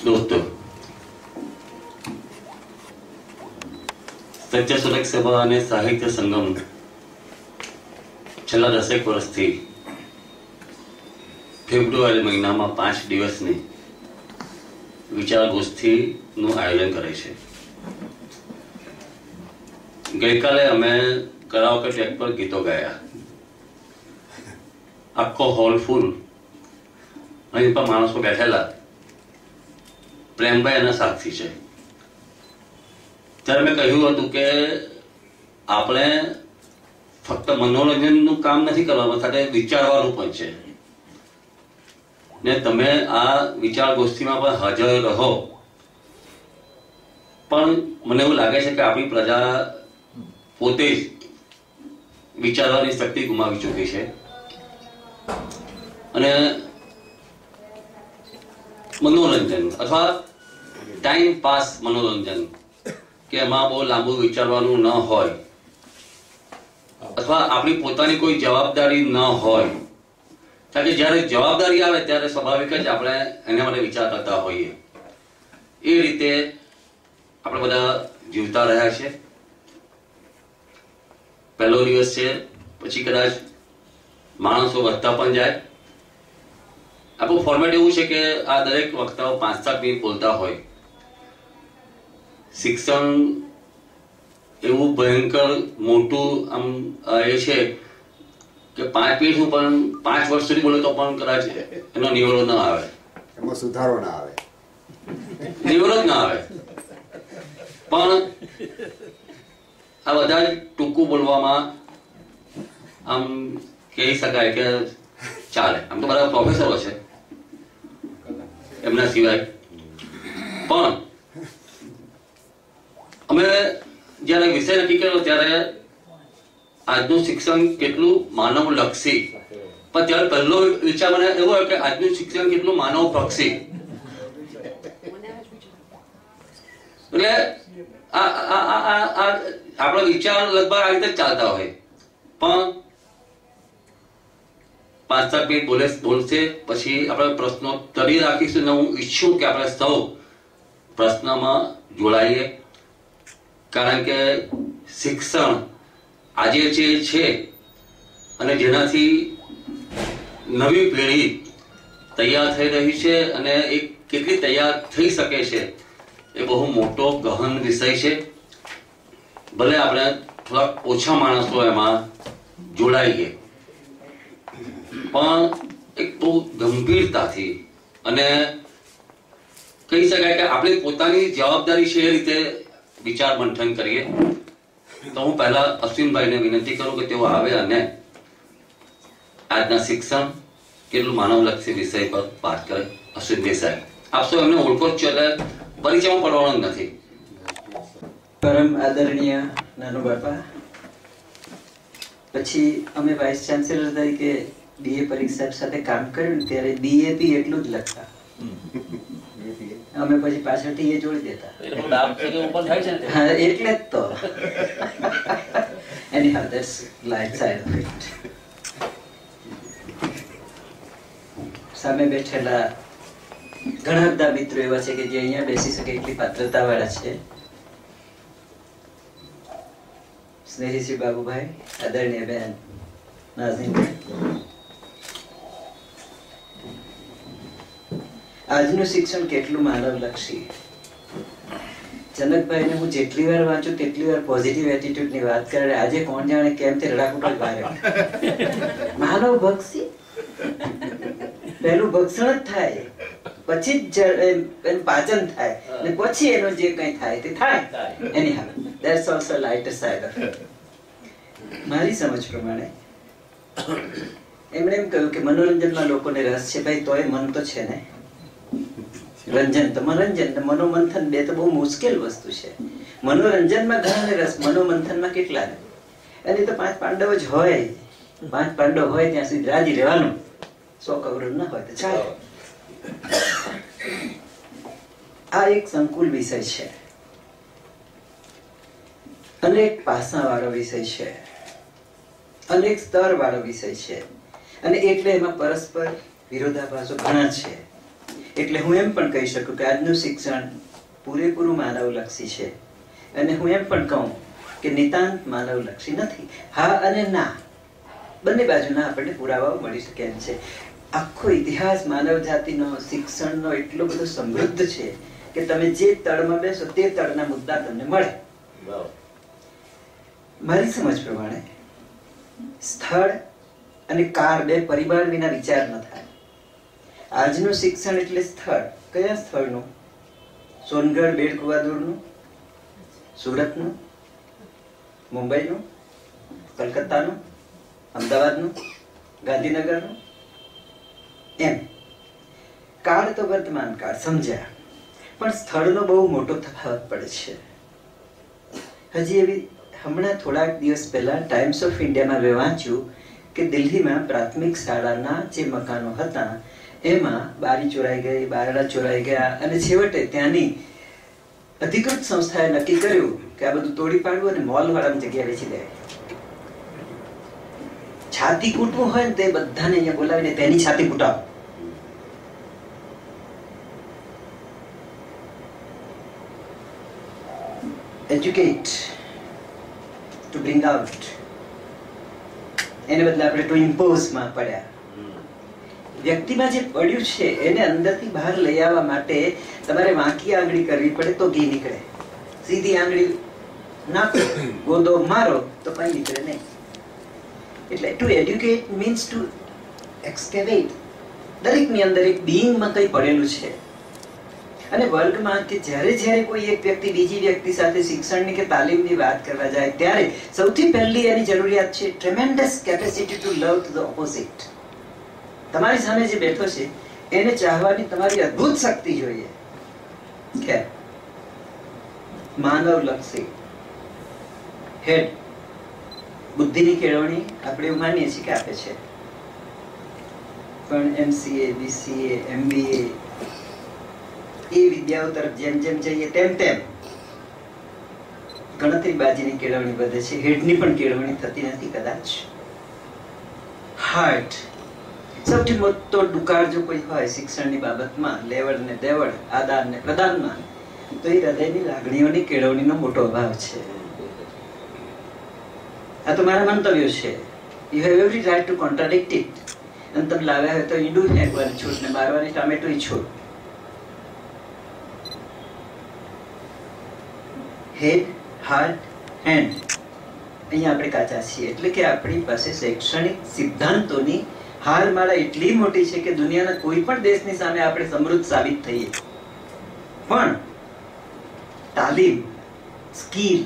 दोस्तों, સત્ય સુરક્ષ સભા અને સાહિત્ય સંગમ છેલ્લા 10 વર્ષથી ફેબ્રુઆરી મહિનામાં 5 દિવસની વિચાર ગોષ્ઠીનું આયોજન કરે છે. ગઈકાલે અમે કરાઓકે ટ્રેક પર ગીતો ગાયા. આખો હોલ ફૂલ. અહીં પર માણસો બેઠેલા. પ્રેમભાઈ એના સાક્ષી છે. ત્યારે મેં કહ્યું હતું કે આપણે ફક્ત મનોરંજનનું કામ નથી કરવાનું, સાથે વિચારવાનું પણ છે. ને તમે આ વિચાર ગોષ્ઠીમાં પણ હાજર રહો. પણ મને એવું લાગે છે કે આપણી પ્રજા પોતે જ વિચારવાની શક્તિ ગુમાવી ચૂકી છે. અને મનોરંજન અથવા ટાઈમ પાસ મનોરંજન કે એમાં બહુ લાંબુ વિચારવાનું ન હોય અથવા આપણી પોતાની કોઈ જવાબદારી ન હોય, કારણ કે જ્યારે જવાબદારી આવે ત્યારે સ્વાભાવિક જ આપણે એના માટે વિચાર કરતા હોઈએ. એ રીતે આપણે બધા જીવતા રહ્યા છે. પહેલો દિવસ છે, પછી કદાચ માણસો વધતા પણ જાય. આપણું ફોર્મેટ એવું છે કે આ દરેક વક્તાઓ 5-7 મિનિટ બોલતા હોય. શિક્ષણ એવું ભયંકર મોટું આમ એ છે કે 5 મિનિટ હું પણ 5 વર્ષ સુધી બોલે તો પણ કદાચ એનો નિવડો ન આવે, એમાં સુધારો ના આવે, નિવડો જ ના આવે. પણ આ બધા ટૂંકું બોલવામાં આમ કહી શકાય કે ચાલે. આમ તો બધા પ્રોફેસરો છે એમના સિવાય. પણ અમે જયારે વિષય નક્કી કર્યો ત્યારે આજનું શિક્ષણ કેટલું માનવલક્ષી, પણ ત્યારે પહેલો વિચાર મને એવો હોય કે આજનું શિક્ષણ કેટલું માનવપક્ષી. એટલે આપણો વિચાર લગભગ આ રીતે ચાલતા હોય. પણ 5-7 મિનિટ બોલશે, પછી આપણે પ્રશ્નોત્તરી રાખીશું. ને હું ઈચ્છું કે આપણે સૌ પ્રશ્નમાં જોડાઈએ, કારણ કે શિક્ષણ આજે જે છે અને જેનાથી નવી પેઢી તૈયાર થઈ રહી છે અને એ કેટલી તૈયાર થઈ શકે છે એ બહુ મોટો ગહન વિષય છે. ભલે આપણે થોડા ઓછા માણસો એમાં જોડાઈએ, પણ એક બહુ ગંભીરતાથી અને કહી શકાય કે આપણી પોતાની જવાબદારી છે એ રીતે વિચાર મંથન કરીએ. તો હું પહેલા અશ્વિનભાઈને વિનંતી કરું કે તેઓ આવે અને આજના શિક્ષણ કેટલું માનવલક્ષી વિષય પર વાત કરે. અશ્વિન દેસાઈ, આપ સૌ એમને ઓળખો જ છો એટલે પરિચયમાં પડવાનો જ નથી. પરમ આદરણીય નાનો બાપા, પછી અમે વાઇસ ચાન્સેલર તરીકે BA પરીક્ષા સાથે કામ કર્યું ને ત્યારે BAP એટલું જ લખતા. અમે પછી પાછળથી એ જોડી દેતા. હા, એટલે જ તો. Anyhow, that's light side of it. સામે બેઠેલા ઘણા બધા મિત્રો એવા છે કે જે અહીંયા બેસી શકે એટલી પાત્રતા વાળા છે. સ્નેહી શ્રી બાબુભાઈ, આદરણીય બેન નાઝનીનભાઈ, આજનું શિક્ષણ કેટલું માનવલક્ષી. જનકભાઈને હું જેટલી વાર વાંચું તેટલી વાર પોઝિટિવ એટીટ્યુડની વાત કરે. આજે કોણ જાણે કેમથી રડાકુટા બહાર માનવભક્ષી. પહેલું ભક્ષણ જ થાય, પછી જ પાચન થાય, ને પછી એનું જે કંઈ થાય તે થાય. Anyhow, that's also lighter side of it. મારી સમજ પ્રમાણે એમણે એમ કહ્યું કે મનોરંજનમાં લોકોને રસ છે. ભાઈ તોય મન તો છે ને. રંજન તો મનોરંજન, મનોમંથન બે તો બહુ મુશ્કેલ વસ્તુ છે. મનોરંજનમાં ઘણાને રસ, મનોમંથનમાં કેટલા ને. અને તો 5 પાંડવ જ હોય. 5 પાંડવ હોય ત્યાં સુધી રાજી રહેવાનું. 100 કરોડ ના હોય તો ચાલે. આ એક સંકુલ વિષય છે, અનેક પાસા વાળો વિષય છે, અનેક સ્તર વાળો વિષય છે, અને એટલે એમાં પરસ્પર વિરોધાભાસો ઘણા છે. એટલે હું એમ પણ કહી શકું કે આજનું શિક્ષણ પૂરેપૂરું માનવલક્ષી છે, અને હું એમ પણ કહું કે નિતાંત માનવલક્ષી નથી. હા અને ના બંને બાજુના આપણને પુરાવાઓ મળી શકે એમ છે. આખો ઇતિહાસ માનવ જાતિનો શિક્ષણનો એટલો બધો સમૃદ્ધ છે કે તમે જે તળમાં બેસો તે તળના મુદ્દા તમને મળે. મારી સમજ પ્રમાણે સ્થળ અને કાળ બે પરિબળ વિના વિચાર ન થાય. આજનું શિક્ષણ એટલે સ્થળ. કયા સ્થળનું? સોનગઢ બેડકુવાદુરનું, સુરતનું, મુંબઈનું, કલકત્તાનું, અમદાવાદનું, ગાંધીનગરનું, એમ. કાળ તો વર્તમાન કાળ સમજ્યા, પણ સ્થળનો બહુ મોટો તફાવત પડે છે. હજી એવી હમણાં થોડાક દિવસ પહેલા ટાઈમ્સ ઓફ ઇન્ડિયામાં મેં વાંચ્યું કે દિલ્હીમાં પ્રાથમિક શાળાના જે મકાનો હતા એમાં બારી ચોરાઈ ગઈ, બારણા ચોરાઈ ગયા, અને છેવટે ત્યાંની અધિકૃત સંસ્થાએ નક્કી કર્યું કે આ બધું તોડી પાડવું અને મોલ વાળાની જગ્યા વેચી દેવાય. છાતી કૂટવું હોય ને તે બધાને અહીંયા બોલાવીને તેની છાતી કૂટાવો. Educate to bring out, એને બદલે આપણે to impose માં પડ્યા. વ્યક્તિમાં જે પડ્યું છે એને અંદરથી બહાર લઈ આવવા માટે તમારે વાંકી આંગળી કરવી પડે તો ઘી નીકળે. સીધી આંગળી નાખો, ગોદો મારો તો કઈ નીકળે નહીં. એટલે ટુ એડ્યુકેટ મીન્સ ટુ એક્સકેવેટ. દરેકની અંદર એક બીઇંગમાં કંઈ પડેલું છે. અને વર્ગમાં કે જ્યારે કોઈ એક વ્યક્તિ બીજી વ્યક્તિ સાથે શિક્ષણની કે તાલીમની વાત કરવા જાય ત્યારે સૌથી પહેલી એની જરૂરિયાત છે tremendous capacity two love to the opposite. તમારી સામે જે બેઠો છે એને ચાહવાની તમારી અદ્ભુત શક્તિ જોઈએ. કે માનવલક્ષી હેડ બુદ્ધિની કેળવણી આપણે એવું માનીએ છીએ કે આપે છે, પણ MCA, BCA, MBA એ વિદ્યાઓ તરફ જેમ જેમ જઈએ તેમ તેમ ગણતરીબાજીની કેળવણી વધે છે, હેડની પણ કેળવણી થતી નથી કદાચ. હાર્ટ સૌથી મોટો દુકાળ જો કોઈ હોય શિક્ષણની બાબતમાં, લેવડ ને દેવડ, આદાન ને પ્રદાનમાં, તો એ હૃદયની લાગણીઓની કેળવણીનો મોટો અભાવ છે. આ તો મારા મંતવ્યો છે. You have every right to contradict it. અને તમે લાવ્યા હોય તો ઈંડું ફેંકવાની છૂટ ને મારવાની ટામેટોની છૂટ. હેડ, હાર્ટ, હેન્ડ, અહીંયા આપણે કાચા છીએ. એટલે કે આપણી પાસે શૈક્ષણિક સિદ્ધાંતોની હારમાળા એટલી મોટી છે કે દુનિયાના કોઈ પણ દેશની સામે આપણે સમૃદ્ધ સાબિત થઈએ. પણ તાલીમ, સ્કિલ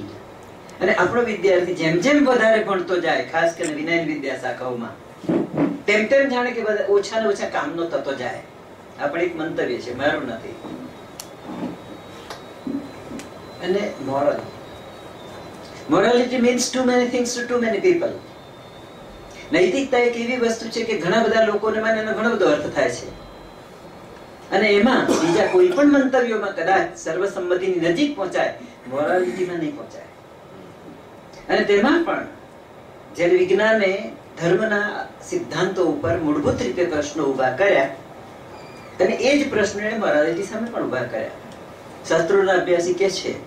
અને આપણો વિદ્યાર્થી જેમ જેમ વધારે ભણતો જાય, ખાસ કરીને વિનયન વિદ્યા શાખાઓમાં, તેમ તેમ જાણે કે ઓછાને ઓછા કામનો થતો જાય. આપણે એક મંતવ્ય છે, મારું નથી. અને morality means too many things to too many people. નૈતિકતા એક એવી વસ્તુ છે કે ઘણા બધા લોકોને મને એનો ઘણો બધો અર્થ થાય છે, અને એમાં બીજા કોઈ પણ મંતવ્યોમાં કદાચ સર્વસંમતિની નજીક પહોંચાય, મોરાલિટીમાં નહીં પહોંચાય. અને તેમાં પણ જ્યારે વિજ્ઞાને ધર્મના સિદ્ધાંતો ઉપર મૂળભૂત રીતે પ્રશ્નો ઉભા કર્યા, અને એ જ પ્રશ્નો એને મોરાલિટી સામે પણ ઉભા કર્યા. શાસ્ત્રોના અભ્યાસી કહે છે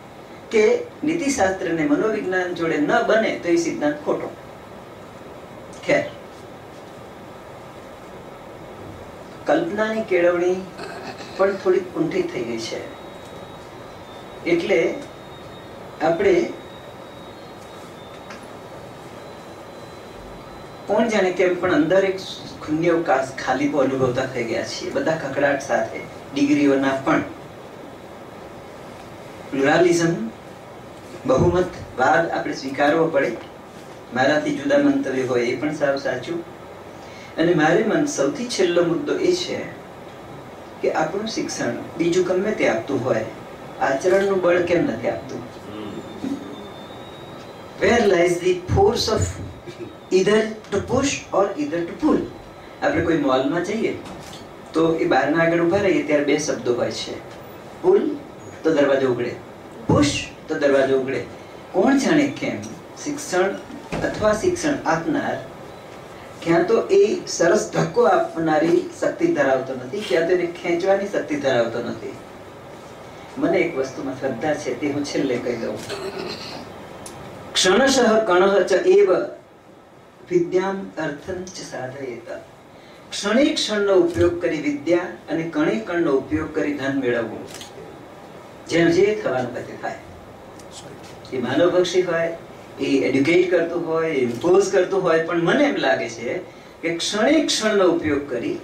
કે નીતિશાસ્ત્રને મનોવિજ્ઞાન જોડે ન બને તો એ સિદ્ધાંત ખોટો. ખેર, કલ્પનાની કેળવણી પણ થોડી ઊંધી થઈ ગઈ છે. એટલે આપણે કોણ જાણે કેમ પણ અંદર એક શૂન્યાવકાશ, ખાલીપો અનુભવતા થઈ ગયા છીએ બધા કકડાટ સાથે, ડિગ્રીઓના પણ. પ્લુરાલિઝમ, બહુમતવાદ આપણે સ્વીકારવો પડે. મારાથી જુદા મંતવ્ય હોય એ પણ સાવ સાચું. અને મારે મન સૌથી છેલ્લો મુદ્દો એ છે કે આપણું શિક્ષણ બીજું ગમે તે આપતું હોય, આચરણનું બળ કેમ નથી આપતું? Where lies the force of either to push or either to pull? આપણે કોઈ મોલમાં જઈએ તો એ બહારના આગળ ઉભા રહીએ ત્યારે બે શબ્દો હોય છે, પુલ તો દરવાજો ઉઘડે, પુશ તો દરવાજો ઉઘડે. કોણ જાણે કેમ શિક્ષણ અથવા શિક્ષણ આપનાર ક્યાં તો એ સરસ ધક્કો આપનારી શક્તિ ધરાવતો નથી, ક્યાં તો એને ખેંચવાની શક્તિ ધરાવતો નથી. મને એક વસ્તુમાં શ્રદ્ધા છે, તે હું છેલ્લે કહી દઉં. ક્ષણશઃ કણઃ ચ એવ વિદ્યામ અર્થં ચ સાધયેત. ક્ષણે ક્ષણનો ઉપયોગ કરી વિદ્યા અને કણે કણનો ઉપયોગ કરી ધન મેળવવું. જેમ જે થવાનું તે થાય. એ માનવભક્ષી હોય, એ એડ્યુકેટ કરતું હોય, ઇમ્પોઝ કરતું હોય, પણ મને એમ લાગે છે કે ક્ષણે ક્ષણનો ઉપયોગ કરી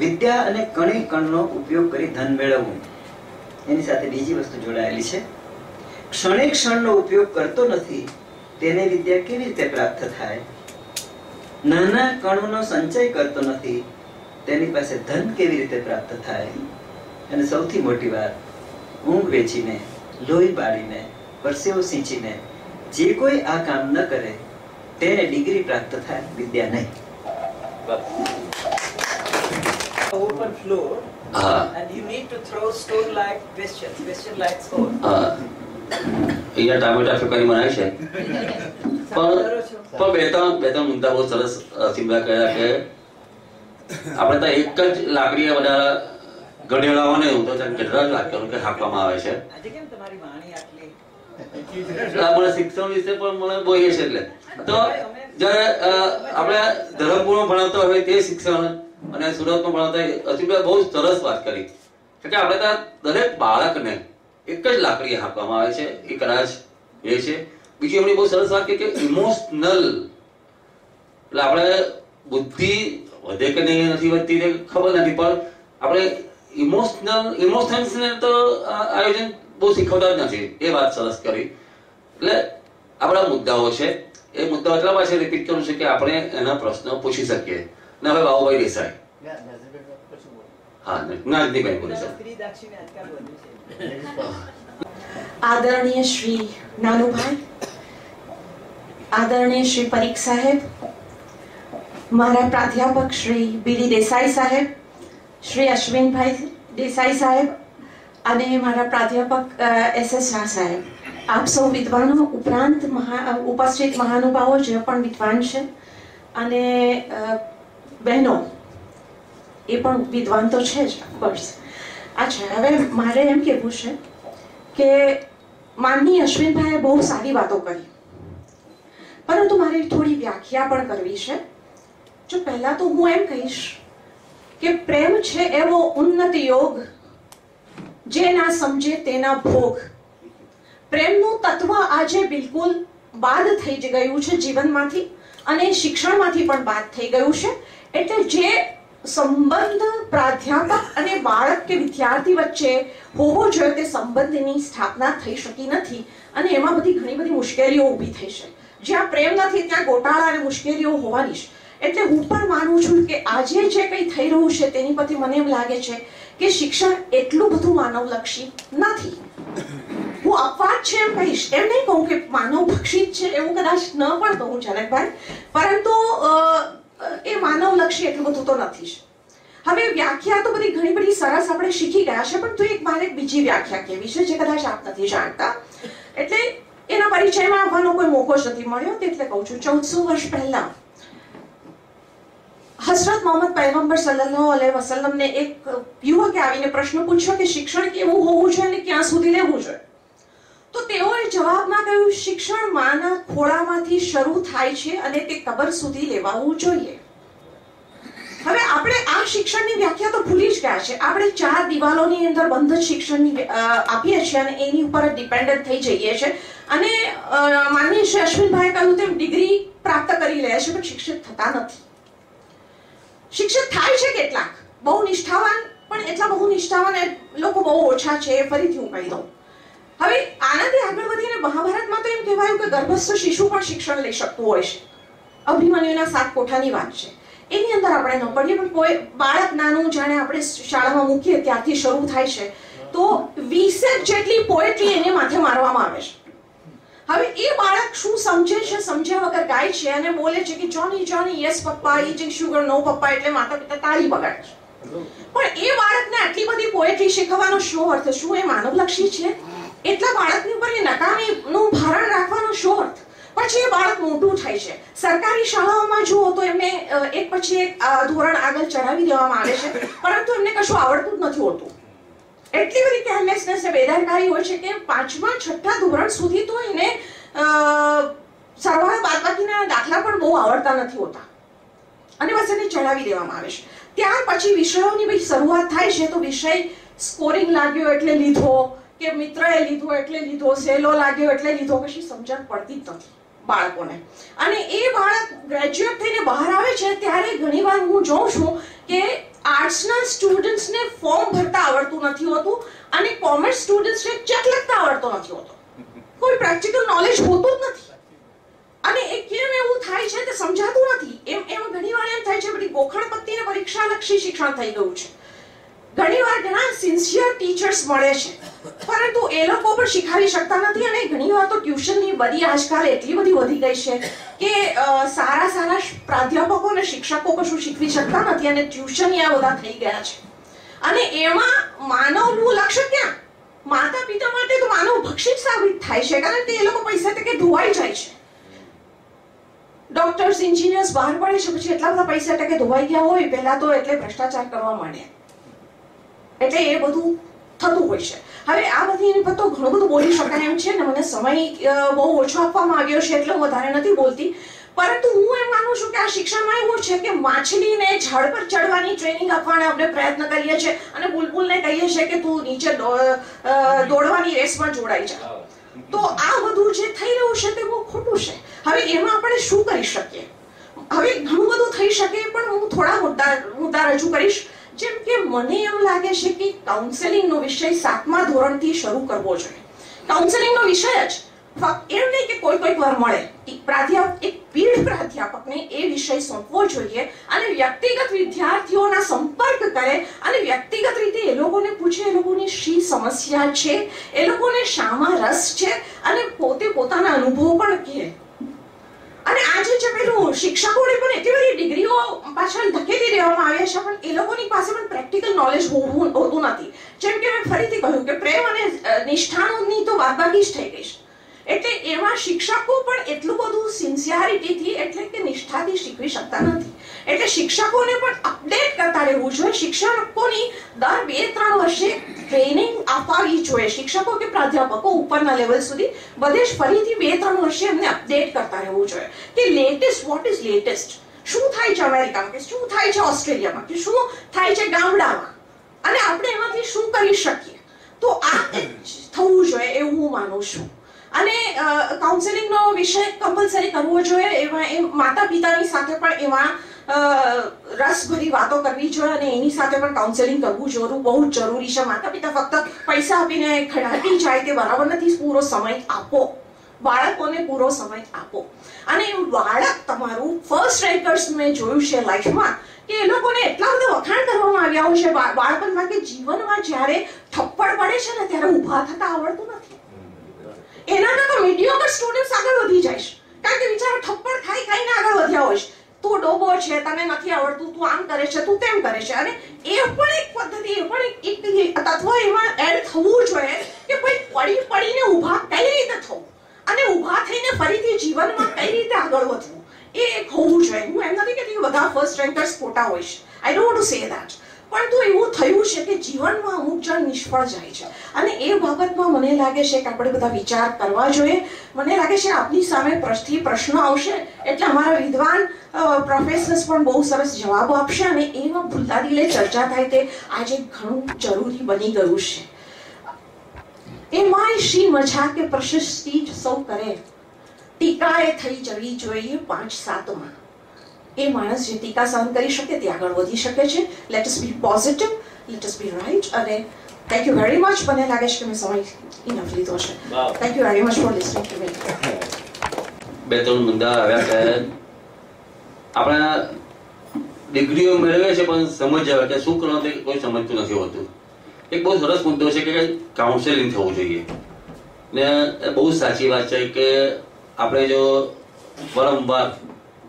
વિદ્યા અને કણે કણનો ઉપયોગ કરી ધન મેળવવું. એની સાથે બીજી વસ્તુ જોડાયેલી છે. ક્ષણે ક્ષણનો ઉપયોગ કરતો નથી તેને વિદ્યા કેવી રીતે પ્રાપ્ત થાય? નાના કણોનો સંચય કરતો નથી તેની પાસે ધન કેવી રીતે પ્રાપ્ત થાય? અને સૌથી મોટી વાત, ઊંઘ વેચીને, લોહી બાળીને, પરસેવો સિંચીને જે કોઈ આ કામ ન કરે તેને ડિગ્રી પ્રાપ્ત થાય, વિદ્યા નહીં. Open floor and you need to throw stone like question like stone. અહીંયા ટામેટા ફેંકવાની મનાય છે, પણ બે ત્રણ મુદ્દા બહુ સરસ સિમ્બા કહ્યા કે આપણે તો એક જ લાકડી બધા ગઢેડાઓને હું તો કેટલા જ લાકડીઓ કે હાંકવામાં આવે છે. મને શિક્ષણ વિશે પણ મને બહુ એ છે. એટલે તો જયારે આપણે ધરમપુરમાં ભણાવતા હોય તે શિક્ષણ અને સુરતમાં ભણાવતા અસીમભાઈ બહુ સરસ વાત કરી કે આપણે ત્યાં દરેક બાળકને એક જ લાકડી હાંકવામાં આવે છે. એ કદાચ એ છે. બીજી એમની બહુ સરસ વાત કે ઇમોશનલ, એટલે આપણે બુદ્ધિ વધે કે નહીં નથી વધતી તે ખબર નથી, પણ આપણે ઇમોશન્સને તો આયોજન બહુ શીખવતા જ નથી. એ વાત સરસ કરી. એટલે આપણા મુદ્દાઓ છે, એ મુદ્દાઓ એટલા પાસે રિપીટ કરું છું કે આપણે એના પ્રશ્નો પૂછી શકીએ. ને હવે બાબુભાઈ દેસાઈ. હા, નાજનીભાઈ બોલે છે. આદરણીય શ્રી નાનુભાઈ, આદરણીય શ્રી પરીખ સાહેબ, મારા પ્રાધ્યાપક શ્રી બીડી દેસાઈ સાહેબ, શ્રી અશ્વિનભાઈ દેસાઈ સાહેબ અને મારા પ્રાધ્યાપક SS શાહ સાહેબ, આપ સૌ વિદ્વાનો ઉપરાંત ઉપસ્થિત મહાનુભાવો જે પણ વિદ્વાન છે અને બહેનો એ પણ વિદ્વાન તો છે જ ઓફકોર્સ. અચ્છા, હવે મારે એમ કહેવું છે કે માનનીય અશ્વિનભાઈએ બહુ સારી વાતો કરી, પરંતુ મારે થોડી વ્યાખ્યા પણ કરવી છે. જો પહેલા તો હું એમ કહીશ કે પ્રેમ છે એવો ઉન્નત યોગ, જે ના સમજે તેના ભોગ. પ્રેમનું તત્વ આજે બિલકુલ બાદ થઈ ગયું છે જીવનમાંથી અને શિક્ષણમાંથી પણ બાદ થઈ ગયું છે. એટલે જે સંબંધ પ્રાધ્યાપક અને બાળક કે વિદ્યાર્થી વચ્ચે હોવો જોઈએ તે સંબંધની સ્થાપના થઈ શકી નથી અને એમાં ઘણી બધી મુશ્કેલીઓ ઊભી થઈ છે. જ્યાં પ્રેમ નથી ત્યાં ગોટાળા અને મુશ્કેલીઓ હોવાની છે. એટલે હું પણ માનું છું કે આજે જે કંઈ થઈ રહ્યું છે તેની પરથી મને એમ લાગે છે કે શિક્ષણ એટલું બધું માનવલક્ષી નથી. હું અપવાદ છે એમ કહીશ, એમ નહીં કહું કે માનવભક્ષી છે એવું કદાચ ન પણ કહું જનકભાઈ, પરંતુ એ માનવલક્ષી એટલું બધું તો નથી. હવે વ્યાખ્યા તો ઘણી બધી સરસ આપણે શીખી ગયા છે, પણ તો એક મારે બીજી વ્યાખ્યા કેવી છે જે કદાચ આપ નથી જાણતા, એટલે એના પરિચયમાં આવવાનો કોઈ મોકો જ નથી મળ્યો, એટલે કહું છું. 1400 વર્ષ પહેલા હઝરત મોહમ્મદ પૈગંબર સલ્લલ્લાહુ અલૈહિ વસલ્લમને એક યુવકે આવીને પ્રશ્ન પૂછ્યો કે શિક્ષણ કેવું હોવું જોઈએ અને ક્યાં સુધી લેવું જોઈએ? તો તેઓએ જવાબમાં કહ્યું, શિક્ષણ માના ખોળામાંથી શરૂ થાય છે અને તે કબર સુધી લેવાવું જોઈએ. હવે આપણે આ શિક્ષણની વ્યાખ્યા તો ભૂલી જ ગયા છે. આપણે 4 દિવાલોની અંદર બંધ શિક્ષણની આપીએ છીએ અને એની ઉપર ડિપેન્ડન્ટ થઈ જઈએ છીએ અને માનનીય શ્રી અશ્વિનભાઈએ કહ્યું તેમ ડિગ્રી પ્રાપ્ત કરી લે છે, પણ શિક્ષિત થતા નથી. શિક્ષિત થાય છે કેટલાક, બહુ નિષ્ઠાવાન, પણ એટલા બહુ નિષ્ઠાવાન લોકો બહુ ઓછા છે. ફરીથી હું કહી દઉં. હવે આનાથી આગળ વધીને મહાભારતમાં તો એમ કહેવાયું કે ગર્ભસ્થ શિશુ પણ શિક્ષણ લઈ શકતું હોય છે. અભિમન્યુના 7 કોઠાની વાત છે, એની અંદર આપણે ન પડીએ, પણ કોઈ બાળક નાનું જાણે આપણે શાળામાં મૂકીએ ત્યારથી શરૂ થાય છે તો 20 જેટલી પોએટ્રી એને માથે મારવામાં આવે છે. હવે એ બાળક શું સમજે છે, સમજ્યા વગર ગાય છે અને બોલે છે કે જોની જોની યસ પપ્પા, ઈટિંગ શુગર નો પપ્પા, એટલે માતા પિતા તાળી બગાડે છે. પણ એ બાળકને આટલી બધી પોએટ્રી શીખવવાનો શું અર્થ? શું એ માનવલક્ષી છે? એટલા બાળકની ઉપર એ નકામીનું ભારણ રાખવાનો શું અર્થ? પછી એ બાળક મોટું થાય છે. સરકારી શાળાઓમાં જુઓ તો એમને એક પછી એક ધોરણ આગળ ચડાવી દેવામાં આવે છે, પરંતુ એમને કશું આવડતું જ નથી હોતું. એટલી બધી કેરલેસનેસ ને બેદરકારી હોય છે કે 5મા 6ઠા ધોરણ સુધી તો એને સરવાળા બાદબાકીના દાખલા પણ બહુ આવડતા નથી હોતા અને બસ એને ચડાવી દેવામાં આવે છે. ત્યાર પછી વિષયોની ભાઈ શરૂઆત થાય છે તો વિષય સ્કોરિંગ લાગ્યો એટલે લીધો કે મિત્રએ લીધો એટલે લીધો, સહેલો લાગ્યો એટલે લીધો, કશી સમજણ પડતી જ નથી બાળકોને. અને એ બાળક ગ્રેજ્યુએટ થઈને બહાર આવે છે ત્યારે ઘણીવાર હું જોઉં છું કે આર્ટ્સના સ્ટુડન્ટ્સને ફોર્મ ભરતા આવડતું નથી હોતું અને કોમર્સ સ્ટુડન્ટ્સને ચેક લખતા આવડતો નથી હોતો. કોઈ પ્રેક્ટિકલ નોલેજ હોતું જ નથી અને એ કેમ એવું થાય છે તે સમજાતું નથી. એમ ઘણીવાર એમ થાય છે બધી ગોખણ પત્તીને પરીક્ષા લક્ષી શિક્ષણ થઈ ગયું છે. ઘણીવાર ઘણા સિન્સિયર ટીચર્સ મળે છે પરંતુ એ લોકો પણ શીખવી શકતા નથી અને ઘણીવાર તો ટ્યુશનની બધી આજકાલ એટલી બધી વધી ગઈ છે કે સારા પ્રાધ્યાપકો અને શિક્ષકો કશું શીખવી શકતા નથી અને ટ્યુશન આ બધા થઈ ગયા છે. અને એમાં માનવનું લક્ષ્ય ક્યાં? માતા પિતા માટે તો માનવ ભક્ષિત સાબિત થાય છે કારણ કે એ લોકો પૈસા તકે ધોવાઈ જાય છે. ડોક્ટર્સ એન્જિનિયર્સ બહાર પડે છે પછી એટલા બધા પૈસા તકે ધોવાઈ ગયા હોય પહેલા તો એટલે ભ્રષ્ટાચાર કરવા માંડ્યા એટલે એ બધું થતું હોય છે. હવે આ બધી એની પર તો ઘણું બધું બોલી શકાય એમ છે ને મને સમય બહુ ઓછો આપવામાં આવ્યો છે એટલે હું વધારે નથી બોલતી, પરંતુ હું એમ માનું છું કે આ શિક્ષણમાં એવું છે કે માછલીને ઝાડ પર ચડવાની ટ્રેનિંગ આપવાનો આપણે પ્રયત્ન કરીએ છીએ અને બુલબુલને કહીએ છીએ કે તું નીચે દોડવાની રેસમાં જોડાઈ જા. તો આ બધું જે થઈ રહ્યું છે તે બહુ ખોટું છે. હવે એમાં આપણે શું કરી શકીએ? હવે ઘણું બધું થઈ શકે પણ હું થોડા મુદ્દા રજૂ કરીશ. જેમ કે મને એમ લાગે છે કે કાઉન્સેલિંગનો વિષય 7મા ધોરણથી શરૂ કરવો જોઈએ. કાઉન્સેલિંગનો વિષય જ ફક્ત એમ નહીં કે કોઈ વાર મળે, એક પીઢ પ્રાધ્યાપકને એ વિષય સોંપવો જોઈએ અને વ્યક્તિગત વિદ્યાર્થીઓના સંપર્ક કરે અને વ્યક્તિગત રીતે એ લોકોને પૂછે એ લોકોની શી સમસ્યા છે, એ લોકોને શામાં રસ છે અને પોતે પોતાના અનુભવ પણ કહે. અને આજે જે પેલું શિક્ષકોને પણ એટલી બધી ડિગ્રીઓ પાછળ ધકેલી દેવામાં આવ્યા છે પણ એ લોકોની પાસે પણ પ્રેક્ટિકલ નોલેજ હોતું નથી. જેમ કે મેં ફરીથી કહ્યું કે પ્રેમ અને નિષ્ઠાની તો બાદબાકી જ થઈ ગઈ છે. એટલે એમાં શિક્ષકો પણ એટલું બધું સિન્સિયરિટીથી એટલે કે નિષ્ઠાથી શીખવી શકતા નથી. એટલે શિક્ષકોને પણ અપડેટ કરતા રહેવું જોઈએ. શિક્ષકોની દર 2-3 વર્ષે ટ્રેનિંગ અપાવી જોઈએ. શિક્ષકો કે પ્રાધ્યાપકો ઉપરના લેવલ સુધી બધે જ ફરીથી 2-3 વર્ષે એમને અપડેટ કરતા રહેવું જોઈએ કે લેટેસ્ટ વોટ ઇઝ લેટેસ્ટ, શું થાય છે અમેરિકામાં, કે શું થાય છે ઓસ્ટ્રેલિયામાં, કે શું થાય છે ગામડામાં અને આપણે એમાંથી શું કરી શકીએ. તો આ થવું જોઈએ એવું હું માનું છું. અને કાઉન્સેલિંગનો વિષય કમ્પલસરી કરવો જોઈએ. એમાં માતા પિતાની સાથે પણ એમાં રસભરી વાતો કરવી જોઈએ અને એની સાથે પણ કાઉન્સેલિંગ કરવું બહુ જ જરૂરી છે. માતા પિતા ફક્ત પૈસા આપીને ખડાટી જાય તે બરાબર નથી. પૂરો સમય આપો, બાળકોને પૂરો સમય આપો. અને બાળક તમારું ફર્સ્ટ રેન્કર્સ મેં જોયું છે લાઈફમાં કે એ લોકોને એટલા બધા વખાણ કરવામાં આવ્યા હોય છે બાળપણમાં કે જીવનમાં જ્યારે થપ્પડ પડે છે ને ત્યારે ઊભા થતા આવડતું નથી. એના કરતા મીડિયોકર સ્ટુડન્ટ્સ આગળ વધી જાય છે કારણ કે બિચારા થપ્પડ ખાઈને આગળ વધ્યા હોય છે. તું ડોબો છે, તને નથી આવડતું, તું આમ કરે છે, તું તેમ કરે છે. અને એ પણ એક પદ્ધતિ, એ પણ એક તત્વ એમાં એડ થવું જોઈએ કે ભાઈ પડીને ઊભા કઈ રીતે થવું અને ઊભા થઈને ફરીથી જીવનમાં કઈ રીતે આગળ વધવું એ એક હોવું જોઈએ. હું એમ નથી કહેતી કે બધા ફર્સ્ટ રેન્કર્સ ખોટા હોય છે, I don't want to say that, પરંતુ એવું થયું છે કે જીવનમાં અમુક જણ નિષ્ફળ જાય છે અને એ બાબતમાં મને લાગે છે કે આપણે બધા વિચાર કરવા જોઈએ. મને લાગે છે આપની સામે પ્રશ્નો આવશે એટલે અમારા વિદ્વાન પ્રોફેસર્સ પણ બહુ સરસ જવાબો આપશે અને એમાં ખુલ્લા દિલે ચર્ચા થાય તે આજે ઘણું જરૂરી બની ગયું છે. એમાંય શી મજા કે પ્રશસ્તિ સૌ કરે, ટીકાએ થઈ જવી જોઈએ 5-7માં. એ માણસ જે ટીકા સહન કરી શકે તે આગળ વધી શકે છે. Let us B positive, let us B write. અને થેન્ક યુ વેરી મચ. મને લાગે છે કે મેં સમય ઇનફ લીધો છે. Thank you very much for listening to me. 2-3 મુદ્દા આવ્યા કે આપણે ડિગ્રીઓ મેળવે છે પણ સમજ આવે કે શું કરવાનું તે કોઈ સમજતું નથી હોતું. એક બહુ સરસ મુદ્દો છે કે કાઉન્સેલિંગ થવું જોઈએ ને બહુ સાચી વાત છે કે આપણે જો વારંવાર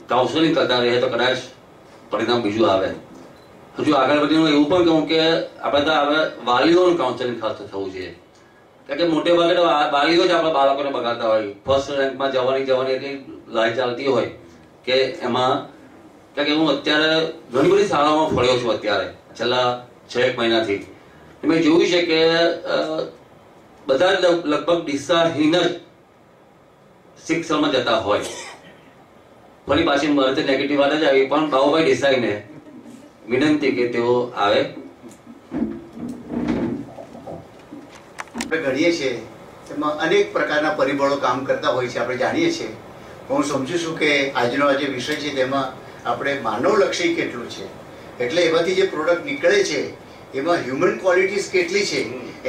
કાઉન્સેલિંગ કરતા રહીએ તો કદાચ પરિણામ બીજું આવે. હજુ આગળ વધીને એવું પણ કહું કે આપણે તો હવે વાલીઓનું કાઉન્સેલિંગ ખાસ થવું જોઈએ કારણ કે મોટે ભાગે તો વાલીઓ જ આપણા બાળકોને બગાડતા હોય. ફર્સ્ટ રેન્કમાં જવાની એટલી લડાઈ ચાલતી હોય કે એમાં, કારણ કે હું અત્યારે ઘણી બધી શાળાઓમાં ફળ્યો છું અત્યારે છેલ્લા 6 મહિનાથી. મેં જોયું છે કે બધા જ લગભગ દિશાહીન જ શિક્ષણમાં જતા હોય. ફરી પાછી મારે નેગેટિવ વાત જ આવી, પણ બાબુભાઈ દેસાઈને વિનંતી કે તેઓ આવે. આપણે ઘડીએ છીએ એમાં અનેક પ્રકારના પરિબળો કામ કરતા હોય છે, આપણે જાણીએ છીએ. હું સમજુ છું કે આજનો આ જે વિષય છે તેમાં આપણે માનવલક્ષી કેટલું છે, એટલે એમાંથી જે પ્રોડક્ટ નીકળે છે એમાં હ્યુમન ક્વોલિટીઝ કેટલી છે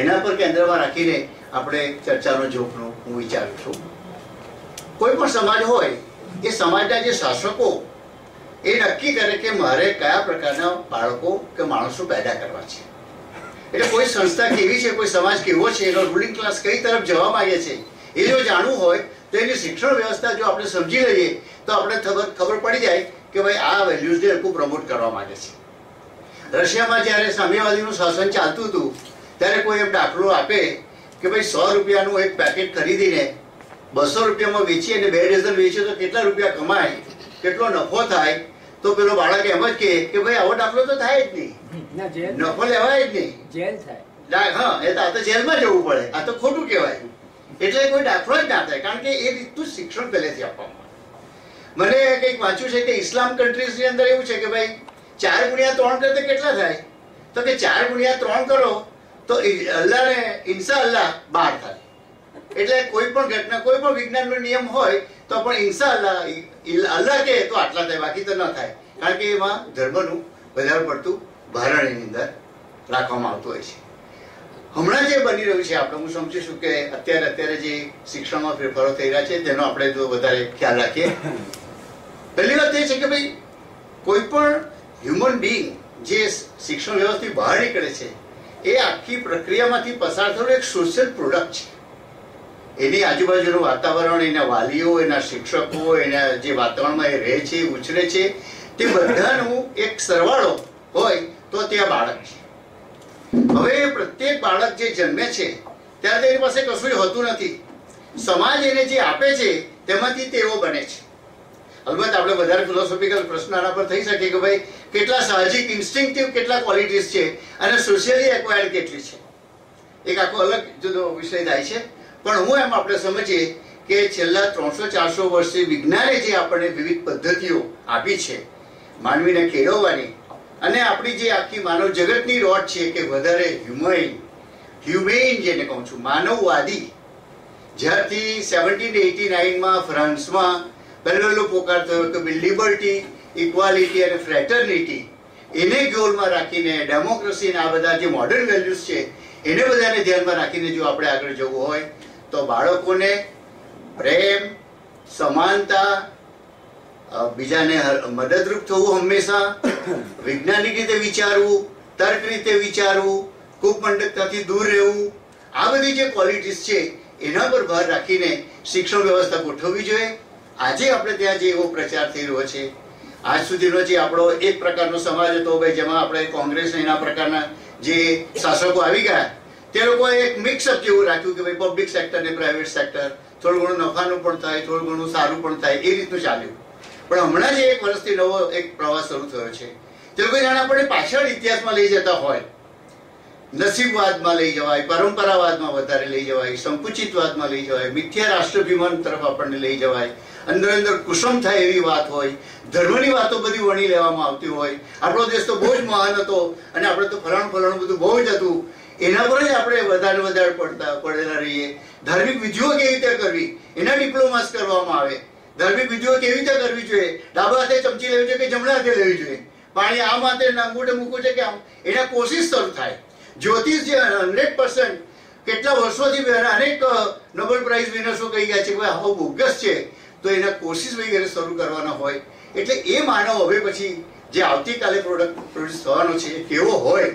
એના પર કેન્દ્રમાં રાખીને આપણે ચર્ચાનો જોખનો હું વિચારું છું. કોઈ પણ સમાજ હોય એ સમાજના જે શાસકો એ નક્કી કરે કે મારે કયા પ્રકારના બાળકો કે માણસો પેદા કરવા છે. એટલે કોઈ સંસ્થા કેવી છે, કોઈ સમાજ કેવો છે, એનો રૂલિંગ ક્લાસ કઈ તરફ જવા માંગે છે એ જો જાણવું હોય તો એની શિક્ષણ વ્યવસ્થા જો આપણે સમજી લઈએ તો આપણે ખબર પડી જાય કે ભાઈ આ વેલ્યુઝને લોકો પ્રમોટ કરવા માંગે છે. રશિયામાં જ્યારે સામ્યવાદીનું શાસન ચાલતું હતું ત્યારે કોઈ એમ દાખલો આપે કે ભાઈ 100 રૂપિયાનું એક પેકેટ ખરીદીને 200 રૂપિયામાં વેચી અને 2 ડઝન વેચે તો કેટલા રૂપિયા કમાય, કેટલો નફો થાય, તો પેલો બાળક એમ જ કહે કે ભાઈ આવો દાખલો તો થાય જ નહીં, નફો લેવાય જ નહીં, જેલ થાય. હા, એ તો જેલમાં જવું પડે, આ તો ખોટું કહેવાય. એટલે કોઈ દાખલો જ ના થાય, કારણ કે એ રીતનું શિક્ષણ પહેલેથી આપવામાં. મને કંઈક વાંચ્યું છે કે ઇસ્લામ કન્ટ્રીઝની અંદર એવું છે કે ભાઈ 4 ગુણ્યા 3 કરતે કેટલા થાય, તો કે 4 ગુણ્યા 3 કરો તો અલ્લાહને ઇન્સા અલ્લાહ 12 થાય. એટલે કોઈ પણ ઘટના, કોઈ પણ વિજ્ઞાનનો નિયમ હોય તો પણ ઇન્સા અલ્લાહ કે તો આટલા થાય, બાકી તો ન થાય. કારણ કે એમાં ધર્મનું વધારે પડતું ભારણ એની અંદર રાખવામાં આવતું હોય છે. હમણાં જે બની રહ્યું છે આપણે, હું સમજુ છું કે અત્યારે જે શિક્ષણમાં ફેરફારો થઈ રહ્યા છે તેનો આપણે જો વધારે ખ્યાલ રાખીએ. પહેલી વાત એ છે કે ભાઈ કોઈ પણ હ્યુમન બીંગ જે શિક્ષણ વ્યવસ્થાથી બહાર નીકળે છે એ આખી પ્રક્રિયામાંથી પસાર થયેલું એક સોશિયલ પ્રોડક્ટ છે. એની આજુબાજુનું વાતાવરણ, એના વાલીઓ, એના શિક્ષકો, એના જે વાતાવરણમાં એ રહે છે, ઉછરે છે, તે બધાનું એક સરવાળો હોય તો ત્યાં બાળક છે. હવે પ્રત્યેક બાળક જે જન્મે છે ત્યારે તેની પાસે કશું હોતું નથી. સમાજ એને જે આપે છે તેમાંથી તેઓ બને છે. અલબત્ત આપણે વધારે ફિલોસોફિકલ પ્રશ્ન આના પર થઈ શકે કે ભાઈ કેટલા સાહજિક ઇન્સ્ટિંક્ટિવ કેટલા ક્વોલિટીઝ છે અને સોશિયલી એક્વાયર્ડ કેટલી છે, એક આખો અલગ જુદો વિષય થાય છે. પણ હું એમ આપણે સમજીએ કે છેલ્લા 300-400 વર્ષે વિજ્ઞાને જે આપણને વિવિધ પદ્ધતિઓ આપી છે માનવીને કેળવવાની, અને આપણી જે આખી માનવ જગતની દોટ છે કે વધારે હ્યુમેન જેને કહું છું, માનવવાદી. જ્યારથી 1789માં ફ્રાન્સમાં પહેલો પોકાર થયો કે લિબર્ટી, ઇક્વાલિટી અને ફ્રેટર્નિટી, એને ગોલમાં રાખીને ડેમોક્રેસી અને આ બધા જે મોડર્ન વેલ્યુઝ છે એને બધાને ધ્યાનમાં રાખીને જો આપણે આગળ જવું હોય તો બાળકોને પ્રેમ, સમાનતા, બીજાને મદદરૂપ થવું, હંમેશા વૈજ્ઞાનિક રીતે વિચારવું, તર્ક રીતે વિચારવું, કુપમંડકતાથી દૂર રહેવું, આ બધી જે ક્વોલિટીઝ છે એના પર ભાર રાખીને શિક્ષણ વ્યવસ્થા ગોઠવવી જોઈએ. આજે આપણે ત્યાં જે એવો પ્રચાર થઈ રહ્યો છે, આજ સુધીનો જે આપણો એક પ્રકારનો સમાજ હતો ભાઈ જેમાં આપણે કોંગ્રેસ એના પ્રકારના જે શાસકો આવી ગયા તે લોકોએ એક મિક્સઅપ જેવું રાખ્યું કે ભાઈ પબ્લિક સેક્ટર ને પ્રાઇવેટ સેક્ટર, થોડું ઘણું નફાનું પણ થાય, થોડું ઘણું સારું પણ થાય, એ રીતનું ચાલ્યું. પણ હમણાં જે 1 વર્ષથી નવો એક પ્રવાસ શરૂ થયો છે તે લોકો જાણે આપણને પાછળ ઇતિહાસમાં લઈ જતા હોય, નસીબવાદમાં લઈ જવાય, પરંપરાવાદમાં વધારે લઈ જવાય, સંકુચિતવાદમાં લઈ જવાય, મિથ્યા રાષ્ટ્રાભિમાન તરફ આપણને લઈ જવાય, અંદર કુસુમ થાય એવી વાત હોય, ધર્મની વાતો બધી વણી લેવામાં આવતી હોય, આપણો દેશ તો બહુ જ મહાન હતો અને આપણે તો ફલાણું બધું બહુ જ હતું, એના પર જ આપણે વધારે પડેલા રહીએ. ધાર્મિક વિધિઓ કેવી રીતે કરવી એના ડિપ્લોમાસ કરવામાં આવે. ધાર્મિક વિધિઓ કેવી રીતે કરવી જોઈએ, ડાબા હાથે ચમચી લેવી જોઈએ કે જમણા હાથે લેવી જોઈએ, પાણી આમ હાથે અંગૂઠે મૂકવું છે કે આમ, એના કોશિશ શરૂ થાય. જ્યોતિષ જે 100% કેટલા વર્ષોથી અનેક નોબેલ પ્રાઇઝ વિનર્સો કહી ગયા છે કે આવો બોગસ છે, તો એના કોશિશ વગેરે શરૂ કરવાના હોય. એટલે એ માનવ હવે પછી જે આવતીકાલે પ્રોડ્યુસ થવાનો છે એ કેવો હોય,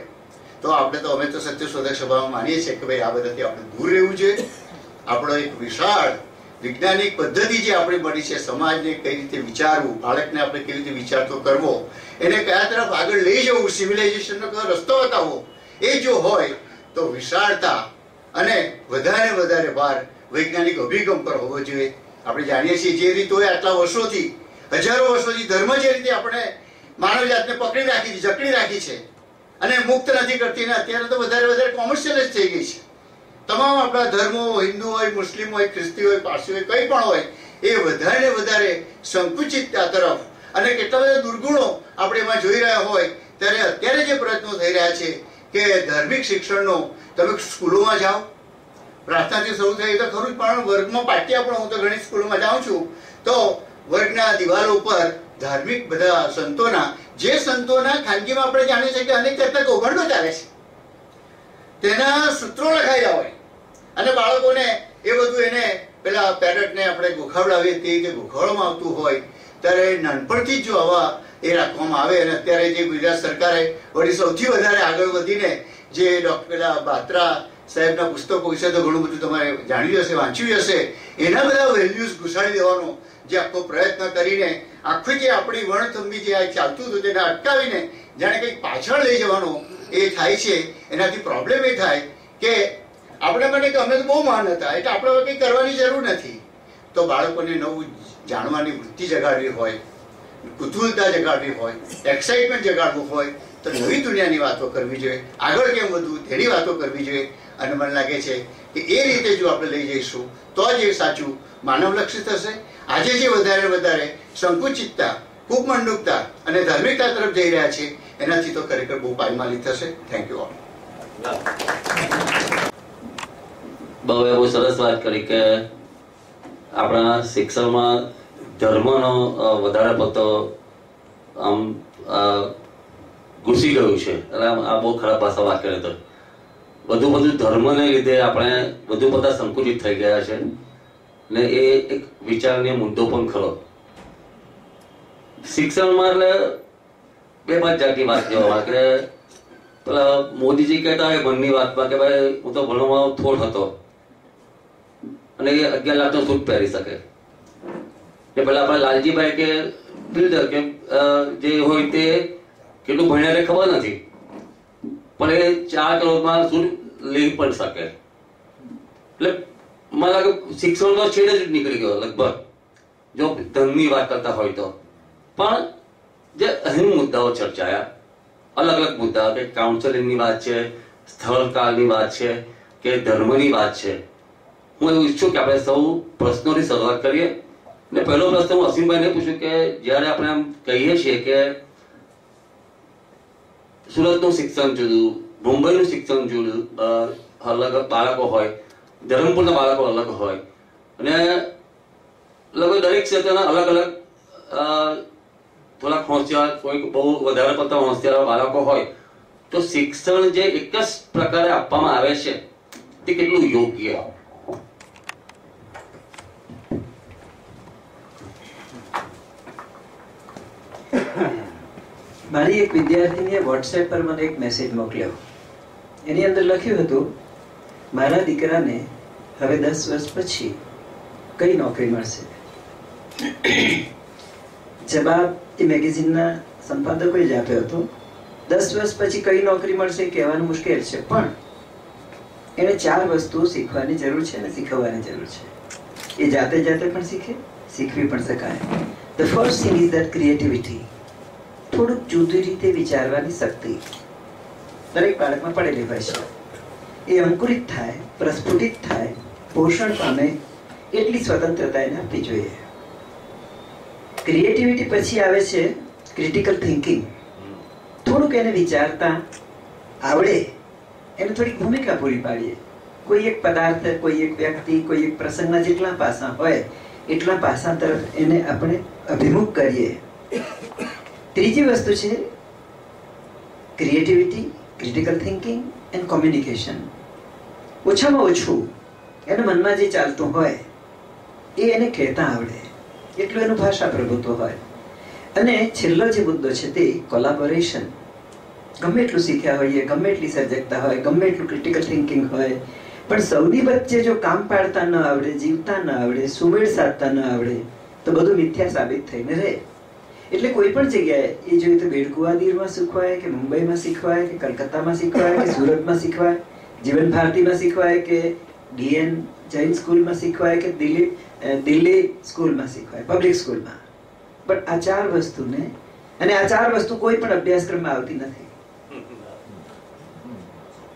તો આપણે તો અમે તો સત્યશોધક સભામાં માનીએ છીએ કે ભાઈ આ બધાથી આપણે દૂર રહેવું જોઈએ. આપણો એક વિશાળ વૈજ્ઞાનિક પદ્ધતિ જે આપણે મળી છે, સમાજને કઈ રીતે વિચારવું, બાળકને આપણે કેવી રીતે વિચારતો કરવો, એને કયા તરફ આગળ લઈ જવું, સિવિલાઇઝેશનનો કયો રસ્તો બતાવવો, એ જો હોય તો વિશાળતા અને વધારે ભાર વૈજ્ઞાનિક અભિગમ પર હોવો જોઈએ. આપણે જાણીએ છીએ જે રીતોએ આટલા વર્ષોથી, હજારો વર્ષોથી ધર્મ જે રીતે આપણે માનવ જાતને પકડી રાખી છે, જકડી રાખી છે અને મુક્ત નથી કરતી, ને અત્યારે તો વધારે કોમર્શિયલ જ થઈ ગઈ છે. તમામ આપણા ધર્મો, હિન્દુ હોય, મુસ્લિમ હોય, ખ્રિસ્તી હોય, પારસી હોય, કંઈ પણ હોય, એ વધારે સંકુચિતતા તરફ અને કેટલા બધા દુર્ગુણો આપણે એમાં જોઈ રહ્યા હોય ત્યારે અત્યારે જે પ્રયત્નો થઈ રહ્યા છે કે ધાર્મિક શિક્ષણનો, તમે સ્કૂલોમાં જાઓ, પ્રાર્થનાથી શરૂ થઈ તો ખરું જ, પણ વર્ગમાં પાઠ્યા પણ, હું તો ઘણી સ્કૂલોમાં જાઉં છું, તો વર્ગના દિવાલો ઉપર ધાર્મિક બધા સંતોના, જે સંતોના ખાનગીમાં આપણે જાણીએ છીએ કે અનેક જાતના કૌભાંડો ચાલે છે, તેના સૂત્રો લખાયેલા હોય અને બાળકોને એ બધું એને પેલા પેરેટને આપણે ગોખાવડાવીએ તે રીતે ગોખાવવામાં આવતું હોય ત્યારે નાનપણથી જ જો આવા એ રાખવામાં આવે. અને અત્યારે જે ગુજરાત સરકારે વળી સૌથી વધારે આગળ વધીને જે પેલા બાત્રા સાહેબના પુસ્તકો વિશે તો ઘણું બધું તમારે જાણ્યું હશે, વાંચ્યું હશે, એના બધા વેલ્યુઝ ઘુસાડી દેવાનો જે આખો પ્રયત્ન કરીને આખી જે આપણી વર્ણથંભી જે ચાલતું હતું તેને અટકાવીને જાણે કંઈક પાછળ લઈ જવાનો એ થાય છે. એનાથી પ્રોબ્લેમ એ થાય કે આપણે મને કે અમે તો બહુ મહાન હતા એટલે આપણે કંઈ કરવાની જરૂર નથી. તો બાળકોને નવું જાણવાની વૃત્તિ જગાડવી હોય, કુતૂહલતા જગાડવી હોય, એક્સાઇટમેન્ટ જગાડવું હોય તો નવી દુનિયાની વાતો કરવી જોઈએ, આગળ કેમ વધવું તેની વાતો કરવી જોઈએ. અને મને લાગે છે કે એ રીતે જો આપણે લઈ જઈશું તો જ એ સાચું માનવલક્ષી થશે. આજે જે વધારે સંકુચિતતા, કૂપમંડુકતા અને ધાર્મિકતા તરફ જઈ રહ્યા છે એનાથી તો ખરેખર બહુ પાયમાલી થશે. Thank you all. બહુ એવું સરસ વાત કરી કે આપણા શિક્ષણમાં ધર્મનો વધારે પડતો આમ ઘૂસી ગયું છે. એટલે આ બહુ ખરાબ ભાષા વાક્ય હતો. બધું ધર્મને લીધે આપણે વધુ બધા સંકુચિત થઈ ગયા છે ને એ એક વિચારનીય મુદ્દો પણ ખરો. શિક્ષણમાં એટલે 2-5 જાતની વાત જોવા કે પેલા મોદીજી કહેતા હોય મનની વાતમાં કે ભાઈ હું તો ભણવામાં થોડ હતો અને એ 11 લાખનો સૂટ પહેરી શકે. કે પેલા આપણા લાલજીભાઈ કે બિલ્ડર કે જે હોય તે કેટલું ભણ્યા ખબર નથી પણ એ 4 કરોડમાં સૂટ લઈ પણ શકે. એટલે મને લાગે શિક્ષણનો છેડ જ નીકળી ગયો લગભગ, જો ધનની વાત કરતા હોય તો. પણ જે અહીમ મુદ્દાઓ ચર્ચાયા, અલગ મુદ્દા, કે કાઉન્સેલિંગની વાત છે, સ્થળકાળની વાત છે કે ધર્મની વાત છે, હું એવું ઈચ્છું કે આપણે સૌ પ્રશ્નોની શરૂઆત કરીએ. ને પહેલો પ્રશ્ન હું અસીમભાઈને પૂછું કે જ્યારે આપણે આમ કહીએ છીએ કે સુરતનું શિક્ષણ જુદું, મુંબઈનું શિક્ષણ જુદું, અલગ બાળકો હોય, ધરમપુરના બાળકો અલગ હોય અને લગભગ દરેક ક્ષેત્રના અલગ થોડાક હોશિયાર, કોઈ બહુ વધારે પડતા હોશિયાર બાળકો હોય, તો શિક્ષણ જે એક જ પ્રકારે આપવામાં આવે છે તે કેટલું યોગ્ય? મારી એક વિદ્યાર્થીનીએ વોટ્સએપ પર મને એક મેસેજ મોકલ્યો. એની અંદર લખ્યું હતું, મારા દીકરાને હવે 10 વર્ષ પછી કઈ નોકરી મળશે. જવાબ એ મેગેઝિનના સંપાદકોએ જ આપ્યો હતો. 10 વર્ષ પછી કઈ નોકરી મળશે કહેવાનું મુશ્કેલ છે, પણ એને 4 વસ્તુઓ શીખવાની જરૂર છે અને શીખવવાની જરૂર છે. એ જાતે પણ શીખે, શીખવી પણ શકાય. The first thing is that creativity. થોડુંક જુદી રીતે વિચારવાની શક્તિ દરેક બાળકમાં પડેલી હોય છે. એ અંકુરિત થાય, પ્રસ્ફુટિત થાય, પોષણ પામે એટલી સ્વતંત્રતા એને આપવી જોઈએ. ક્રિએટિવિટી પછી આવે છે ક્રિટિકલ થિંકિંગ. થોડુંક એને વિચારતા આવડે, એને થોડીક ભૂમિકા પૂરી પાડીએ. કોઈ એક પદાર્થ, કોઈ એક વ્યક્તિ, કોઈ એક પ્રસંગના જેટલા પાસા હોય એટલા પાસા તરફ એને આપણે અભિમુખ કરીએ. ત્રીજી વસ્તુ છે creativity, critical thinking and communication. ઓછામાં ઓછું એના મનમાં જે ચાલતું હોય એ એને કહેતા આવડે એટલું એનું ભાષા પ્રભુત્વ હોય. અને છેલ્લો જે મુદ્દો છે તે કોલાબોરેશન. ગમે એટલું શીખ્યા હોઈએ, ગમે એટલી સર્જકતા હોય, ગમે એટલું ક્રિટિકલ થિંકિંગ હોય, પણ સૌની વચ્ચે જો કામ પાડતા ન આવડે, જીવતા ન આવડે, સુમેળ સાધતા ન આવડે તો બધું મિથ્યા સાબિત થઈને રહે. એટલે કોઈ પણ જગ્યાએ એ જોઈએ તો બેડકુવાદીરમાં શીખવાય કે મુંબઈમાં શીખવાય કે કલકત્તામાં શીખવાય કે સુરતમાં શીખવાય જીવન ભારતીમાં શીખવાય કે ડીએન જૈન સ્કૂલમાં શીખવાય કે દિલ્હી સ્કૂલમાં શીખવાય, પબ્લિક સ્કૂલમાં, પણ આ 4 વસ્તુને, અને આ 4 વસ્તુ કોઈ પણ અભ્યાસક્રમમાં આવતી નથી.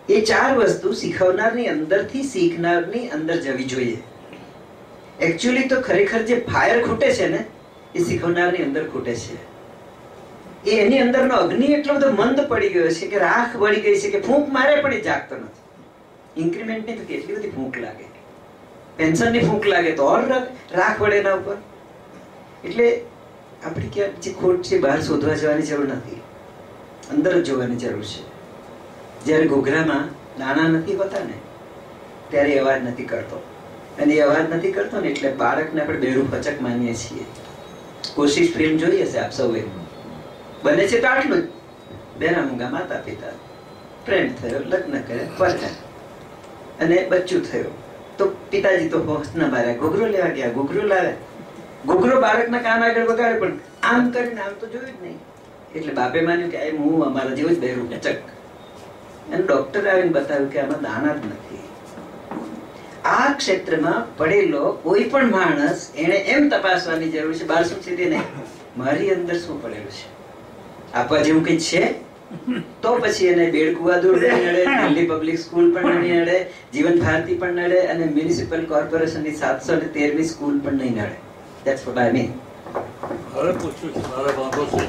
એ 4 વસ્તુ શીખવનારની અંદરથી શીખનારની અંદર જવી જોઈએ. એકચ્યુઅલી તો ખરેખર જે ફાયર ખૂટે છે ને એ શીખવનારની અંદર ખૂટે છે. એ એની અંદરનો અગ્નિ એટલો બધો મંદ પડી ગયો છે કે રાખ બળી ગઈ છે કે ફૂંક મારે પણ એ જાગતો નથી. ઇન્ક્રીમેન્ટની તો કેટલી બધી ફૂંક લાગે, પેન્શનની ફૂંક લાગે તો ઓર રાખ વળે એના ઉપર. એટલે આપણે ક્યાં જે ખોટ છે બહાર શોધવા જવાની જરૂર નથી, અંદર જ જોવાની જરૂર છે. જ્યારે ઘૂઘરામાં દાણા નથી હોતા ને ત્યારે એ અવાજ નથી કરતો, અને એ અવાજ નથી કરતો ને એટલે બાળકને આપણે બેરું ફચક માનીએ છીએ. કોશિશ ફિલ્મ જોઈ હશે આપ સૌએ, બને છે તો આટલું જ, બેના મૂંગા માતા પિતા, પ્રેમ થયો, લગ્ન કર્યા, પરણ્યા અને બચ્ચું થયું, તો પિતાજી તો હોશના માર્યા, ઘૂઘરો લેવા ગયા, ઘૂઘરો લાવ્યા, ઘૂઘરો બાળકના કાન આગળ વગાડે પણ આમ કરીને આમ તો જોયું જ નહીં. એટલે બાપે માન્યું કે હું અમારા જેવું જ બેરું ફચક, અને ડોક્ટર આવીને બતાવ્યું કે આમાં દાણા જ નથી. આ ક્ષેત્રમાં પડેલો કોઈ પણ માણસ એને એમ તપાસવાની જરૂર છે, બહાર શું છે તે નહીં, મારી અંદર શું પડેલું છે, આપવા જેવું કઈ છે તો પછી એને બેડકુવા દૂર નહીં નડે, દિલ્હી પબ્લિક સ્કૂલ પણ નહીં નડે, જીવન ભારતી પણ નડે, અને મ્યુનિસિપલ કોર્પોરેશનની 713મી સ્કૂલ પણ નહીં નડે. That's what I mean. હવે પૂછ્યું છે, મારે વાંધો છે,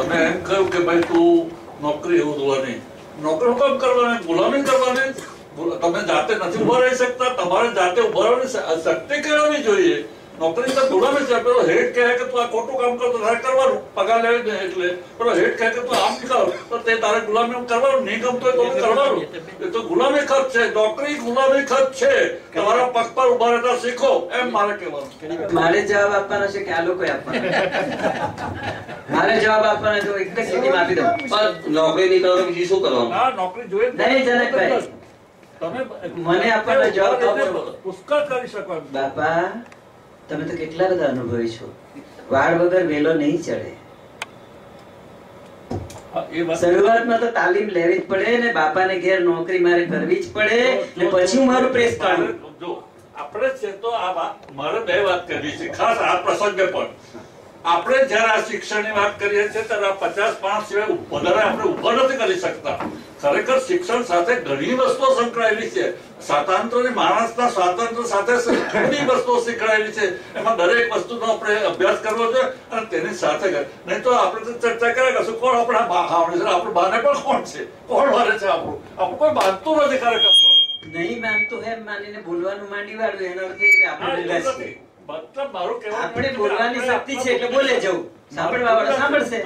તમે એમ કહ્યું કે ભાઈ તું નોકરી એવું જોવાની, નોકરી કામ કરવાની, ગુલામી કરવાની, તમે જાતે નથી ઉભા રહી શકતા, તમારે જાતે ઉભા રહેવાની શક્તિ કેળવવી જોઈએ. નોકરી તો ગુલામી છે. પેલો હેડ કહે કે તું આ ખોટું કામ કરતો તારે કરવાનું, પગાર લેવી દે, એટલે પેલો હેડ કહે કે તું આમ કર તો તે તારે ગુલામી કરવાનું, નહીં ગમતો હોય તો કરવાનું. એ તો ગુલામી ખત છે, નોકરી ગુલામી ખત છે. તમારા પગ પર ઉભા રહેતા શીખો, એમ મારે કહેવાનું. મારે જવાબ આપવાનો છે કે આ લોકો આપવાનો? મારે જવાબ આપવાનો તો એક જ સીટીમાં આપી દઉં. પણ નોકરી નહીં કરો તો બીજું શું કરવાનું? હા, નોકરી જોઈએ નહીં જનકભાઈ, મને આપવાનો જવાબ પુષ્કળ કરી શકો. બાપા તમે તો કેટલા બધા અનુભવી છો. વાળ વગર વેલો નહીં ચડે. શરૂઆતમાં તો તાલીમ લેવી જ પડે ને, બાપાને ઘેર નોકરી મારે કરવી જ પડે ને, પછી હું મારું પ્રેસ કાઢું. જો આપણે છે તો આ મારે 2 વાત કરવી છે, ખાસ આ પ્રસંગે પણ. આપણે જયારે આ શિક્ષણની વાત કરીએ છીએ ત્યારે 50-5 સિવાય વધારે આપણે ઉભા નથી કરી શકતા. ખરેખર શિક્ષણ સાથે ઘણી વસ્તુઓ સંકળાયેલી છે. સ્વાતંત્ર્ય, માણસના સ્વાતંત્ર્ય સાથે ઘણી વસ્તુઓ શીખવાયેલી છે. એમાં દરેક વસ્તુનો આપણે અભ્યાસ કરવો જોઈએ અને તેની સાથે નહીં તો આપણે તો ચર્ચા કર્યા કરશું કોણ આપણા બા ખાવડે છે, આપણું બાને પણ કોણ છે, કોણ મારે છે, આપણું કોઈ બાંધતું નથી ખરેખર. નહીં માનતું એમ માનીને બોલવાનું માંડી વાળું, એનો અર્થ એ કે આપણે બોલવાની શક્તિ છે એટલે બોલે જવું, સાંભળવા વાળો સાંભળશે.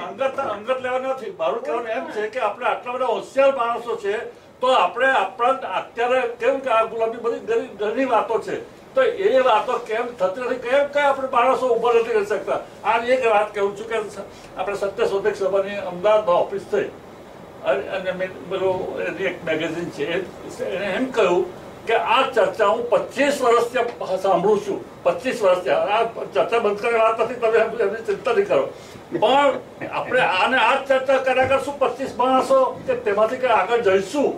અંગત લેવા નથી. મારું કહેવાનું એમ છે કે આપણે આટલા બધા હોશિયાર માણસો છે તો આપણે આપણા અત્યારે કેમ કે આ ગુલાબી બધી ઘણી વાતો છે, તો એ વાતો કેમ થતી નથી, કેમ કે આપણે માણસો ઉભા નથી કરી શકતા. આ એક વાત કહું છું કે આપણે સત્યશોધક સભાની અમદાવાદમાં ઓફિસ થઈ અને મેં પેલું એક મેગેઝિન છે એને એમ કહ્યું કે આ ચર્ચા હું 25 વર્ષથી સાંભળું છું. 25 વર્ષથી આ ચર્ચા બંધ કરી વાત નથી, તમે એમની ચિંતા નહીં કરો, પણ આપણે આને આ ચર્ચા કર્યા કરશું 25 માણસો કે તેમાંથી કઈ આગળ જઈશું.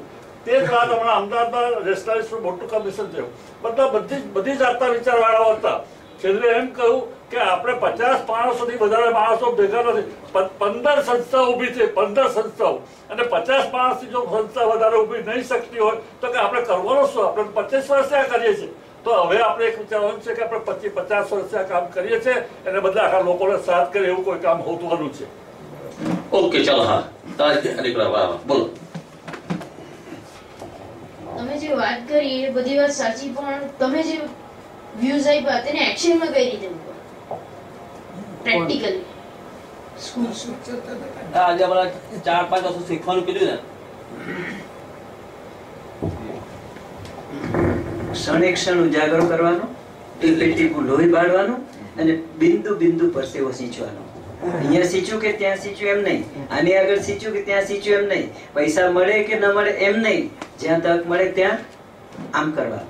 તે જ વાત હમણાં અમદાવાદમાં રેસ્ટોરન્ટનું મોટું કમિશન થયું, બધા બધી જાતના વિચારવાળાઓ હતા. છેલ્લે એમ કહ્યું કે આપણે 50 માણસોથી વધારે માણસો ભેગા નથી, 15 સંસ્થાઓ ઊભી છે, 15 સંસ્થાઓ, અને 50 માણસથી જો સંસ્થા વધારે ઊભી નહીં શકતી હોય તો કે આપણે કરવાનું શું? આપણે 25 વર્ષથી આ કરીએ છીએ. તો હવે આપણે એક વિચારવાનું છે કે આપણે 25-50 વર્ષથી આ કામ કરીએ છીએ, એને બદલે આખા લોકોને સાથ કરે એવું કોઈ કામ હોતું છે. ઓકે, ચાલો. હા, બોલો. તમે જે વાત કરી એ બધી વાત સાચી, પણ તમે જે વ્યૂઝ આપ્યા તેને એક્શનમાં કઈ રીતે મૂકો પ્રેક્ટિકલી? આજે આપણે 4-5 વર્ષ શીખવાનું કીધું ને, ક્ષણે ક્ષણ ઉજાગરો કરવાનો, ટીપે ટીપું લોહી બાળવાનું અને બિંદુ બિંદુ પરસેવો સિંચવાનો. અહીંયા સિંચ્યું કે ત્યાં સિંચ્યું એમ નહીં, આની આગળ સિંચ્યું કે ત્યાં સિંચ્યું એમ નહીં, પૈસા મળે કે ન મળે એમ નહીં, જ્યાં તક મળે ત્યાં આમ કરવા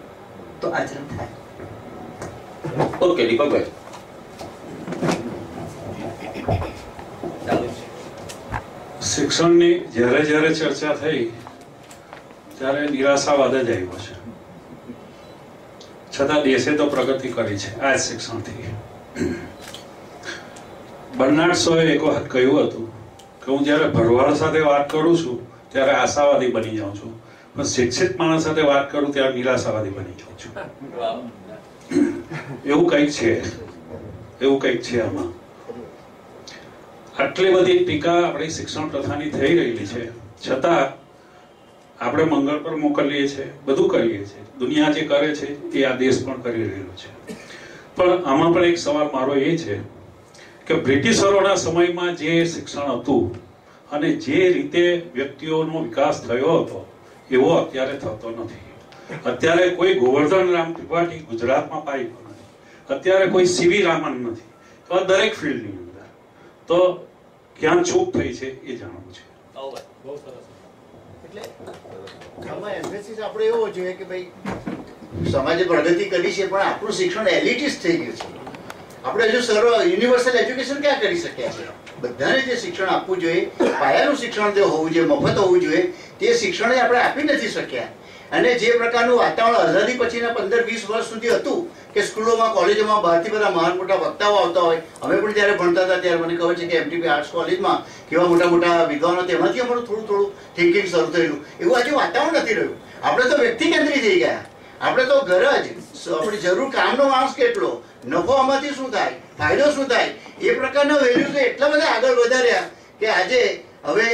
તો આચરણ થાય. ઓકે દીપકભાઈ. શિક્ષણની જ્યારે ચર્ચા થઈ ત્યારે નિરાશાવાદ જ આવ્યો છે. છતાં દેશે તો પ્રગતિ કરી છે આ જ શિક્ષણથી. બર્નાર્ડ શોએ એક વખત કહ્યું હતું કે હું જ્યારે ભરવાડ સાથે વાત કરું છું ત્યારે આશાવાદી બની જાઉં છું, પણ શિક્ષિત માણસ સાથે વાત કરું ત્યારે નિરાશાવાદી બની જાઉં છું. એવું કંઈક છે આમાં. આટલી બધી ટીકા આપણી શિક્ષણ પ્રથાની થઈ રહેલી છે, છતાં આપણે મંગળ પર મોકલીએ છીએ, બધું કરીએ છીએ. દુનિયા જે કરે છે એ આ દેશ પણ કરી રહેલો છે. પણ આમાં પણ એક સવાલ મારો એ છે કે બ્રિટિશરોના સમયમાં જે શિક્ષણ હતું અને જે રીતે વ્યક્તિઓનો વિકાસ થયો હતો એવો અત્યારે થતો નથી. અત્યારે કોઈ ગોવર્ધન રામ ત્રિપાઠી ગુજરાતમાં પાયું નથી, અત્યારે કોઈ સીવી રામન નથી, તો આ દરેક ફિલ્ડની અંદર તો ક્યાં ચૂક થઈ છે એ જાણવું છે. એટલે આમાં એમ્ફેસિસ આપણે એવો જોઈએ કે ભાઈ સમાજે પ્રગતિ કરી છે પણ આપણું શિક્ષણ એલિટિસ્ટ થઈ ગયું છે. આપણે હજુ યુનિવર્સલ એજ્યુકેશન ક્યાં કરી શક્યા છે? બધાને જે શિક્ષણ આપવું જોઈએ, પાયાનું શિક્ષણ જે હોવું જોઈએ, મફત હોવું જોઈએ, તે શિક્ષણ આપણે આપી નથી શક્યા. અને જે પ્રકારનું વાતાવરણ આઝાદી પછીના 15-20 વર્ષ સુધી હતું કે સ્કૂલોમાં, કોલેજોમાં બહારથી બધા મહાન મોટા વક્તાઓ આવતા હોય. અમે પણ જ્યારે ભણતા હતા ત્યારે મને ખબર છે કે એમટીપી આર્ટ્સ કોલેજમાં કેવા મોટા મોટા વિદ્વાનો, તેમાંથી અમારું થોડું થિંકિંગ શરૂ થયેલું. એવું આજે વાતાવરણ નથી રહ્યું. આપણે તો વ્યક્તિ કેન્દ્રિત થઈ ગયા. આપણે તો ગરજ, આપણી જરૂર, કામનો માણસ કેટલો, નફો આમાંથી શું થાય, ફાયદો શું થાય, એ પ્રકારના વેલ્યુઝ એટલા બધા આગળ વધાર્યા કે આજે હવે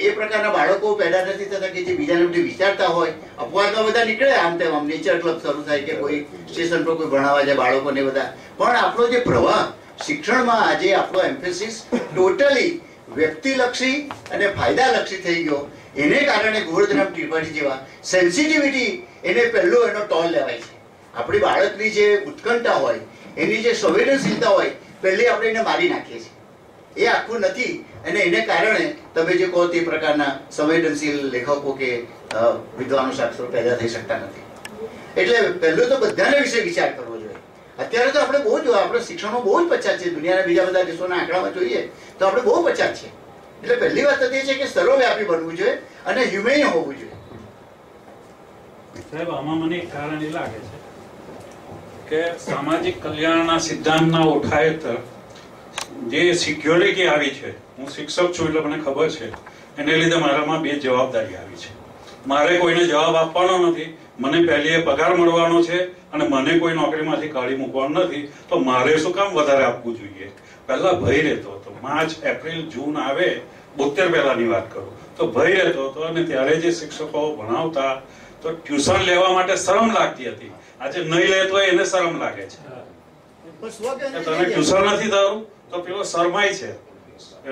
એ પ્રકારના બાળકો પેદા નથી થતા કે જે બીજાને બધું વિચારતા હોય. અપવાદમાં બધા નીકળે આમ તેમ, આમ નેચર ક્લબ શરૂ થાય કે કોઈ સ્ટેશન પર કોઈ ભણાવવા જાય બાળકોને બધા. પણ આપણો જે પ્રવાહ શિક્ષણમાં આજે આપણો એમ્ફેસિસ ટોટલી વ્યક્તિલક્ષી અને ફાયદાલક્ષી થઈ ગયો. એને કારણે ગોવર્ધનરામ ત્રિપાઠી જેવા સેન્સિટિવિટી એને પહેલો એનો ટોલ લેવાય છે. આપણી બાળકની જે ઉત્કંઠા હોય, એની જે સંવેદનશીલતા હોય, પહેલી આપણે એને મારી નાખીએ છીએ. એ આખું નથી. અને એને કારણે તમે જે કહો તે પ્રકારના સંવેદનશીલ લેખકો કે વિદ્વાનો શાસ્ત્રો પેદા થઈ શકતા નથી. એટલે પહેલું તો બધાને વિશે વિચાર કરવો જોઈએ. અત્યારે તો આપણે બહુ જ, આપણે શિક્ષણમાં બહુ જ પછાત છે. દુનિયાના બીજા બધા દેશોના આંકડામાં જોઈએ તો આપણે બહુ પછાત છે. એટલે પહેલી વાત એ છે કે સર્વવ્યાપી બનવું જોઈએ અને હ્યુમેન હોવું જોઈએ. સાહેબ, આમાં મને એક કારણ એ લાગે છે કે સામાજિક કલ્યાણના સિદ્ધાંતના ઓઠા હેઠળ જે સિક્યોરિટી આવી છે, હું શિક્ષક છું એટલે મને ખબર છે, એને લીધે મારામાં બે જવાબદારી આવી છે. મારે કોઈને જવાબ આપવાનો નથી, મને પહેલી પગાર મળવાનો છે અને મને કોઈ નોકરીમાંથી કાઢી મૂકવાનું નથી, તો મારે શું કામ વધારે આપવું જોઈએ? પહેલા ભય રહેતો હતો. માર્ચ, એપ્રિલ, જૂન આવે 72 પહેલાની વાત કરું તો ભય રહેતો હતો. અને ત્યારે જે શિક્ષકો ભણાવતા તો ટ્યુશન લેવા માટે શરમ લાગતી હતી. આજે નહીં લે તો એને શરમ લાગે છે. તને ટ્યુશન નથી થયું તો પેલો શરમાય છે,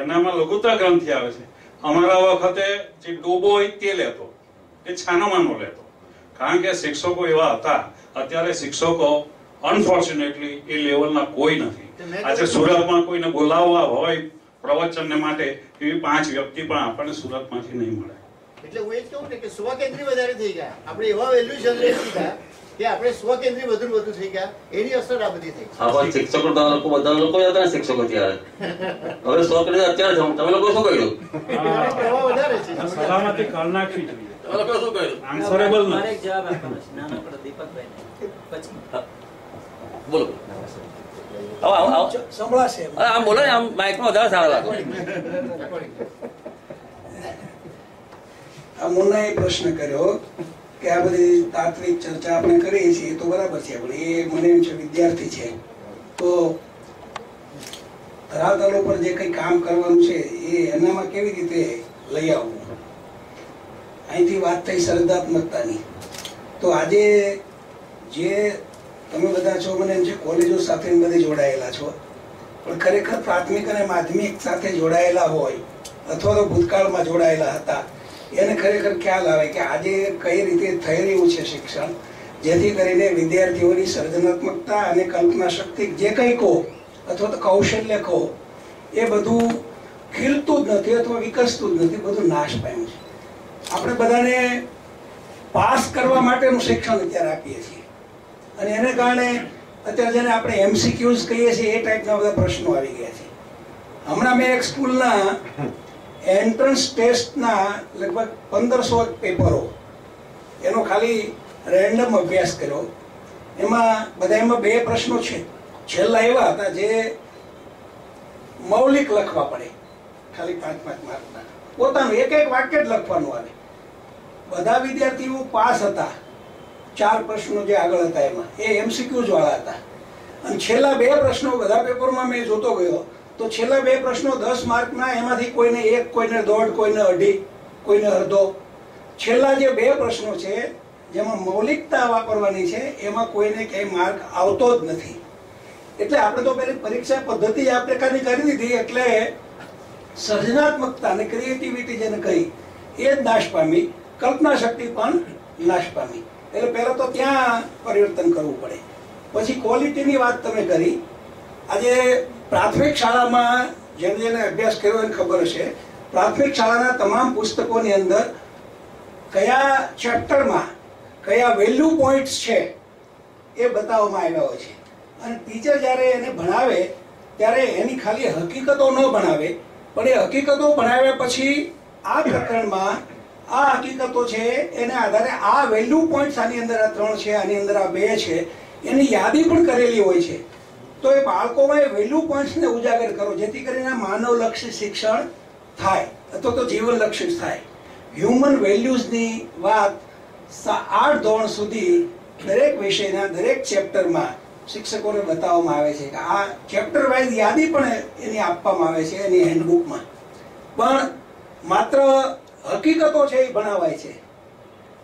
એનામાં લઘુત્તર ગ્રંથિ આવે છે. અમારા વખતે જે ડોબો હોય તે લેતો, એ છાનામાનો લેતો, કારણ કે શિક્ષકો એવા હતા. અત્યારે શિક્ષકો અનફોર્ચ્યુનેટલી એ લેવલના કોઈ નથી. આજે સુરતમાં કોઈને બોલાવવા હોય પ્રવચનને માટે એવી 5 વ્યક્તિ પણ આપણને સુરતમાંથી નહીં મળે. એટલે હું એ જ કહું ને કે સ્વકેન્દ્રી વધારે થઈ ગયા. આપણે એવા વેલ્યુ જનરેટ થયા કે આપણે સ્વકેન્દ્રી વધુ થઈ ગયા. એની અસર આ બધી થઈ. આવા શિક્ષકો બધા લોકો હતા ને શિક્ષકો ત્યારે. હવે સ્વકેન્દ્રી અત્યારે તમે લોકો શું કર્યું? વધારે છે. સલામતી કાઢ નાખવી જોઈએ. તમે લોકો શું કર્યું? આન્સરેબલ નથી. મારે એક જવાબ આપવાનો છે નાનો પડો દીપકભાઈ પછી બોલો. આવો સંભળાશે. આમ બોલો ને, આમ માઇકમાં વધારે સારા લાગે. આ મુન્નાએ પ્રશ્ન કર્યો કે આ બધી તાત્વિક ચર્ચા આપણે કરીએ છીએ તો બરાબર છે, પણ એ મને એમ છે વિદ્યાર્થી છે તો ધરાતલ ઉપર જે કંઈ કામ કરવાનું છે એ એનામાં કેવી રીતે લઈ આવવું. અહીંથી વાત થઈ સર્જનાત્મકતાની, તો આજે જે તમે બધા છો, મને એમ છે કોલેજો સાથે બધે જોડાયેલા છો, પણ ખરેખર પ્રાથમિક અને માધ્યમિક સાથે જોડાયેલા હોય અથવા તો ભૂતકાળમાં જોડાયેલા હતા, એને ખરેખર ખ્યાલ આવે કે આજે કઈ રીતે થઈ રહ્યું છે શિક્ષણ, જેથી કરીને વિદ્યાર્થીઓની સર્જનાત્મકતા અને કલ્પના શક્તિ જે કંઈ કહો અથવા તો કૌશલ્ય કહો એ બધું ખીલતું જ નથી અથવા વિકસતું જ નથી, બધું નાશ પામ્યું છે. આપણે બધાને પાસ કરવા માટેનું શિક્ષણ અત્યારે આપીએ છીએ અને એને કારણે અત્યારે જેને આપણે MCQs કહીએ છીએ એ ટાઈપના બધા પ્રશ્નો આવી ગયા છે. હમણાં મેં એક સ્કૂલના એન્ટ્રન્સ ટેસ્ટના લગભગ 1500 પેપરો ખાલી રેન્ડમ અભ્યાસ કર્યો. એમાં બે પ્રશ્નો છે છેલ્લા એવા હતા જે મૌલિક લખવા પડે, ખાલી 5-5 માર્કના, પોતાનું એક વાક્ય જ લખવાનું આવે. બધા વિદ્યાર્થીઓ પાસ હતા. 4 પ્રશ્નો જે આગળ હતા એમાં એ MCQs વાળા હતા. અને છેલ્લા 2 પ્રશ્નો બધા પેપરમાં મેં જોતો ગયો તો છેલ્લા 2 પ્રશ્નો 10 માર્કના, એમાંથી કોઈને 1, કોઈને 1.5, કોઈને 2.5, કોઈને અડધો. છેલ્લા જે 2 પ્રશ્નો છે જેમાં મૌલિકતા વાપરવાની છે એમાં કોઈને ક્યાંય માર્ક આવતો જ નથી. એટલે આપણે તો પેલી પરીક્ષા પદ્ધતિ આ પ્રકારની કરી દીધી એટલે સર્જનાત્મકતા અને ક્રિએટિવિટી જેને કહી એ જ નાશ પામી, કલ્પના શક્તિ પણ નાશ પામી. એટલે પહેલા તો ત્યાં પરિવર્તન કરવું પડે. પછી ક્વોલિટીની વાત તમે કરી. આજે પ્રાથમિક શાળામાં જેને અભ્યાસ કર્યો એને ખબર હશે, પ્રાથમિક શાળાના તમામ પુસ્તકોની અંદર કયા ચેપ્ટરમાં કયા વેલ્યુ પોઈન્ટ્સ છે એ બતાવવામાં આવ્યા હોય છે. અને ટીચર જ્યારે એને ભણાવે ત્યારે એની ખાલી હકીકતો ન ભણાવે, પણ એ હકીકતો ભણાવ્યા પછી આ પ્રકરણમાં આ હકીકતો છે એને આધારે આ વેલ્યુ પોઈન્ટ્સ, આની અંદર આ 3 છે, આની અંદર આ 2 છે, એની યાદી પણ કરેલી હોય છે. તો એ બાળકોમાં એ વેલ્યુ પોઈન્ટ્સને ઉજાગર કરો જેથી કરીને માનવલક્ષી શિક્ષણ થાય અથવા તો જીવનલક્ષી થાય. હ્યુમન વેલ્યુઝની વાત 8 ધોરણ સુધી દરેક વિષયના દરેક ચેપ્ટરમાં શિક્ષકોને બતાવવામાં આવે છે કે આ ચેપ્ટર વાઇઝ યાદી પણ એની આપવામાં આવે છે એની હેન્ડબુકમાં. પણ માત્ર હકીકતો છે એ ભણાવાય છે.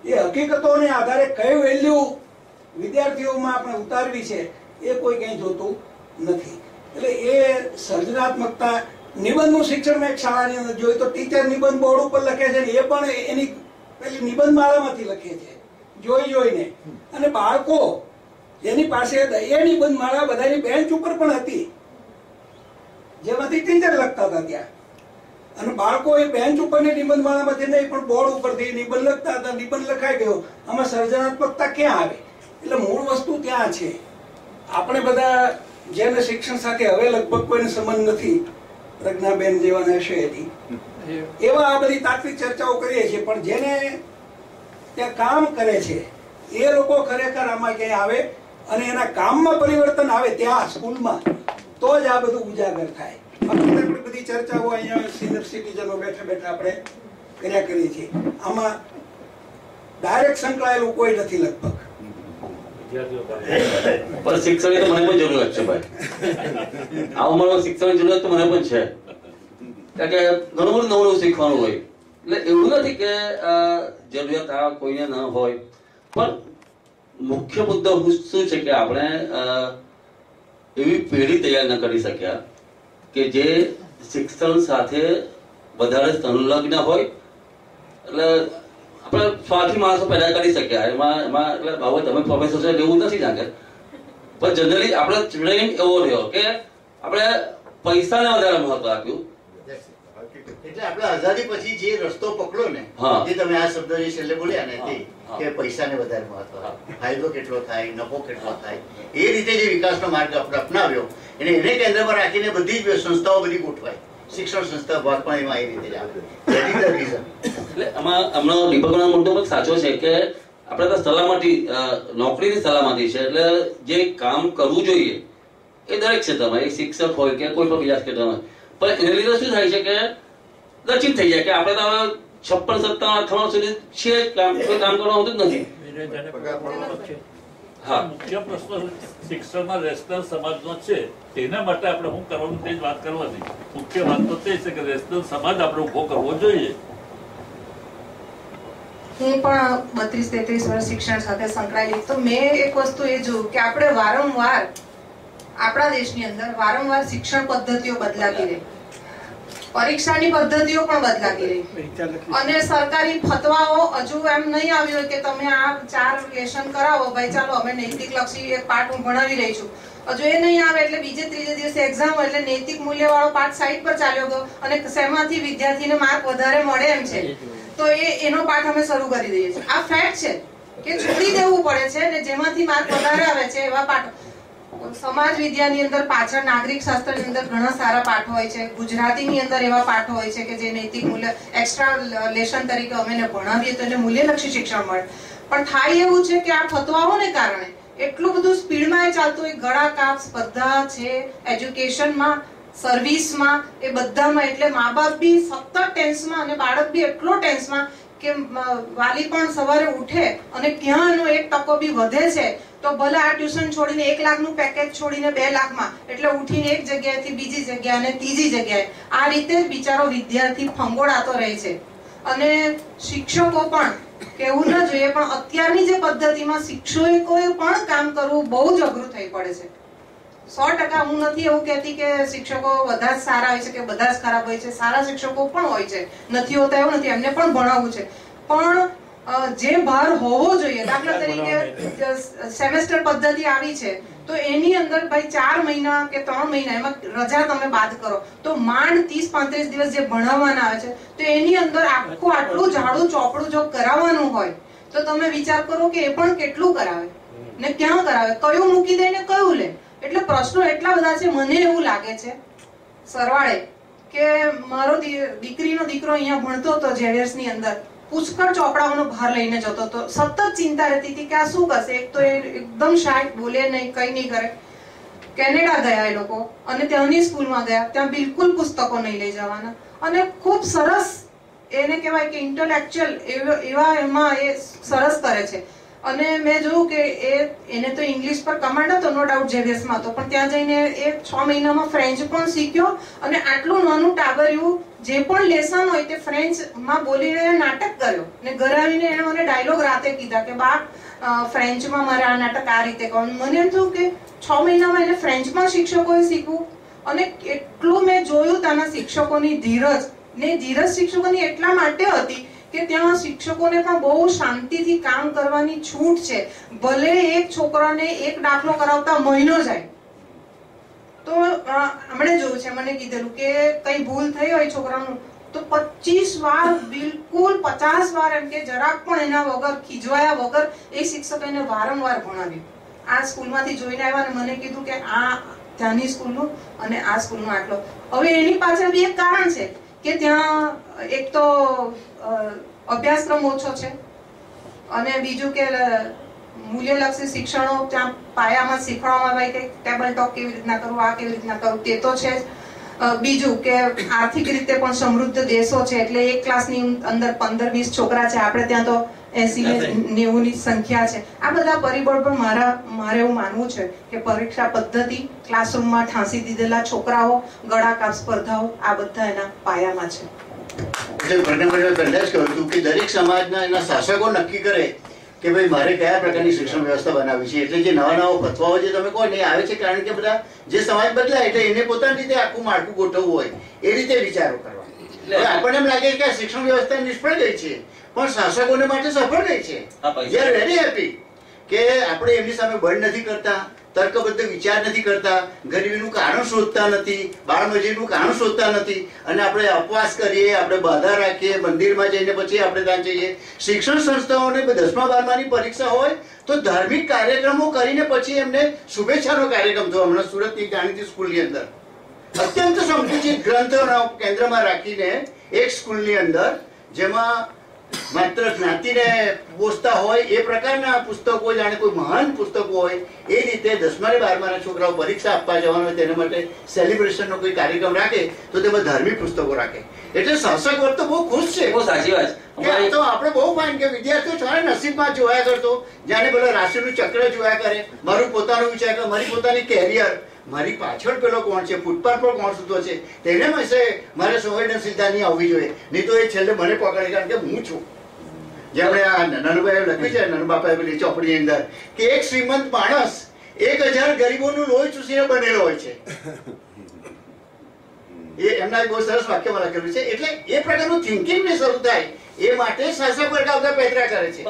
એ હકીકતોને આધારે કઈ વેલ્યુ વિદ્યાર્થીઓમાં આપણે ઉતારવી છે એ કોઈ કંઈ જોતું નથી. એટલે એ સર્જનાત્મકતા, નિબંધનું શિક્ષણ મેં એક શાળાની અંદર જોયું તો ટીચર નિબંધ બોર્ડ ઉપર લખે છે ને એ પણ એની પેલી નિબંધ માળામાંથી લખે છે જોઈને. અને બાળકો જેની પાસે એ નિબંધ માળા બધાની બેન્ચ ઉપર પણ હતી જેમાંથી ટીચર લખતા હતા ત્યાં. અને બાળકો એ બેન્ચ ઉપરની નિબંધ માળામાંથી નહીં પણ બોર્ડ ઉપરથી નિબંધ લખતા હતા. નિબંધ લખાઈ ગયો, આમાં સર્જનાત્મકતા ક્યાં આવે? એટલે મૂળ વસ્તુ ત્યાં છે. આપણે બધા જેને શિક્ષણ સાથે હવે લગભગ કોઈને સંબંધ નથી, પ્રજ્ઞાબેન જેવાને હશે એની, એવા આ બધી તાત્વિક ચર્ચાઓ કરીએ છીએ. પણ જેને ત્યાં કામ કરે છે એ લોકો ખરેખર આમાં ક્યાંય આવે અને એના કામમાં પરિવર્તન આવે ત્યાં સ્કૂલમાં, તો જ આ બધું ઉજાગર થાય. આપણે બધી ચર્ચાઓ અહીંયા સિનિયર સિટીઝનો બેઠા બેઠા આપણે કર્યા કરીએ છીએ. આમાં ડાયરેક્ટ સંકળાયેલું કોઈ નથી લગભગ. પણ શિક્ષણની તો મને પણ જરૂરત છે ભાઈ. આ ઉંમરમાં શિક્ષણની જરૂરત તો મને પણ છે, કારણ કે ઘણું બધું નવું શીખવાનું હોય. એટલે એવું નથી કે જરૂરિયાત આ કોઈને ન હોય, પણ મુખ્ય મુદ્દો શું છે કે આપણે એવી પેઢી તૈયાર ન કરી શક્યા કે જે શિક્ષણ સાથે વધારે સંલગ્ન હોય. એટલે આપણે સ્વાર્થી માણસો પેદા કરી શક્યા એમાં એટલે બાબત તમે પ્રોફેસર છો એવું નથી જાગે, પણ જનરલી આપણે ટ્રેન એવો રહ્યો કે આપણે પૈસાને વધારે મહત્વ આપ્યું. એટલે આપણે આઝાદી પછી જે રસ્તો પકડો ને, જે તમે આ શબ્દ જે છેલ્લે બોલ્યા ને તે કે પૈસાને વધારે મહત્વ, ફાયદો કેટલો થાય, નફો કેટલો થાય, એ રીતે જે વિકાસનો માર્ગ આપણે અપનાવ્યો એને કેન્દ્રમાં રાખીને બધી જ સંસ્થાઓ બધી ગોઠવાય. શિક્ષણ સંસ્થા ભાગ પણ એમાં એ રીતે જ આવે. એટલે આમાં હમણાં દીપકનો મુદ્દો પણ સાચો છે કે આપણે તો સલામતી, નોકરીની સલામતી છે. એટલે જે કામ કરવું જોઈએ એ દરેક ક્ષેત્રમાં, એ શિક્ષક હોય કે કોઈ પણ બીજા ક્ષેત્રમાં, પણ એને લીધે શું થાય છે કે રચિત થઈ જાય કે આપણે તો 56, 57, 58 સુધી છે કોઈ કામ કરવા આવતું જ નથી. મુખ્ય પ્રશ્ન શિક્ષણમાં રેશનલ સમાજનો છે, તેના માટે આપણે શું કરવાનું તે જ વાત કરવાની. મુખ્ય વાત તો તે છે કે રેશનલ સમાજ આપણે ઉભો કરવો જોઈએ. હું પણ 32-33 વર્ષ શિક્ષણ સાથે સંકળાયેલી, તો મેં એક વસ્તુ એ જોયું કે આપણે વારંવાર આપણા દેશની અંદર વારંવાર શિક્ષણ પદ્ધતિઓ બદલાતી રહી, પરીક્ષાની પદ્ધતિઓ પણ બદલાતી રહી, અને સરકારી ફતવાઓ હજુ એમ નહીં આવ્યો કે તમે આ 4 લેશન કરાવો ભાઈ, ચાલો અમે નૈતિક લક્ષી એક પાઠ હું ભણાવી રહી છું, હજુ એ નહીં આવે એટલે બીજે ત્રીજે દિવસે એક્ઝામ એટલે નૈતિક મૂલ્ય વાળો પાઠ સાઈડ પર ચાલ્યો ગયો અને શેમાંથી વિદ્યાર્થીને માર્ક વધારે મળે એમ છે તો એનો પાઠ અમે શરૂ કરી દઈએ છીએ. આ ફેક્ટ છે કે છોડી દેવું પડે છે ને જેમાંથી માર્ક વધારે આવે છે એવા પાઠ. સમાજ વિદ્યાની અંદર પાછળ નાગરિક શાસ્ત્રની અંદર ઘણા સારા પાઠો હોય છે, ગુજરાતીની અંદર એવા પાઠો હોય છે કે જે નૈતિક મૂલ્ય એક્સ્ટ્રા લેશન તરીકે અમે ભણાવીએ તો એને મૂલ્યલક્ષી શિક્ષણ મળે. પણ થાય એવું છે કે આ ફતવાઓને કારણે એટલું બધું સ્પીડમાં એ ચાલતું હોય, ગળા કાપ સ્પર્ધા છે એજ્યુકેશનમાં, સર્વિસમાં, એ બધામાં. એટલે મા બાપ બી સતત ટેન્સમાં અને બાળક બી એટલો ટેન્સમાં કે વાલી પણ સવારે ઉઠે અને ક્યાં એનો 1% બી વધે છે તો ભલે આ ટ્યુશન છોડીને 1 લાખનું પેકેજ છોડીને 2 લાખમાં, એટલે ઉઠીને એક જગ્યાએથી બીજી જગ્યાએ અને ત્રીજી જગ્યાએ, આ રીતે જ બિચારો વિદ્યાર્થી ફંગોળાતો રહે છે. અને શિક્ષકો પણ કેવું ન જોઈએ, પણ અત્યારની જે પદ્ધતિમાં શિક્ષકોએ પણ કામ કરવું બહુ જ અઘરું થઈ પડે છે. 100% હું નથી એવું કહેતી કે શિક્ષકો બધા જ સારા હોય છે કે બધા જ ખરાબ હોય છે. સારા શિક્ષકો પણ હોય છે, નથી હોતા એવું નથી, એમને પણ ભણાવવું છે. પણ જે ભાર હોવો જોઈએ, દાખલા તરીકે સેમેસ્ટર પદ્ધતિ આવી છે તો એની અંદર ભાઈ 4 મહિના કે 3 મહિના એમાં રજા તમે બાદ કરો તો માંડ 30-35 દિવસ જે ભણાવવાના આવે છે, તો એની અંદર આખું આટલું જાડું ચોપડું જો કરાવવાનું હોય તો તમે વિચાર કરો કે એ પણ કેટલું કરાવે ને ક્યાં કરાવે, કયું મૂકી દે ને કયું લે. એટલે પ્રશ્નો એટલા બધા છે. મને એવું લાગે છે સરવાળે કે મારો દીકરીનો દીકરો અહીંયા ભણતો હતો ઝેવિયર્સ ની અંદર, પુષ્કળ ચોપડાઓનો ભાર લઈને જતો હતો. સતત ચિંતા રહેતી હતી કે આ શું કરશે. એક તો એ એકદમ શાય, બોલે નહીં, કઈ નહીં કરે. કેનેડા ગયા એ લોકો અને ત્યાંની સ્કૂલમાં ગયા, ત્યાં બિલકુલ પુસ્તકો નહીં લઈ જવાના અને ખૂબ સરસ એને કહેવાય કે ઇન્ટેલેક્ચ્યુઅલ એવા એમાં એ સરસ કરે છે. અને મેં જોયું કે એને તો ઇંગ્લિશ પર કમાન્ડ હતો, નો ડાઉટ ઝેવિયર્સમાં હતો, પણ ત્યાં જઈને એ 6 મહિનામાં ફ્રેન્ચ પણ શીખ્યો અને આટલું નાનું ટાબરિયું જે પણ લેસન હોય તે ફ્રેન્ચમાં બોલીને નાટક કર્યો ને ઘરે આવીને એને મને ડાયલોગ રાતે કીધા કે બા ફ્રેન્ચમાં મારે આ નાટક આ રીતે કરવાનું. મને એમ થયું કે 6 મહિનામાં એને ફ્રેન્ચમાં શિક્ષકોએ શીખવું. અને એટલું મેં જોયું ત્યાંના શિક્ષકોની ધીરજ ને ધીરજ શિક્ષકોની એટલા માટે હતી કે ત્યાં શિક્ષકોને પણ બહુ શાંતિથી કામ કરવાની છૂટ છે. ભલે એક છોકરાને એક દાખલો કરાવતા મહિનો જાય તો હમણે જોયું છે, મને કીધેલું કે કઈ ભૂલ થઈ હોય છોકરાનું તો 25 વાર, બિલકુલ 50 વાર એમ કે જરાક પણ એના વગર ખીજવાયા વગર એ શિક્ષક એને વારંવાર ભણાવ્યું. આ સ્કૂલમાંથી જોઈને આવ્યા અને મને કીધું કે આ ત્યાંની સ્કૂલનું અને આ સ્કૂલનું આટલો. હવે એની પાછળ બી એક કારણ છે કે ત્યાં એક તો અભ્યાસક્રમ ઓછો છે અને બીજું કે મૂલ્યલક્ષી શિક્ષણો ત્યાં પાયામાં શીખવામાં આવે કે ટેબલ ટોક કેવી રીતના કરવું, આ કેવી રીતના કરવું, તે તો છે જ. બીજું કે આર્થિક રીતે પણ સમૃદ્ધ દેશો છે એટલે એક ક્લાસની અંદર 15-20 છોકરા છે, આપણે ત્યાં તો 80-90 ની સંખ્યા છે. આ બધા પરિબળ પણ મારે એવું માનવું છે કે પરીક્ષા પદ્ધતિ, ક્લાસરૂમમાં ઠાંસી દીધેલા છોકરાઓ, ગળાકાપ સ્પર્ધાઓ, આ બધા એના પાયામાં છે. પહેલા જ કહ્યું હતું કે દરેક સમાજના એના શાસકો નક્કી કરે કે ભાઈ મારે કયા પ્રકારની શિક્ષણ વ્યવસ્થા બનાવવી છે. એટલે જે નવા નવા ફતવાઓ જે તમે કહો ને આવે છે કારણ કે બધા જે સમાજ બદલાય એટલે એને પોતાની રીતે આખું માળખું ગોઠવવું હોય એ રીતે વિચારો કરવા. એટલે આપણને એમ લાગે કે આ શિક્ષણ વ્યવસ્થા નિષ્ફળ ગઈ છે પણ શાસકોને માટે સફળ ગઈ છે. વી આર વેરી હેપી કે આપણે એમની સામે બળ નથી કરતા, તર્કબદ્ધ વિચાર નથી કરતા, ગરીબીનું કારણ શોધતા નથી, બાળમજૂરીનું કારણ શોધતા નથી અને આપણે અપવાસ કરીએ, આપણે બાધા રાખીએ, મંદિરમાં જઈને પછી આપણે ત્યાં જઈએ. શિક્ષણ સંસ્થાઓને 10મા 12માની પરીક્ષા હોય તો ધાર્મિક કાર્યક્રમો કરીને પછી એમને શુભેચ્છાનો કાર્યક્રમ થયો. હમણાં સુરતની જાણીતી સ્કૂલની અંદર અત્યંત સંકુચિત ગ્રંથોના કેન્દ્રમાં રાખીને એક સ્કૂલની અંદર જેમાં માત્ર જ્ઞાતિને પોષતા હોય એ પ્રકારના પુસ્તકો, જાણે કોઈ મહાન પુસ્તકો હોય એ રીતે 10મા અને 12માના છોકરાઓ પરીક્ષા આપવા જવાનો હોય તેના માટે સેલિબ્રેશનનો કોઈ કાર્યક્રમ રાખે તો તેમાં ધાર્મિક પુસ્તકો રાખે. એટલે શાસક વર્ગ તો બહુ ખુશ છે. બહુ સાચી વાત. તો આપણે બહુ ફાઇન કે વિદ્યાર્થીઓ સારા નસીબમાં જોયા કરતો, જાણે પેલો રાશિનું ચક્ર જોયા કરે, મારું પોતાનું વિચાર કરે, મારી પોતાની કેરિયર, મારી પાછળ પેલો કોણ છે, ફૂટપાથ પર કોણ સૂતો છે, તેને વિશે મારે સંવેદનશીલતા નહીં આવવી જોઈએ. નહીં તો એ છેલ્લે મને પકડે કારણ કે હું છું. જેમણે આ નાનુભાઈ લખ્યું છે, નાનુબાપાએ પેલી ચોપડીની અંદર કે એક શ્રીમંત માણસ 1000 ગરીબોનું લોહી ચૂસીને બનેલો હોય છે. એ એમના બહુ સરસ વાક્યમાં લખેલું છે. એટલે એ પ્રકારનું થિંકિંગ ને શરૂ થાય એ માટે શાસક વર્ગ આવતા પેદરા કરે છે.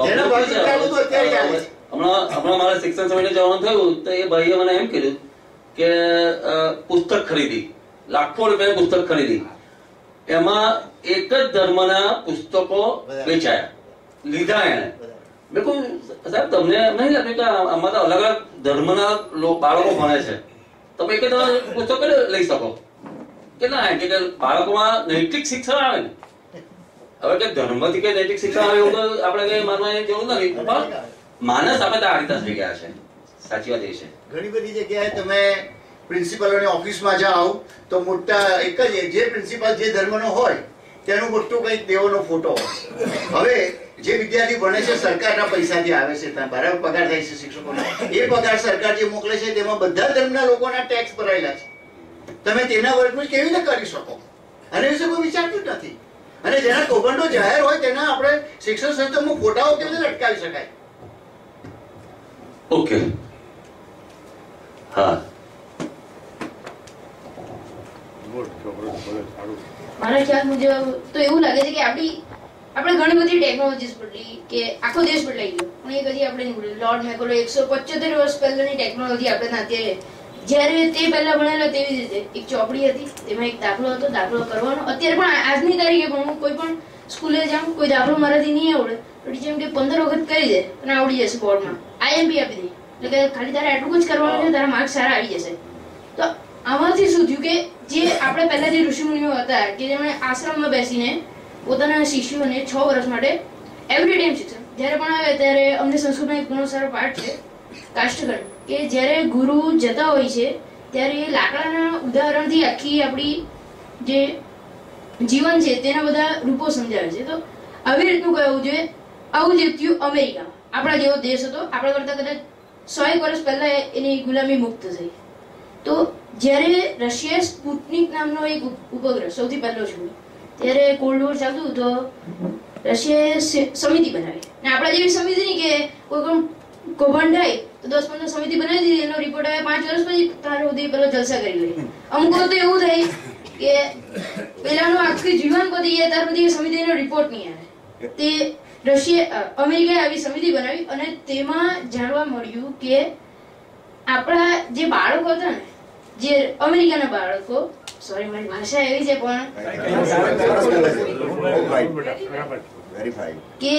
જેના ભાગીદાર બધું અત્યારે ચાલે છે. હમણાં મારે શિક્ષણ સમિતિ જવાનું થયું તો એ ભાઈએ મને એમ કીધું કે પુસ્તક ખરીદી, લાખો રૂપિયાની પુસ્તક ખરીદી, એમાં એક જ ધર્મના પુસ્તકો વેચાયા, લીધા એને. મેં કહ્યું સાહેબ તમને નહીં લાગ્યું કે આમાં તો અલગ અલગ ધર્મના બાળકો ભણે છે, તમે એક જ પુસ્તક લઈ શકો કે ના? કે બાળકોમાં નૈતિક શિક્ષણ આવે ને હવે કે ધર્મથી કે નૈતિક શિક્ષણ આવે એવું તો આપણે કઈ માનવાની જરૂર નથી, પણ માનસ આપણે આ રીતે થઈ ગયા છે. સાચી વાત એ છે. ઘણી બધી જગ્યાએ તમે પ્રિન્સિપલોની ઓફિસમાં જાઓ તો મોટા એક જ જે પ્રિન્સિપલ જે ધર્મનો હોય તેનું મોટું કંઈક દેવોનો ફોટો હોય. હવે જે વિદ્યાર્થી ભણે છે સરકારના પૈસાથી આવે છે, ત્યાં બરાબર પગાર થાય છે શિક્ષકોનો, એ પગાર સરકાર જે મોકલે છે તેમાં બધા ધર્મના લોકોના ટેક્સ ભરાયેલા છે. તમે તેના વર્ગનું કેવી રીતે કરી શકો? આના વિશે કોઈ વિચારતું જ નથી. અને જેના કૌભાંડો જાહેર હોય તેના આપણે શિક્ષણ સંસ્થામાં ફોટાઓ કેવી રીતે લટકાવી શકાય? ઓકે, હા, મારા ખ્યાલ મુજબ તો એવું લાગે છે કે આપણે ઘણી બધી ટેકનોલોજીસ બદલી કે આખો દેશ બદલાઈ ગયો, પણ એક હજી આપણે નહીં બદલ્યું. લોર્ડ મેકોલે 175 વર્ષ પહેલાની ટેકનોલોજી આપણે અત્યારે જ્યારે તે પહેલા ભણેલા તેવી જ રીતે એક ચોપડી હતી, તેમાં એક દાખલો હતો, દાખલો કરવાનો. અત્યારે પણ આજની તારીખે પણ હું કોઈ પણ સ્કૂલે જાઉં, કોઈ દાખલો મારાથી નહીં આવડે તો ટીચર એમ કે 15 વખત કરી દે અને આવડી જશે બોર્ડમાં, IMP આપી દે, એટલે કે ખાલી તારે આટલું જ કરવાનું છે, તારા માર્ક્સ સારા આવી જશે. તો આમાંથી શું થયું કે જે આપણે પહેલા જે ઋષિમુનિઓ હતા કે જેમણે આશ્રમમાં બેસીને પોતાના શિષ્યોને 6 વર્ષ માટે એવરી ટાઈમ શિક્ષણ, જ્યારે પણ આવે ત્યારે અમને સંસ્કૃતમાં એક ઘણો સારો પાઠ છે કાષ્ઠખંડ, કે જ્યારે ગુરુ જતા હોય છે ત્યારે લાકડાના ઉદાહરણથી આખી આપણી જે જીવન છે તેના બધા રૂપો સમજાવે છે. તો આવી રીતનું કહેવું જોઈએ. આવું જ થયું અમેરિકામાં. આપણા જેવો દેશ હતો, આપણા કરતા કદાચ 100 વર્ષ પહેલા એની ગુલામી મુક્ત થઈ. તો જ્યારે રશિયાએ સ્પુટનિક નામનો એક ઉપગ્રહ સૌથી પહેલો છોડ્યો, ત્યારે કોલ્ડ વોર ચાલતું તો રશિયાએ સમિતિ બનાવી, ને આપણા જેવી સમિતિ નહીં કે કોઈ પણ કૌભાંડ થાય તો 10-15 સમિતિ બનાવી દીધી, એનો રિપોર્ટ આવે 5 વર્ષ પછી તારે સુધી પેલો જલસા કરી લે. અમુક તો એવું થાય કે પેલાનું આખું જીવન પતી જાય ત્યાર પછી સમિતિનો રિપોર્ટ નહીં આવે. તે અમેરિકાએ આવી સમિતિ બનાવી અને તેમાં જાણવા મળ્યું કે આપણા જે બાળકો હતા ને, જે અમેરિકાના બાળકો, સોરી મારી ભાષા એવી છે પણ કે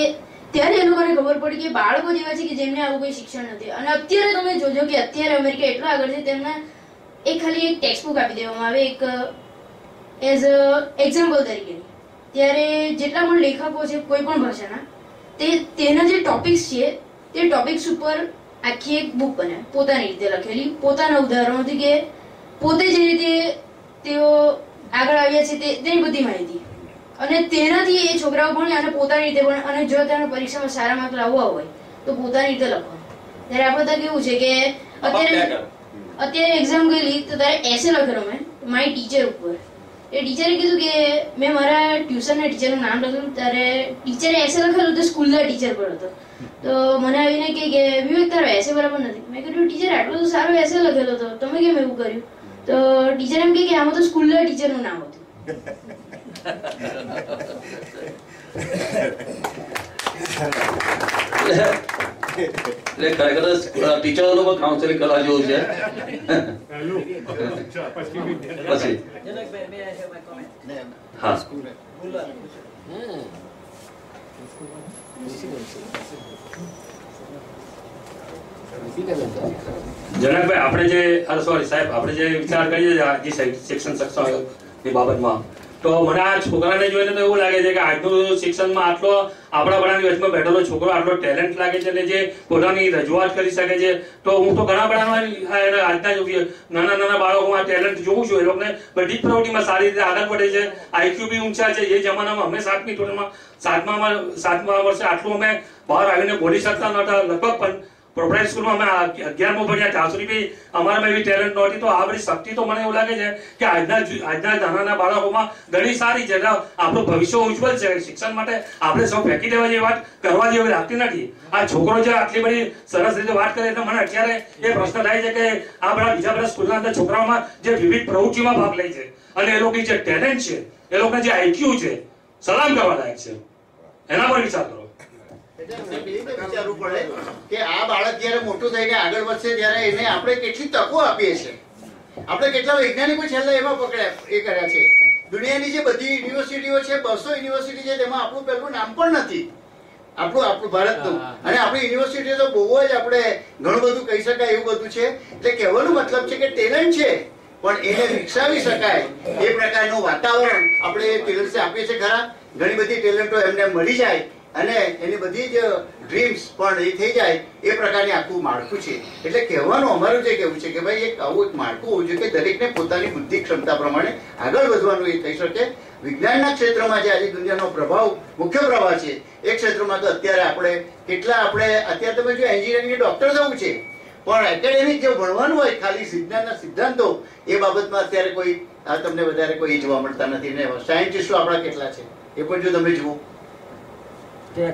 ત્યારે એ લોકોને ખબર પડી કે બાળકો જેવા છે કે જેમને આવું કોઈ શિક્ષણ નથી. અને અત્યારે તમે જોજો કે અત્યારે અમેરિકા એટલો આગળ છે, તેમને એક ખાલી એક ટેક્સ્ટ બુક આપી દેવામાં આવે એક એઝ એક્ઝામ્પલ તરીકેની. ત્યારે જેટલા પણ લેખકો છે કોઈ પણ ભાષાના, તેના જે ટોપિક્સ છે તે ટોપિક્સ ઉપર આખી એક બુક બનાવે, પોતાની રીતે લખેલી, પોતાના ઉદાહરણોથી કે પોતે જે રીતે તેઓ આગળ આવ્યા છે તેની બધી માહિતી. અને તેનાથી એ છોકરાઓ ભણે અને પોતાની રીતે ભણે. અને જો તેને પરીક્ષામાં સારા માર્ક લાવવા હોય તો પોતાની રીતે લખવાનું. ત્યારે આપણે ત્યાં કેવું છે કે અત્યારે એક્ઝામ ગયેલી તો તારે એસે લખેલો મેં મારી ટીચર ઉપર. એ ટીચરે કીધું કે મેં મારા ટ્યુશનના ટીચરનું નામ લખ્યું, ત્યારે ટીચરે એસે લખેલું તો સ્કૂલના ટીચર પર હતો. તો મને આવીને કે વિવેક તારો એસે બરાબર નથી. મેં કીધું ટીચર આટલું તો સારો એસે લખેલો હતો, તમે કેમ એવું કર્યું? તો ટીચર એમ કે આમાં તો સ્કૂલના ટીચરનું નામ હતું. એટલે ખરેખર ટીચરોનું પણ કાઉન્સેલિંગ કરવા જેવું છે. પછી હા, જનકભાઈ, આપણે જે સોરી સાહેબ, આપણે જે વિચાર કરીએ છીએ શિક્ષણ સક્ષમની બાબતમાં, તો મને આ છોકરાને જોઈને તો એવું લાગે છે કે આજનું શિક્ષણમાં આટલો આપણા બધાની વચમાં બેઠેલો છોકરો આટલો ટેલેન્ટ લાગે છે અને જે પોતાની રજૂઆત કરી શકે છે. તો હું તો ઘણા બધા આજના નાના નાના બાળકોમાં ટેલેન્ટ જોઉં છું. એ લોકોને બધી જ પ્રવૃત્તિમાં સારી રીતે આગળ વધે છે, IQ બી ઊંચા છે. એ જમાનામાં અમે 7મી ધોરણમાં 7મા વર્ષે આટલું અમે બહાર આવીને બોલી શકતા નહોતા લગભગ. પણ પ્રોપ્રાઇટ સ્કૂલમાં અમે 11મું ભણ્યા ત્યાં સુધી બી અમારામાં એવી ટેલેન્ટ નહોતી. તો આ બધી શક્તિ તો મને એવું લાગે છે કે આજના નાના બાળકોમાં ઘણી સારી છે. આપણું ભવિષ્ય ઉજ્જવળ છે. શિક્ષણ માટે આપણે સૌ ફેંકી દેવા જેવી વાત કરવા જેવી લાગતી નથી. આ છોકરો જે આટલી બધી સરસ રીતે વાત કરે એટલે મને અત્યારે એ પ્રશ્ન થાય છે કે આ બધા બીજા બધા સ્કૂલના અંદર છોકરાઓમાં જે વિવિધ પ્રવૃત્તિમાં ભાગ લે છે અને એ લોકોની જે ટેલેન્ટ છે, એ લોકોના જે IQ છે, સલામ કરવા લાયક છે. એના પર વિચાર કરો. વિચારવું પડે કે આ બાળક જયારે મોટું થઈને આગળ વધશે ત્યારે એને આપણે કેટલી તકો આપીએ છીએ. આપણે કેટલા વૈજ્ઞાનિકો છેલ્લા એમાં પકડ્યા એ કર્યા છે. દુનિયાની જે બધી યુનિવર્સિટીઓ છે, 200 યુનિવર્સિટી છે, તેમાં આપણું પહેલું નામ પણ નથી, આપણું ભારતનું. અને આપણી યુનિવર્સિટીઓ તો બહુ જ આપણે ઘણું બધું કહી શકાય એવું બધું છે. એટલે કહેવાનો મતલબ છે કે ટેલેન્ટ છે, પણ એને વિકસાવી શકાય એ પ્રકારનું વાતાવરણ આપણે પેરેન્ટ્સે આપીએ છીએ ખરા. ઘણી બધી ટેલેન્ટો એમને મળી જાય અને એની બધી જ ડ્રીમ્સ પણ એ થઈ જાય એ પ્રકારની આખું માળખું છે. એટલે કહેવાનું અમારું જે કહેવું છે કે ભાઈ એક આવું એક માળખું હોવું જોઈએ કે દરેકને પોતાની બુદ્ધિ ક્ષમતા પ્રમાણે આગળ વધવાનું એ થઈ શકે. વિજ્ઞાનના ક્ષેત્રમાં જે આજે દુનિયાનો પ્રભાવ મુખ્ય પ્રવાહ છે એ ક્ષેત્રમાં તો અત્યારે અત્યારે તમે જો એન્જિનિયરિંગ ડોક્ટર થવું છે પણ એકેડેમિક જે ભણવાનું હોય ખાલી વિજ્ઞાનના સિદ્ધાંતો એ બાબતમાં અત્યારે કોઈ તમને વધારે કોઈ જોવા મળતા નથી ને સાયન્ટિસ્ટો આપણા કેટલા છે એ પણ જો તમે જુઓ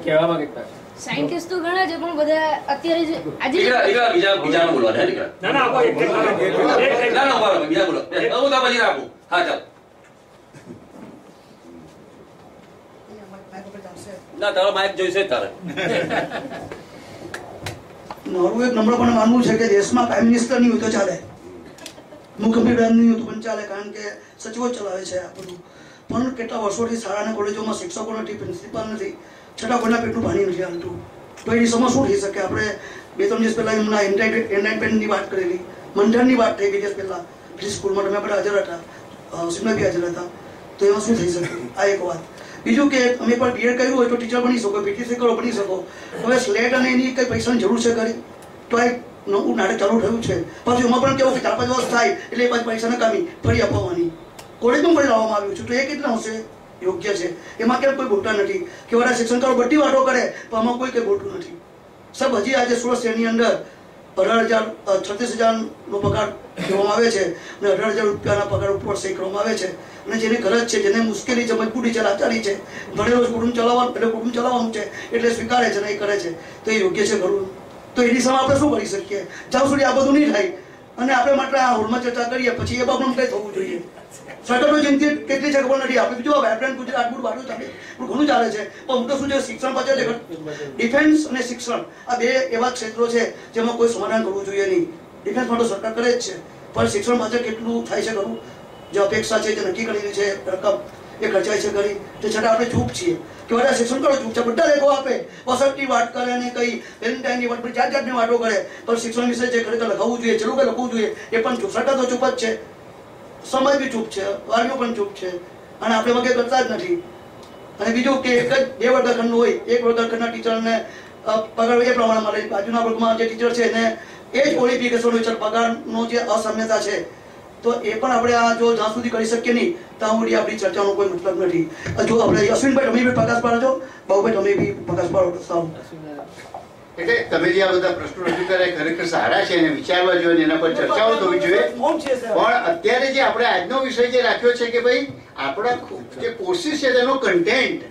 કહેવા માંગતા સાયન્ટિસ્ટ તો ઘણા છે પણ બધા અત્યારે જે આજે બીજા બોલો ના બીજા બોલો પછી રાખું. હા ચાલો ના તારો માઇક જોઈશે તારે. મારું એક નમ્રપણે માનવું છે કે દેશમાં પ્રાઇમ મિનિસ્ટર નહીં હોય તો ચાલે, મુખ્યમંત્રી નહીં હોય તો પણ ચાલે, કારણ કે સચિવો ચલાવે છે આ બધું. પણ કેટલા વર્ષોથી શાળા અને કોલેજોમાં શિક્ષકો નથી, પ્રિન્સિપાલ નથી, છતાં કોઈના પેટનું પાણી નથી હાલતું. તો એ દિશામાં શું થઈ શકે? આપણે 2-3 દિવસ પહેલા એમના એન્લાઇટમેન્ટની વાત કરેલી, મંથનની વાત થઈ 2 દિવસ પહેલા પ્રી સ્કૂલમાં તમે બધા હાજર હતા, સિમલા બી હાજર હતા. તો એમાં શું થઈ શકે? આ એક વાત. બીજું કે તમે પણ બીએડ કર્યું હોય તો ટીચર બની શકો, પીટીસી કરો બની શકો. હવે સ્લેટ અને એની કંઈ પૈસાની જરૂર છે ખરી? તો એક નવું નાટક ચાલુ થયું છે. પાછું એમાં પણ કેવું કે 4-5 વર્ષ થાય એટલે એ પાછી પૈસા નકામી ફરી અપાવવાની કોલેજમાં પણ લાવવામાં આવ્યું છે. તો એ કેટલા હશે યોગ્ય છે? એમાં કેમ કોઈ બોલતા નથી કે વાળા શિક્ષણકારો બધી વાતો કરે પણ આમાં કોઈ કંઈ બોલતું નથી. સબ હજી આજે સુરત શહેરની અંદર 36,000નો પગાર દેવામાં આવે છે અને 18,000 રૂપિયાના પગાર ઉપર સહી કરવામાં આવે છે. અને જેની ગરજ છે, જેને મુશ્કેલી છે, મજબૂરી છે, લાચારી છે, ભણેલો કુટુંબ ચલાવવાનું છે એટલે સ્વીકારે છે ને એ કરે છે. તો એ યોગ્ય છે ખરું? તો એ દિશામાં આપણે શું કરી શકીએ? જ્યાં સુધી આ બધું નહીં થાય અને આપણે માત્ર આ હોલમાં ચર્ચા કરીએ પછી એ બાબતનું કંઈ થવું જોઈએ. સરકારનો ચિંતિત કેટલી છે ખબર નથી. આપણે બીજું વાઇબ્રન્ટ ગુજરાત આટલું બારું ચાલે પણ ઘણું ચાલે છે. પણ હું તો શું છે, શિક્ષણ પાછળ ડિફેન્સ અને શિક્ષણ આ 2 એવા ક્ષેત્રો છે જેમાં કોઈ સમાધાન કરવું જોઈએ નહીં. ડિફેન્સ માટે સરકાર કરે જ છે પણ શિક્ષણ પાછળ કેટલું થાય છે ખરું? જે અપેક્ષા છે, જે નક્કી કરેલી છે રકમ એ ખર્ચાય છે ખરી? તે છતાં આપણે ચૂપ છીએ કે બધા શિક્ષણ કરો ચૂપ છે. બધા લેખો આપે, વસતની વાત કરે અને કઈ વેલેન્ટાઇનની વાત, જાતની વાતો કરે, પણ શિક્ષણ વિશે જે ખરેખર લખાવવું જોઈએ, જેવું કંઈ લખવું જોઈએ એ પણ ચૂપ. સરકાર તો ચૂપ જ છે, સમાજ બી ચૂપ છે, વાલીઓ પણ ચૂપ છે અને આપણે વગેરે કરતા જ નથી. અને બીજું કે એક જ 2 વર્ગખંડ હોય, એક વર્ગખંડના ટીચરને પગાર એ પ્રમાણે મળે, બાજુના વર્ગમાં જે ટીચર છે એને એ જ ક્વોલિફિકેશન હોય છે. પગારનો જે અસામ્યતા છે તો એ પણ આપણે આ જો જ્યાં સુધી કરી શકીએ નહીં ત્યાં સુધી આપણી ચર્ચાનો કોઈ મતલબ નથી. જો આપણે અશ્વિનભાઈ તમે બી પ્રકાશ પાડો, બાબુભાઈ તમે બી પ્રકાશ પાડો. સારું. એટલે તમે જે આ બધા પ્રશ્નો રજૂ કર્યા ખરેખર સારા છે અને વિચારવા જોઈએ, એના પર ચર્ચાઓ થવી જોઈએ. પણ અત્યારે જે આપણે આજનો વિષય જે રાખ્યો છે કે ભાઈ આપણા જે કોર્સિસ છે તેનો કન્ટેન્ટ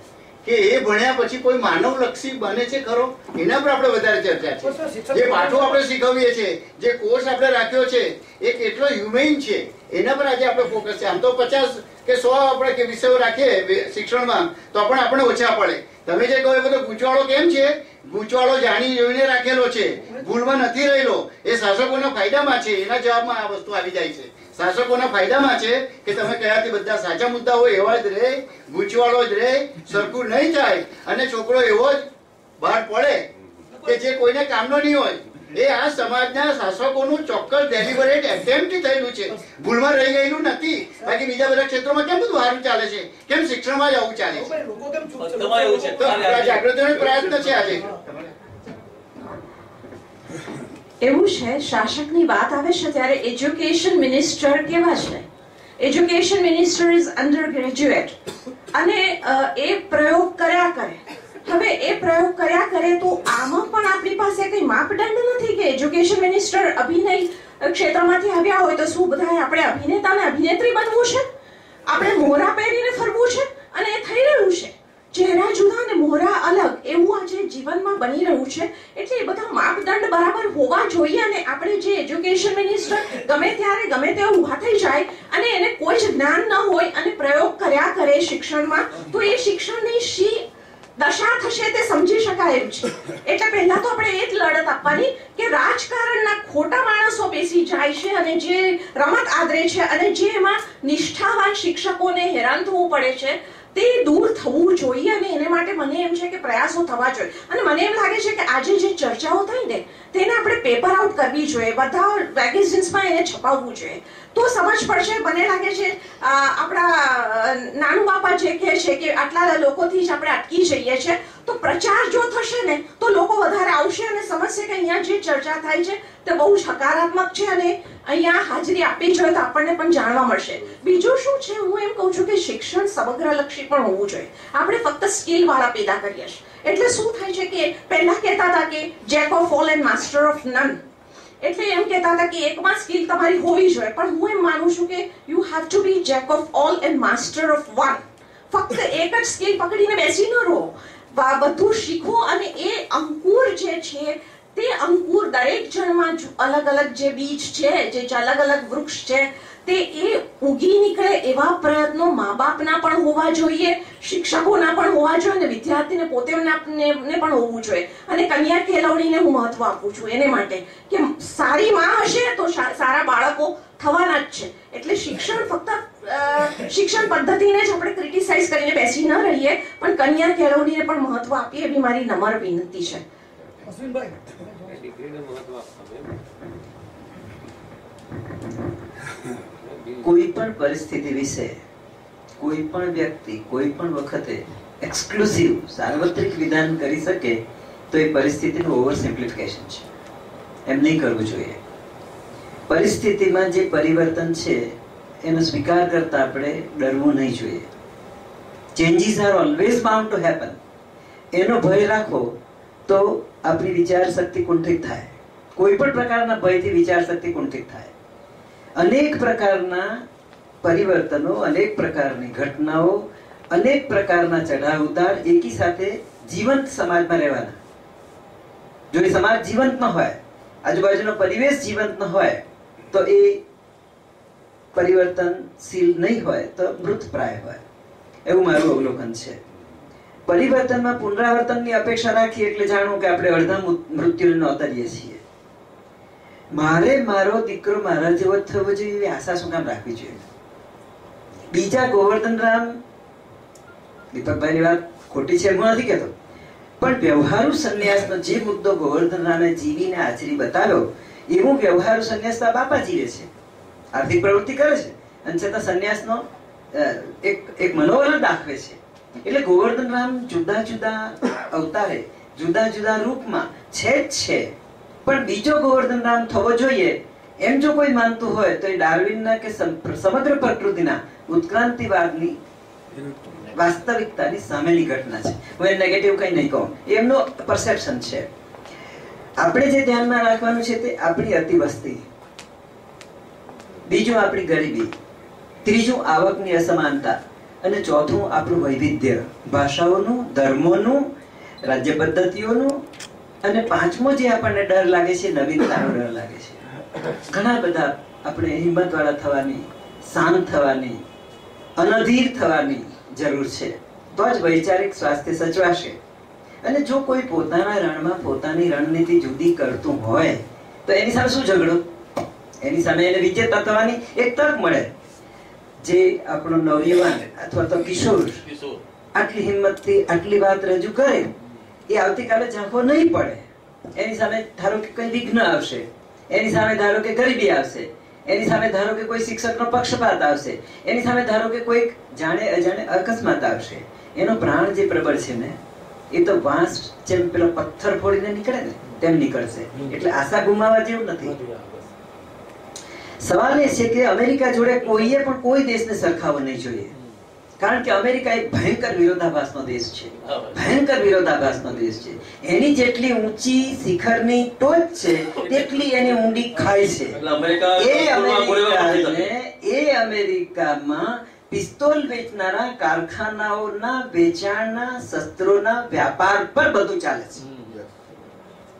કે એ ભણ્યા પછી કોઈ માનવલક્ષી બને છે ખરો? એના પર આપણે વધારે ચર્ચા છે. જે પાઠો આપણે શીખવીએ છીએ, જે કોર્સ આપણે રાખ્યો છે એ કેટલો હ્યુમેન છે એના પર આજે આપણે ફોકસ છે. આમ તો 50 કે 100 આપણે કે વિષયો રાખીએ શિક્ષણમાં તો પણ આપણે ઓછા પડે. તમે જે કહો એ બધો ગૂંચવાડો કેમ છે? ગૂંચવાડો જાણી જોઈને રાખેલો છે, ભૂલમાં નથી રહેલો. એ શાસકોના ફાયદામાં છે. એના જવાબમાં આ વસ્તુ આવી જાય છે. શાસકોના ફાયદામાં છે કે તમે કયાથી બધા સાચા મુદ્દા હોય એવા જ રહે, ગૂંચવાડો જ રહે, સરખું નહીં થાય અને છોકરો એવો જ બહાર પડે કે જે કોઈને કામનો નહીં હોય. એ આ સમાજના શાસકોનું ચોક્કસ ડેલિબરેટ એટેમ્પ્ટ થયેલું છે, ભૂલમાં રહી ગયેલું નથી. બાકી બીજા બધા ક્ષેત્રોમાં કેમ બધું સારું ચાલે છે, કેમ શિક્ષણમાં જ આવું ચાલે છે? તો જાગૃતિનો પ્રયત્ન છે આજે. એવું છે, શાસકની વાત આવે છે ત્યારે એજ્યુકેશન મિનિસ્ટર કેવા છે? Education minister is under graduate અને એ પ્રયોગ કર્યા કરે. હવે એ પ્રયોગ કર્યા કરે તો આમાં પણ આપણી પાસે કઈ માપદંડ નથી કે એજ્યુકેશન મિનિસ્ટર અભિનય ક્ષેત્રમાંથી આવ્યા હોય તો શું બધા આપણે અભિનેતા અને અભિનેત્રી બનવું છે? આપણે મોહરા પહેરીને ફરવું છે? અને એ થઈ રહ્યું છે. ચહેરા જુદા અને મોહરા અલગ એવું આજે જીવનમાં બની રહ્યું છે. એટલે એ બધા માપદંડ બરાબર હોવા જોઈએ. અને આપણે જે એજ્યુકેશન મિનિસ્ટર ગમે ત્યારે ગમે તે ઊભા થઈ જાય અને એને કોઈ જ જ્ઞાન ન હોય અને પ્રયોગ કર્યા કરે શિક્ષણમાં, તો એ શિક્ષણની શી દશા થશે તે સમજી શકાય એમ છે. એટલે પહેલા તો આપણે એ જ લડત આપવાની કે રાજકારણના ખોટા માણસો બેસી જાય છે અને જે રમત આદરે છે અને જે એમાં નિષ્ઠાવાન શિક્ષકોને હેરાન થવું પડે છે તે દૂર થવું જોઈએ અને એને માટે મને એમ છે કે પ્રયાસો થવા જોઈએ. અને મને એમ લાગે છે કે આજે જે ચર્ચાઓ થઈ ને તેને આપણે પેપર આઉટ કરવી જોઈએ, બધા મેગેઝિન્સમાં એને છપાવવું જોઈએ, તો સમજ પડશે. મને લાગે છે આપણા નાનું બાપા જે કહે છે કે આટલા લોકોથી જ આપણે અટકી જઈએ છીએ, તો પ્રચાર જો થશે ને તો લોકો વધારે આવશે અને સમજશે કે અહીંયા જે ચર્ચા થાય છે તે બહુ જ હકારાત્મક છે અને અહીંયા હાજરી આપવી જોઈએ તો આપણને પણ જાણવા મળશે. બીજું શું છે, હું એમ કહું છું કે શિક્ષણ સમગ્રલક્ષી પણ હોવું જોઈએ. આપણે ફક્ત સ્કિલ વાળા પેદા કરીએ છીએ. એટલે શું થાય છે કે પહેલા કહેતા હતા કે Jack of all and master of none, એટલે એમ કહેતા હતા કે એકમાં સ્કિલ તમારી હોવી જોઈએ, પણ હું એમ માનું છું કે you have to be jack of all and master of one. ફક્ત એક જ સ્કિલ પકડીને બેસી ન રહો, બધું શીખો અને એ અંકુર જે છે તે અંકુર દરેક જણમાં અલગ અલગ જે બીજ છે, જે અલગ અલગ વૃક્ષ છે તે એ ઉગી નીકળે એવા પ્રયત્નો મા બાપના પણ હોવા જોઈએ, શિક્ષકોના પણ હોવા જોઈએ અને વિદ્યાર્થીને પોતેને પણ હોવું જોઈએ. અને કન્યા કેળવણીને હું મહત્વ આપું છું એને માટે કે સારી માં હશે તો સારા બાળકો થવાના જ છે. એટલે શિક્ષણ ફક્ત શિક્ષણ પદ્ધતિને જ આપણે ક્રિટિસાઇઝ કરીને બેસી ન રહીએ, પણ કન્યા કેળવણીને પણ મહત્વ આપીએ એવી મારી નમ્ર વિનંતી છે. કોઈ પણ પરિસ્થિતિ વિશે કોઈ પણ વ્યક્તિ કોઈ પણ વખતે એક્સક્લુસિવ સાર્વત્રિક વિધાન કરી શકે તો એ પરિસ્થિતિનું ઓવર સિમ્પ્લિફિકેશન છે. એમ નહીં કરવું જોઈએ. પરિસ્થિતિમાં જે પરિવર્તન છે એનો સ્વીકાર કરતા આપણે ડરવું નહીં જોઈએ. Changes are always bound to happen. એનો ભય રાખો તો આપણી વિચાર શક્તિ કુંઠિત થાય. કોઈ પણ પ્રકારના ભયથી વિચાર શક્તિ કુંઠિત થાય. અનેક પ્રકારના પરિવર્તનો, અનેક પ્રકારની ઘટનાઓ, અનેક પ્રકારના ચઢાવ ઉતાર એકી સાથે જીવંત સમાજમાં રહેવાના. જો એ સમાજ જીવંત ન હોય, આજુબાજુનો પરિવેશ જીવંત ન હોય તો એ પરિવર્તનશીલ નહીં હોય તો મૃતપ્રાય હોય. એવું મારું અવલોકન છે. પરિવર્તનમાં પુનરાવર્તનની અપેક્ષા રાખીએ એટલે જાણવું કે આપણે અડધા મૃત્યુને નોતરીએ છીએ. મારે મારો દીકરો મારા જેવો થવો જોઈએ એવી આશા શું કામ રાખવી જોઈએ? બીજા ગોવર્ધન રામ, દીપકભાઈની વાત ખોટી છે હું નથી કહેતો, પણ વ્યવહારુ સંન્યાસનો જે મુદ્દો ગોવર્ધન રામે જીવીને આચરી બતાવ્યો એવું વ્યવહારુ સંન્યાસ તો બાપા જીવે છે, આર્થિક પ્રવૃત્તિ કરે છે અને છતાં સંન્યાસનો એક મનોવરણ દાખવે છે. એટલે ગોવર્ધન રામ જુદા જુદા અવતારે, જુદા જુદા રૂપમાં છે જ છે, પણ બીજો ગોવર્ધન રામ થવો જોઈએ એમ જો કોઈ માનતું હોય તો એ ડાર્વિનના કે સમગ્ર પ્રકૃતિના ઉત્ક્રાંતિવાદની વાસ્તવિકતાની સામેની ઘટના છે. હું એ નેગેટિવ કઈ નહીં કહું, એમનો પરસેપ્શન છે. આપણે જે ધ્યાનમાં રાખવાનું છે તે આપણી અતિવસ્તી, બીજું આપણી ગરીબી, ત્રીજું આવકની અસમાનતા અને ચોથું આપણું વૈવિધ્ય, ભાષાઓનું, ધર્મોનું, રાજ્ય પદ્ધતિઓનું, અને પાંચમો જે આપણને ડર લાગે છે નવીનતાનો ડર લાગે છે. ઘણા બધા આપણે હિંમતવાળા થવાની, શાંત થવાની, અનધીર થવાની જરૂર છે, તો જ વૈચારિક સ્વાસ્થ્ય સચવાશે. અને જો કોઈ પોતાના રણમાં પોતાની રણનીતિ જુદી કરતું હોય તો એની સામે શું ઝઘડો? એની સામે એને વિજેતા થવાની એક તક મળે. જે આપણો નવયુવાન અથવા તો કિશોર આટલી હિંમતથી આટલી વાત રજૂ કરે એ આવતીકાલે ઝાંખો નહીં પડે. એની સામે ધારો કે કઈ વિઘ્ન આવશે, એની સામે ધારો કે ગરીબી આવશે, એની સામે ધારો કે કોઈ શિક્ષકનો પક્ષપાત આવશે, એની સામે ધારો કે કોઈ જાણે અજાણે અકસ્માત આવશે, એનો પ્રાણ જે પ્રબળ છે ને એ તો વાંસ જેમ પેલો પથ્થર ફોડીને નીકળે ને તેમ નીકળશે. એટલે આશા ગુમાવવા જેવું નથી. સવાલ એ છે કે અમેરિકા જોડે કોઈએ પણ કોઈ દેશને સરખાવવો નહીં જોઈએ, કારણ કે અમેરિકા એક ભયંકર વિરોધાભાસનો દેશ છે, ભયંકર વિરોધાભાસનો દેશ છે. એની જેટલી ઊંચી શિખરની ટોચ છે તેટલી એની ઊંડી ખાઈ છે. એ અમેરિકામાં પિસ્તોલ વેચનારા કારખાનાઓના વેચાણના શસ્ત્રોના વ્યાપાર પર બધું ચાલે છે.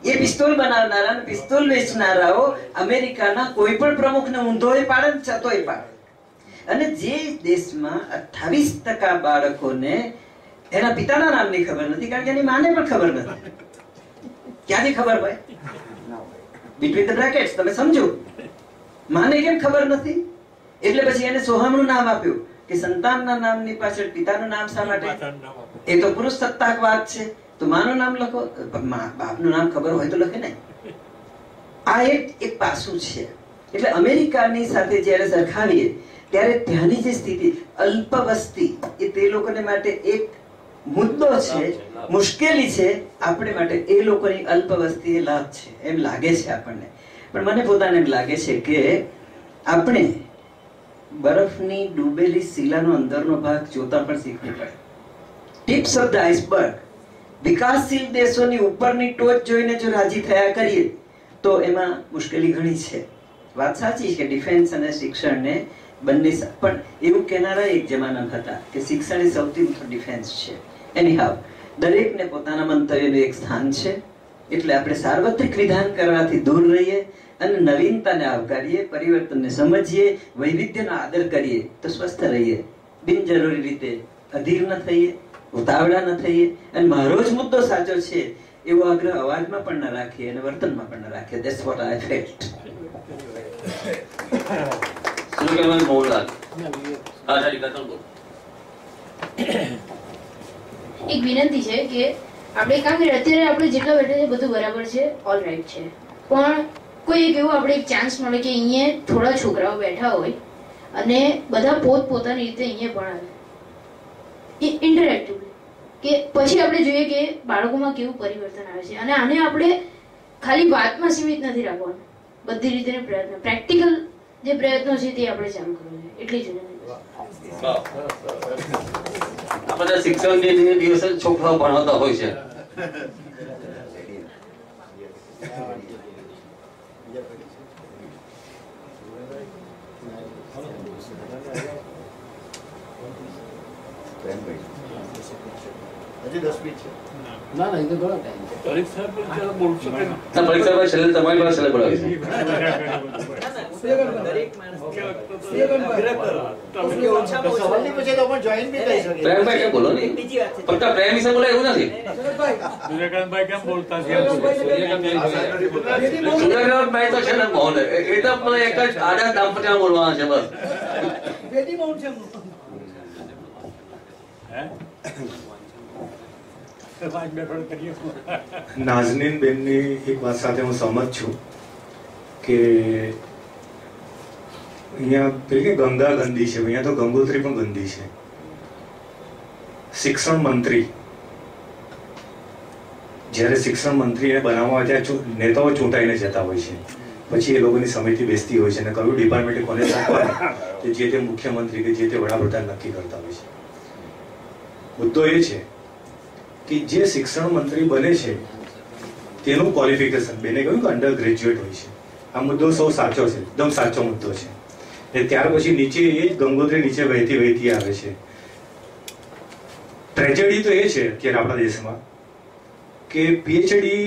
એ પિસ્તોલ બનાવનારા અને પિસ્તોલ વેચનારાઓ અમેરિકાના કોઈ પણ પ્રમુખને ઊંધોય પાડે ને ચતોય પાડે. અને જે દેશમાં 28% બાળકોને એના પિતાના નામની ખબર નથી, કારણ કે એની માને પણ ખબર નથી. ક્યાંથી ખબર ભાઈ? બિટવીન ધ બ્રેકેટ્સ તમે સમજો. માને કેમ ખબર નથી? એટલે પછી એને સોહામનું નામ આપ્યું. કે સંતાનના નામની પાછળ પિતાનું નામ શા માટે? એ તો પુરુષ સત્તાક વાત છે. તો માનું નામ લખો, બાપનું નામ ખબર હોય તો લખે ને. આ એક પાસું છે. એટલે અમેરિકાની સાથે જ્યારે સરખાવીએ ત્યારે ત્યાંની જે સ્થિતિ અલ્પ વસ્તી એ તે લોકોને માટે એક મુદ્દો છે, મુશ્કેલી છે. આપણે માટે એ લોકોની અલ્પ વસ્તી એ લાભ છે એમ લાગે છે આપણને. પણ મને પોતાને એમ લાગે છે કે આપણે બરફની ડૂબેલી શિલાનો અંદરનો ભાગ જોતા પણ શીખવું પડે. ટિપ્સ ઓફ ધ આઇસબર્ગ, વિકાસશીલ દેશોની ઉપરની ટોચ જોઈને જો રાજી થયા કરીએ તો એમાં મુશ્કેલી ઘણી છે. વાત સાચી છે કે ડિફેન્સ અને શિક્ષણને બંને, પણ એવું કહેનારા એક જમાના હતા કે શિક્ષણ એ સૌથી મોટું ડિફેન્સ છે. એનીહાવ, દરેકને પોતાના મંતવ્યનું એક સ્થાન છે. એટલે આપણે સાર્વત્રિક વિધાન કરવાથી દૂર રહીએ અને નવીનતાને આવકારીએ, પરિવર્તનને સમજીએ, વૈવિધ્યનો આદર કરીએ તો સ્વસ્થ રહીએ. બિનજરૂરી રીતે અધીર ન થઈએ, ઉતાવળા ન થઈએ. અને મારો જ મુદ્દો સાચો છે એવો આગ્રહ અવાજમાં પણ ન રાખીએ અને વર્તનમાં પણ ન રાખીએ. That's what I felt. એક વિનંતી છે કે આપણે કામ કરીએ, અત્યારે આપણે જેટલા બેઠા છે બધું બરાબર છે, ઓલ રાઈટ છે, પણ કોઈ એક એવો આપણે એક ચાન્સ મળે કે અહીંયા થોડા છોકરાઓ બેઠા હોય અને બધા પોતપોતાની રીતે અહીંયા ભણાવે ઇન્ટરેક્ટિવલી, કે પછી આપણે જોઈએ કે બાળકોમાં કેવું પરિવર્તન આવે છે. અને આને આપણે ખાલી વાતમાં સીમિત નથી રાખવાનું, બધી રીતે પ્રયત્ન, પ્રેક્ટિકલ જે પ્રયત્નો છે તે આપણે ચાલુ કરવું છે. એટલી જ આપણે શિક્ષણ દિવસે છોકરાઓ ભણાવતા હોય છે. હજી 10 મિનિટ છે. ના ના, એ તો ઘણો ટાઈમ છે. પરીક્ષા બોલશો કે પરીક્ષા છેલ્લે તમારી પાસે છેલ્લે બોલાવી છે. પ્રેમભાઈ કેમ બોલો ને? ફક્ત પ્રેમ વિશે બોલે એવું નથી. સૂર્યકાંતભાઈ કેમ બોલતા છે? સૂર્યકાંતભાઈ તો છે ને મૌન, એ તો એક જ આડા દાંપત્ય બોલવાના છે બસ. નાઝનીન બેનની એક વાત સાથે હું સહમત છું કે અહીંયા પેલી કે ગંગા ગંદી છે, અહીંયા તો ગંગોત્રી પણ ગંદી છે. શિક્ષણ મંત્રી જ્યારે શિક્ષણ મંત્રીને બનાવવા ત્યાં નેતાઓ ચૂંટાઈને જતા હોય છે, પછી એ લોકોની સમિતિ બેસતી હોય છે અને કયું ડિપાર્ટમેન્ટ કોને સોંપવાનું તે જે તે મુખ્યમંત્રી કે જે તે વડાપ્રધાન નક્કી કરતા હોય છે. મુદ્દો એ છે કે જે શિક્ષણ મંત્રી બને છે તેનું ક્વોલિફિકેશન, બેને કહ્યું કે અંડર ગ્રેજ્યુએટ હોય છે. આ મુદ્દો સૌ સાચો છે, એકદમ સાચો મુદ્દો છે. એ ત્યાર પછી નીચે એ જ ગંગોત્રી નીચે વહેતી આવે છે. ટ્રેજેડી તો એ છે અત્યારે આપણા દેશમાં કે પીએચડી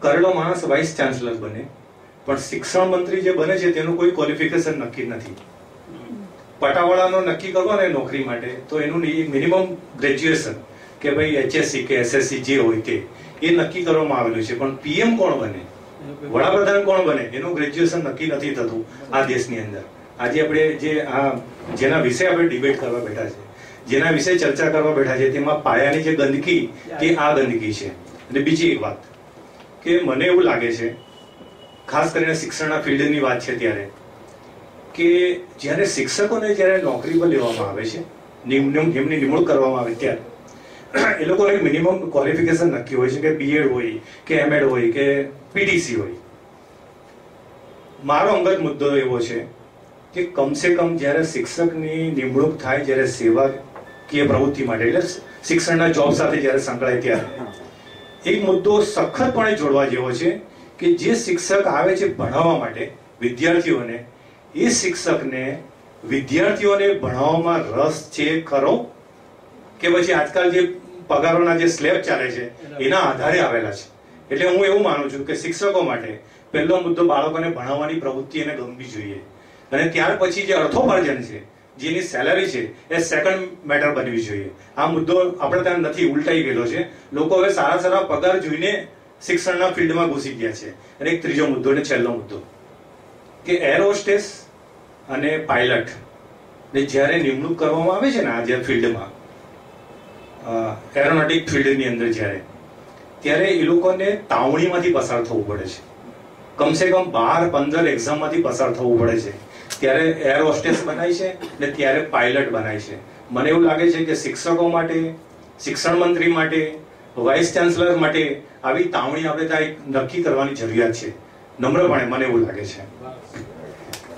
કરેલો માણસ વાઇસ ચાન્સલર બને, પણ શિક્ષણ મંત્રી જે બને છે તેનું કોઈ ક્વોલિફિકેશન નક્કી નથી. પટાવાળાનો નક્કી કરવાનો નોકરી માટે તો એનું મિનિમમ ગ્રેજ્યુએશન કે ભાઈ HSC કે SSC જે હોય તે એ નક્કી કરવામાં આવેલું છે. પણ PM કોણ બને, વડાપ્રધાન કોણ બને એનું ગ્રેજ્યુએશન નક્કી નથી થતું આ દેશની અંદર. આજે આપણે જેના વિશે આપણે ડિબેટ કરવા બેઠા છે, જેના વિશે ચર્ચા કરવા બેઠા છે, તેમાં પાયાની જે ગંદકી તે આ ગંદકી છે. અને બીજી એક વાત કે મને એવું લાગે છે, ખાસ કરીને શિક્ષણના ફિલ્ડની વાત છે ત્યારે, કે જ્યારે શિક્ષકોને જ્યારે નોકરી પર લેવામાં આવે છે, એમની નિમણૂક કરવામાં આવે ત્યારે એ લોકોને મિનિમમ ક્વોલિફિકેશન નક્કી હોય છે કે BEd હોય કે MEd હોય કે PTC હોય. મારો અંગત મુદ્દો એવો છે કે કમસે કમ જ્યારે શિક્ષકની નિમણૂક થાય, જ્યારે સેવાકીય પ્રવૃત્તિ માટે એટલે શિક્ષણના જોબ સાથે જ્યારે સંકળાય ત્યારે એક મુદ્દો સખતપણે જોડવા જેવો છે કે જે શિક્ષક આવે છે ભણાવવા માટે વિદ્યાર્થીઓને, એ શિક્ષકને વિદ્યાર્થીઓને ભણાવવામાં રસ છે ખરો કે પછી આજકાલ જે પગારોના જે સ્લેબ ચાલે છે એના આધારે આવેલા છે. એટલે હું એવું માનું છું કે શિક્ષકો માટે પહેલો મુદ્દો બાળકોને ભણાવવાની પ્રવૃત્તિ એને ગમવી જોઈએ, અને ત્યાર પછી જે અર્થોપાર્જન છે, જેની સેલરી છે, એ સેકન્ડ મેટર બનવી જોઈએ. આ મુદ્દો આપણે ત્યાં નથી, ઉલટાઈ ગયેલો છે. લોકો હવે સારા સારા પગાર જોઈને શિક્ષણના ફિલ્ડમાં ઘૂસી ગયા છે. અને એક ત્રીજો મુદ્દો અને છેલ્લો મુદ્દો કે એર હોસ્ટેસ અને પાયલટ ને જ્યારે નિમણૂક કરવામાં આવે છે ને આ જે ફિલ્ડમાં એરોનોટિક ફિલ્ડની અંદર ત્યારે એ લોકોને તાવણીમાંથી પસાર થવું પડે છે. કમસે કમ 12-15 એક્ઝામમાંથી પસાર થવું પડે છે. ત્યારે એર હોસ્ટેસ બનાય છે ને ત્યારે પાયલટ બનાય છે. મને એવું લાગે છે કે શિક્ષકો માટે, શિક્ષણ મંત્રી માટે, વાઇસ ચાન્સલર માટે આવી તાવણી આપણે ત્યાં નક્કી કરવાની જરૂરિયાત છે. નમ્રપણે મને એવું લાગે છે.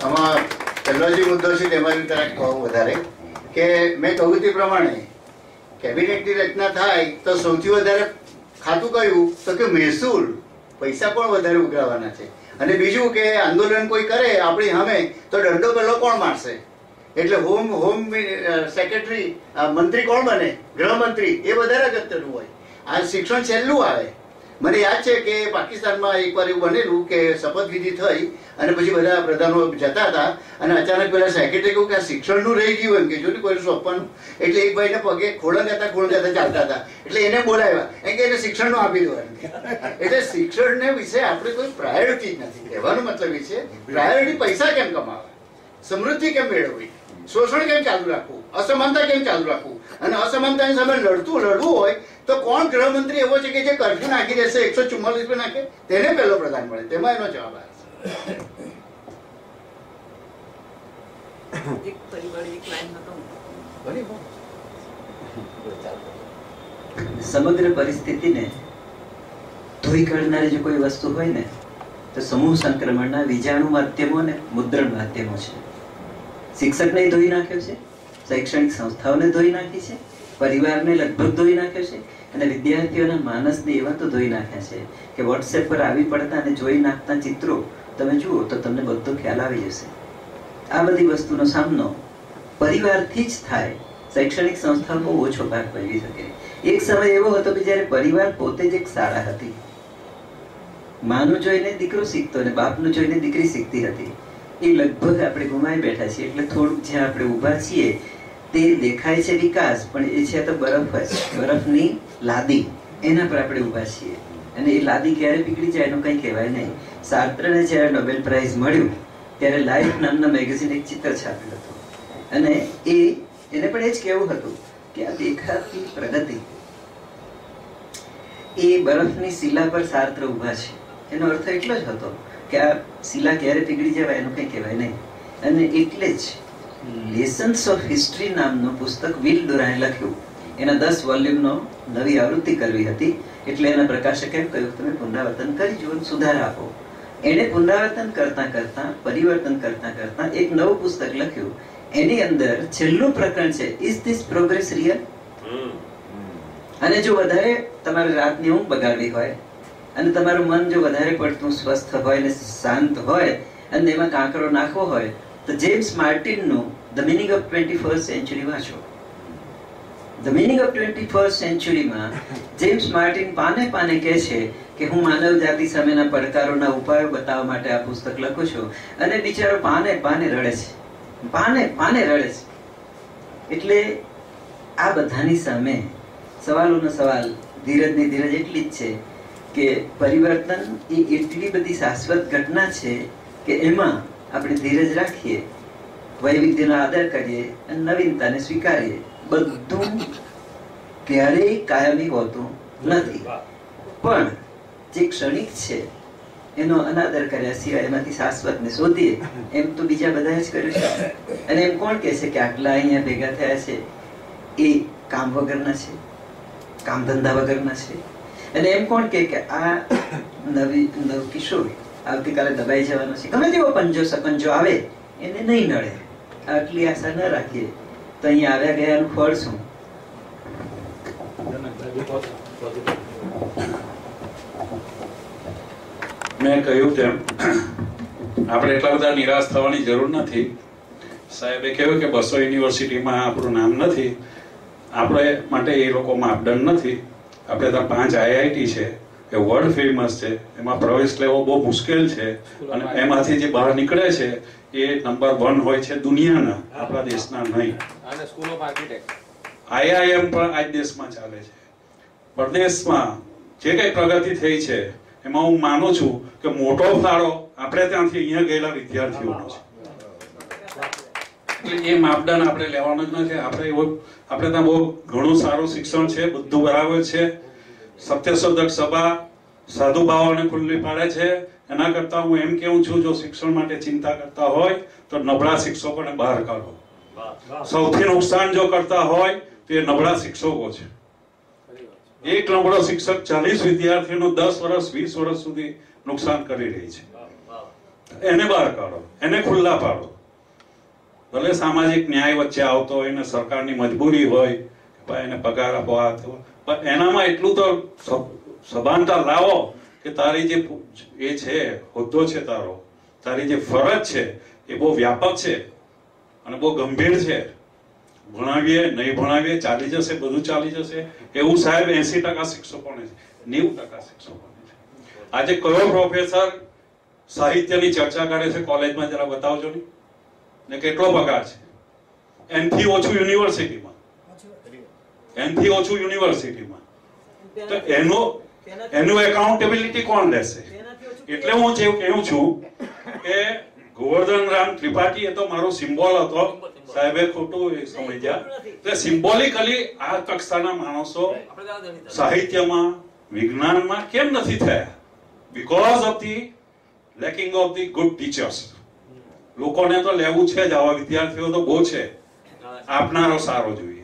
આમાં પહેલો જે મુદ્દો છે તેમાં તરફ કહું વધારે કે મેં કહ્યું તે પ્રમાણે કેબિનેટની રચના થાય તો સૌથી વધારે ખાતું કયું તો કે મહેસૂલ, પૈસા પણ વધારે ઉઘરાવાના છે. અને બીજું કે આંદોલન કોઈ કરે આપણી સામે તો દંડો પહેલો કોણ મારશે? એટલે હોમ સેક્રેટરી મંત્રી કોણ બને? ગૃહમંત્રી. એ વધારે અગત્યનું હોય. આ શિક્ષણ છેલ્લું આવે. મને યાદ છે કે પાકિસ્તાનમાં એકવાર એવું બનેલું કે શપથવિધિ થઈ અને પછી બધા પ્રધાનો જતા હતા અને અચાનક પેલા સેક્રેટરી કહ્યું કે આ શિક્ષણનું રહી ગયું એમ કે જો ને કોઈ સોંપવાનું. એટલે એક ભાઈને પગે ખોળંગાતા ચાલતા હતા એટલે એને બોલાવ્યા એમ કે એને શિક્ષણનું આપી દો એમ. એટલે શિક્ષણને વિશે આપણે કોઈ પ્રાયોરિટી જ નથી. કહેવાનો મતલબ એ છે પ્રાયોરિટી પૈસા કેમ કમાવા, સમૃદ્ધિ કેમ મેળવવી, શોષણ કેમ ચાલુ રાખવું, અસમાનતા કેમ ચાલુ રાખવું. અને અસમાનતાની સામે લડવું હોય તો કોણ ગૃહમંત્રી એવો છે કે જે કર્ફ્યુ નાખી દેશે, 144 રૂપિયા નાખે, તેને પહેલો પ્રધાન મળે? તેમાં એનો જવાબ આવે. સમગ્ર પરિસ્થિતિને ધોઈ કાઢનારી જો કોઈ વસ્તુ હોય ને તો સમૂહ સંક્રમણના વીજાણુ માધ્યમો અને મુદ્રણ માધ્યમો છે. શિક્ષકને ધોઈ નાખ્યો છે, શૈક્ષણિક સંસ્થાઓને ધોઈ નાખી છે, પરિવારને લગભગ ધોઈ નાખ્યો છે અને વિદ્યાર્થીઓના માનસને એવા તો ધોઈ નાખ્યા છે કે વોટ્સએપ પર આવી પડતા અને જોઈ નાખતા ચિત્રો તમે જુઓ તો તમને બધો ખ્યાલ આવી જશે. આ બધી વસ્તુનો સામનો પરિવારથી જ થાય. શૈક્ષણિક સંસ્થાઓ બહુ ઓછો ભાગ ભજવી શકે. એક સમય એવો હતો કે જ્યારે પરિવાર પોતે જ એક શાળા હતી. માનું જોઈને દીકરો શીખતો અને બાપનું જોઈને દીકરી શીખતી હતી. એ લગભગ આપણે ગુમાવી બેઠા છીએ. એટલે થોડુંક જ્યાં આપણે ઊભા છીએ તે દેખાય છે વિકાસ, પણ એ છે તો બરફ જ, બરફની લાદી, એના પર આપણે ઊભા છીએ. અને એ લાદી ક્યારે પીગળી જાય એનું કંઈ કહેવાય નહીં. સાર્ત્રને જ્યારે નોબેલ પ્રાઇઝ મળ્યું ત્યારે લાઈફ નામના મેગેઝિન એક ચિત્ર છાપ્યું હતું અને એને પણ એ જ કહેવું હતું કે આ દેખાતી પ્રગતિ એ બરફની શિલા પર સાર્ત્ર ઊભા છે. એનો અર્થ એટલો જ હતો કે આ શિલા ક્યારે પીગળી જવાય એનું કંઈ કહેવાય નહીં. અને એટલે જ લેસન્સ ઓફ હિસ્ટ્રી નામનું પુસ્તક વિલ ડુરાએ લખ્યું. એના 10 વોલ્યુમનો નવી આવૃત્તિ કરવી હતી એટલે એના પ્રકાશકે એમ કહ્યું તમે પુનરાવર્તન કરી જુઓ, સુધાર આપો. એને પુનરાવર્તન કરતા કરતા, પરિવર્તન કરતા કરતા એક નવું પુસ્તક લખ્યું. એની અંદર છેલ્લું પ્રકરણ છે ઇઝ ધીસ પ્રોગ્રેસ રિયલ. અને જો વધારે તમારે રાતની ઊંઘ બગાડવી હોય અને તમારું મન જો વધારે પડતું સ્વસ્થ હોય ને શાંત હોય અને એમાં કાંકરો નાખવો હોય તો જેમ્સ માર્ટિનનું the meaning of 21st century વાંચો. ધ મિનિંગ ઓફ 21st સેન્ચુરીમાં જેમ્સ માર્ટિન પાને પાને કહે છે કે હું માનવ જાતિ સામેના પડકારોના ઉપાયો બતાવવા માટે આ પુસ્તક લખું છું. અને બિચારો પાને પાને રડે છે, પાને પાને રડે છે. એટલે આ બધાની સામે સવાલોનો સવાલ, ધીરજની ધીરજ એટલી જ છે કે પરિવર્તન એ એટલી બધી શાશ્વત ઘટના છે કે એમાં આપણે ધીરજ રાખીએ, વૈવિધ્યનો આદર કરીએ અને નવીનતાને સ્વીકારીએ. બધું ક્યારેય કાયમી હોતું નથી, પણ જે ક્ષણિક છે એનો અનાદર કર્યા સિવાય એમાંથી શાશ્વતને શોધીએ એમ તો બીજા બધા જ કર્યું છે. અને એમ કોણ કહે છે કે આટલા અહીંયા ભેગા થયા છે એ કામ વગરના છે, કામ ધંધા વગરના છે? અને એમ કોણ કે આ નવ કિશોર આવતીકાલે દબાઈ જવાનો છે, ગમે તેવો પંજો સપંજો આવે એને નહીં નડે, આટલી આશા ન રાખીએ તો અહીંયા આવ્યા ગયાનું ફળ શું? મેં કહ્યું તેમ આપણે એટલા બધા નિરાશ થવાની જરૂર નથી. સાહેબે કહ્યું કે 200 યુનિવર્સિટીમાં આપણું નામ નથી, આપણે માટે એ લોકો માપદંડ નથી. આપણે ત્યાં 5 આઈઆઈટી છે એ વર્લ્ડ ફેમસ છે, એમાં પ્રવેશ લેવો બહુ મુશ્કેલ છે અને એમાંથી જે બહાર નીકળે છે એ નંબર 1 હોય છે દુનિયાના, આપણા દેશના નહીં. અને સ્કૂલ ઓફ આર્કિટેક્ટ આઈઆઈએમ પણ આ જ દેશમાં ચાલે છે. પરદેશમાં જે કઈ પ્રગતિ થઈ છે એમાં હું માનું છું કે મોટો ફાળો આપણે ત્યાંથી અહીંયા ગયેલા વિદ્યાર્થીઓનો છે. એટલે એ માપદંડ આપણે લેવાનો જ નથી. આપણે ત્યાં બહુ ઘણું સારું શિક્ષણ છે, બધું બરાબર છે. સત્યશોધક સભા સાધુ ભાવોને ખુલ્લી પાડે છે. એના કરતા હું એમ કેવું છું, જો શિક્ષણ માટે ચિંતા કરતા હોય તો નબળા શિક્ષકોને બહાર કાઢો. સૌથી નુકસાન જો કરતા હોય તો એ નબળા શિક્ષકો છે. એક નબળો શિક્ષક 40 વિદ્યાર્થીઓનું 10 વર્ષ 20 વર્ષ સુધી નુકસાન કરી રહી છે. એને બહાર કાઢો, એને ખુલ્લા પાડો. ભલે સામાજિક ન્યાય વચ્ચે આવતો હોય ને સરકારની મજબૂરી હોય કે એને પગાર આપો, પણ એનામાં એટલું તો સભાનતા લાવો કે તારી જે એ છે હોદ્દો છે, તારી જે ફરજ છે એ બહુ વ્યાપક છે અને બહુ ગંભીર છે. ભણાવીએ નહીં ભણાવીએ ચાલી જશે, બધું ચાલી જશે એવું સાહેબ 80% શિક્ષકોને છે, 90% શિક્ષકોને છે. આજે કયો પ્રોફેસર સાહિત્યની ચર્ચા કરે છે કોલેજમાં, જરા બતાવજો ને કેટલો પગાર છે? એનથી ઓછું યુનિવર્સિટીમાં, એનથી ઓછું યુનિવર્સિટીમાં. તો એનું એકાઉન્ટેબિલિટી કોણ લેશે? એટલે હું કહું છું કે ગોવર્ધન રામ ત્રિપાઠી એ તો મારો સિમ્બોલ હતો. સાહેબે ખોટું સમજ્યા. એટલે સિમ્બોલિકલી આ કક્ષાના માણસો સાહિત્યમાં, વિજ્ઞાનમાં કેમ નથી થયા? Because of the lacking of the good teachers. લોકોને તો લેવું છે જ, આવા વિદ્યાર્થીઓ તો બહુ છે. આપનારો સારો જોઈએ.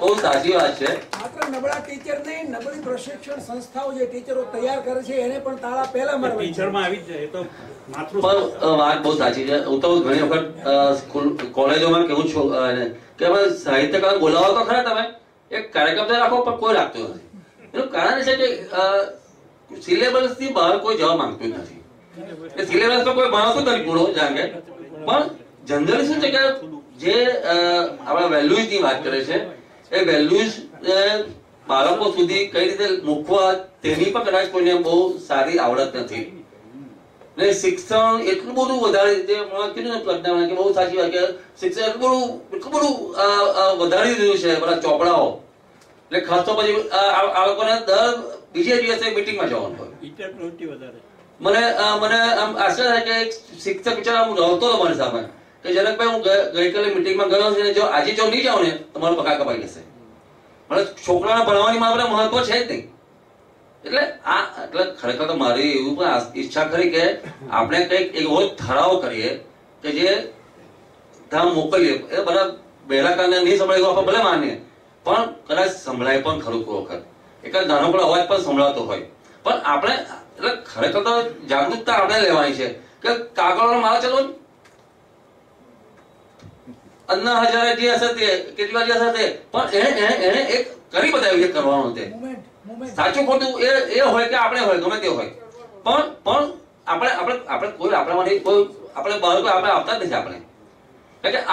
બહુ સાચી વાત છે. માત્ર નબળા ટીચર નહીં, નબળી પ્રશિક્ષણ સંસ્થાઓ જે ટીચરો તૈયાર કરે છે એને પણ તાળા પહેલા મારવા. ટીચરમાં આવી જાય તો પણ વાત બહુ સાચી છે. હું તો ઘણી વખત કોલેજોમાં કેવું છું કે સાહિત્યકાર બોલાવો તો ખરા, તમે એક કાર્યક્રમ તો રાખો, પણ કોઈ રાખતું નથી. એનું કારણ છે કે સિલેબસ થી બહાર કોઈ જવા માંગતું નથી. સિલેબસ તો કોઈ ભણાવતું નથી પૂરો જાગે. પણ જનરલી શું છે કે જે આપણા વેલ્યુઝ ની વાત કરે છે, એ વેલ્યુઝ બાળકો સુધી કઈ રીતે મૂકવા તેની પણ કદાચ કોઈને બહુ સારી આવડત નથી. ને શિક્ષણ એટલું બધું વધારે કીધું ને પ્રજ્ઞા કે બહુ સાચી વાત કે શિક્ષણ એટલું બધું વધારી દીધું છે, બધા ચોપડાઓ. એટલે ખાસ તો પછી આ લોકોને દર બીજે દિવસે મીટિંગમાં જવાનું હોય. મને આમ આશ્ચર્ય થાય કે એક શિક્ષક બિચારા હું રહતો હતો મારી સામે કે જનકભાઈ હું ગઈકાલે મીટિંગમાં ગયો છું, જો આજે જો નહીં જાઉં ને તમારો પગાર કપાઈ જશે. મને છોકરાને ભણવાની મારે મહત્વ છે જ નહીં. એટલે ખરેખર તો મારી એવું પણ ઈચ્છા ખરી કે આપણે કંઈક એવો ઠરાવ કરીએ કે જે ધામ મોકલીએ. એ બધા પહેલા કારણે નહીં સંભળાય આપણે ભલે માનીએ, પણ કદાચ સંભળાય પણ ખરું કોઈ વખત. એક નાનકડો અવાજ પણ સંભળાતો હોય. પણ આપણે એટલે ખરેખર તો જાગૃતતા આપણે લેવાની છે કે કાગળનો માળો ચલો, અન્ના હજારે જે હશે તે, કેટલી વાર જે હશે તે, પણ એને એક કરી બતાવ્યું છે કરવાનું. તે સાચું ખોટું એ હોય કે આપણે હોય, ગમે તે હોય, પણ આપણે કોઈ આપણામાંથી કોઈ આપણે બહાર કોઈ આપણે આવતા જ નથી.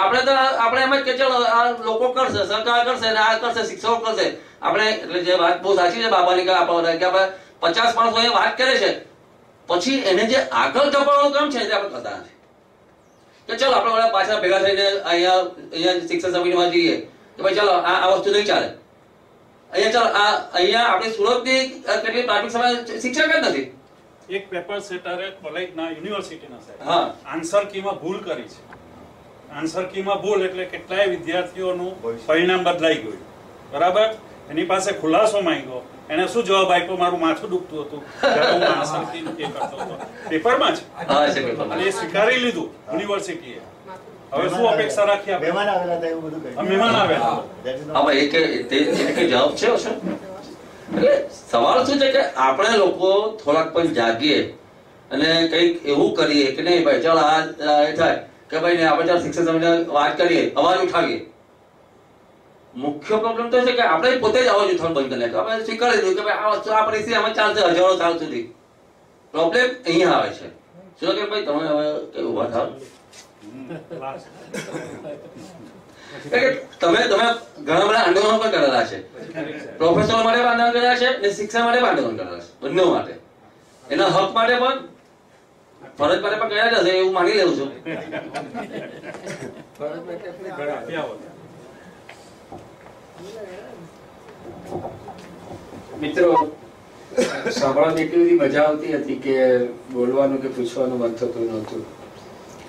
આપણે તો આપણે એમ જ કે ચલો આ લોકો કરશે, સરકાર કરશે, આ કરશે, શિક્ષકો કરશે. આપણે એટલે જે વાત બહુ સાચી છે બાબાની કે આપણે 50 માણસો અહીંયા વાત કરે છે, પછી એને જે આગળ ધપાવવાનું કામ છે તે આપણે કરતા નથી. કે ચલો આપણે પાછા ભેગા થઈને અહીંયા શિક્ષણ સમિતિમાં જઈએ કે ભાઈ ચાલો આ વસ્તુ નહીં ચાલે. અહીંયા આપણે સુરતની કેટલી પ્રાથમિક શાળા શિક્ષક જ નથી. એક પેપર સેટરે કોલેજના યુનિવર્સિટીના સાહેબ આન્સર કીમાં ભૂલ કરી છે. આન્સર કીમાં ભૂલ એટલે કેટલાય વિદ્યાર્થીઓનું પરિણામ બદલાઈ ગયું. બરાબર, એની પાસે ખુલાસો માંગ્યો. એને શું જવાબ આપ્યો? મારું માથું દુખતું હતું જ્યારે હું આન્સર કી કરતો હતો. પેપરમાં જ એ સ્વીકારી લીધું યુનિવર્સિટીએ. હવે શું અપેક્ષા રાખી? મહેમાન આવેલા હતા એવું બધું. મહેમાન આવેલા હા, એક જવાબ છે. એટલે સવાલ શું છે કે આપણે લોકો થોડાક પણ જાગીએ અને કંઈક એવું કરીએ કે નહીં ભાઈ ચાલો આ એ થાય કે ભાઈ આપણે ચાલો શિક્ષણ સમિતિને વાત કરીએ, અવાજ ઉઠાવીએ. મુખ્ય પ્રોબ્લેમ તો છે કે આપણે પોતે જ અવાજ ઉઠાવવાનું બંધ કરી નાખ્યો. આપણે સ્વીકારી દીધું કે ભાઈ આ વસ્તુ આ પરિસ્થિતિ આમાં ચાલશે હજારો સાલ સુધી. પ્રોબ્લેમ અહીંયા આવે છે. શું કે ભાઈ તમે હવે કઈ ઉભા થાવ, તમે ઘણા બધા આંદોલનો પણ કરેલા છે. પ્રોફેસરો માટે આંદોલન કરેલા છે અને શિક્ષણ માટે આંદોલન કરેલા છે. બંને માટે, એના હક માટે પણ, ફરજ માટે પણ કર્યા જશે એવું માની લેવું છું. મિત્રો, સાંભળવાની એટલી બધી મજા આવતી હતી કે બોલવાનું કે પૂછવાનું મન થતું નહોતું.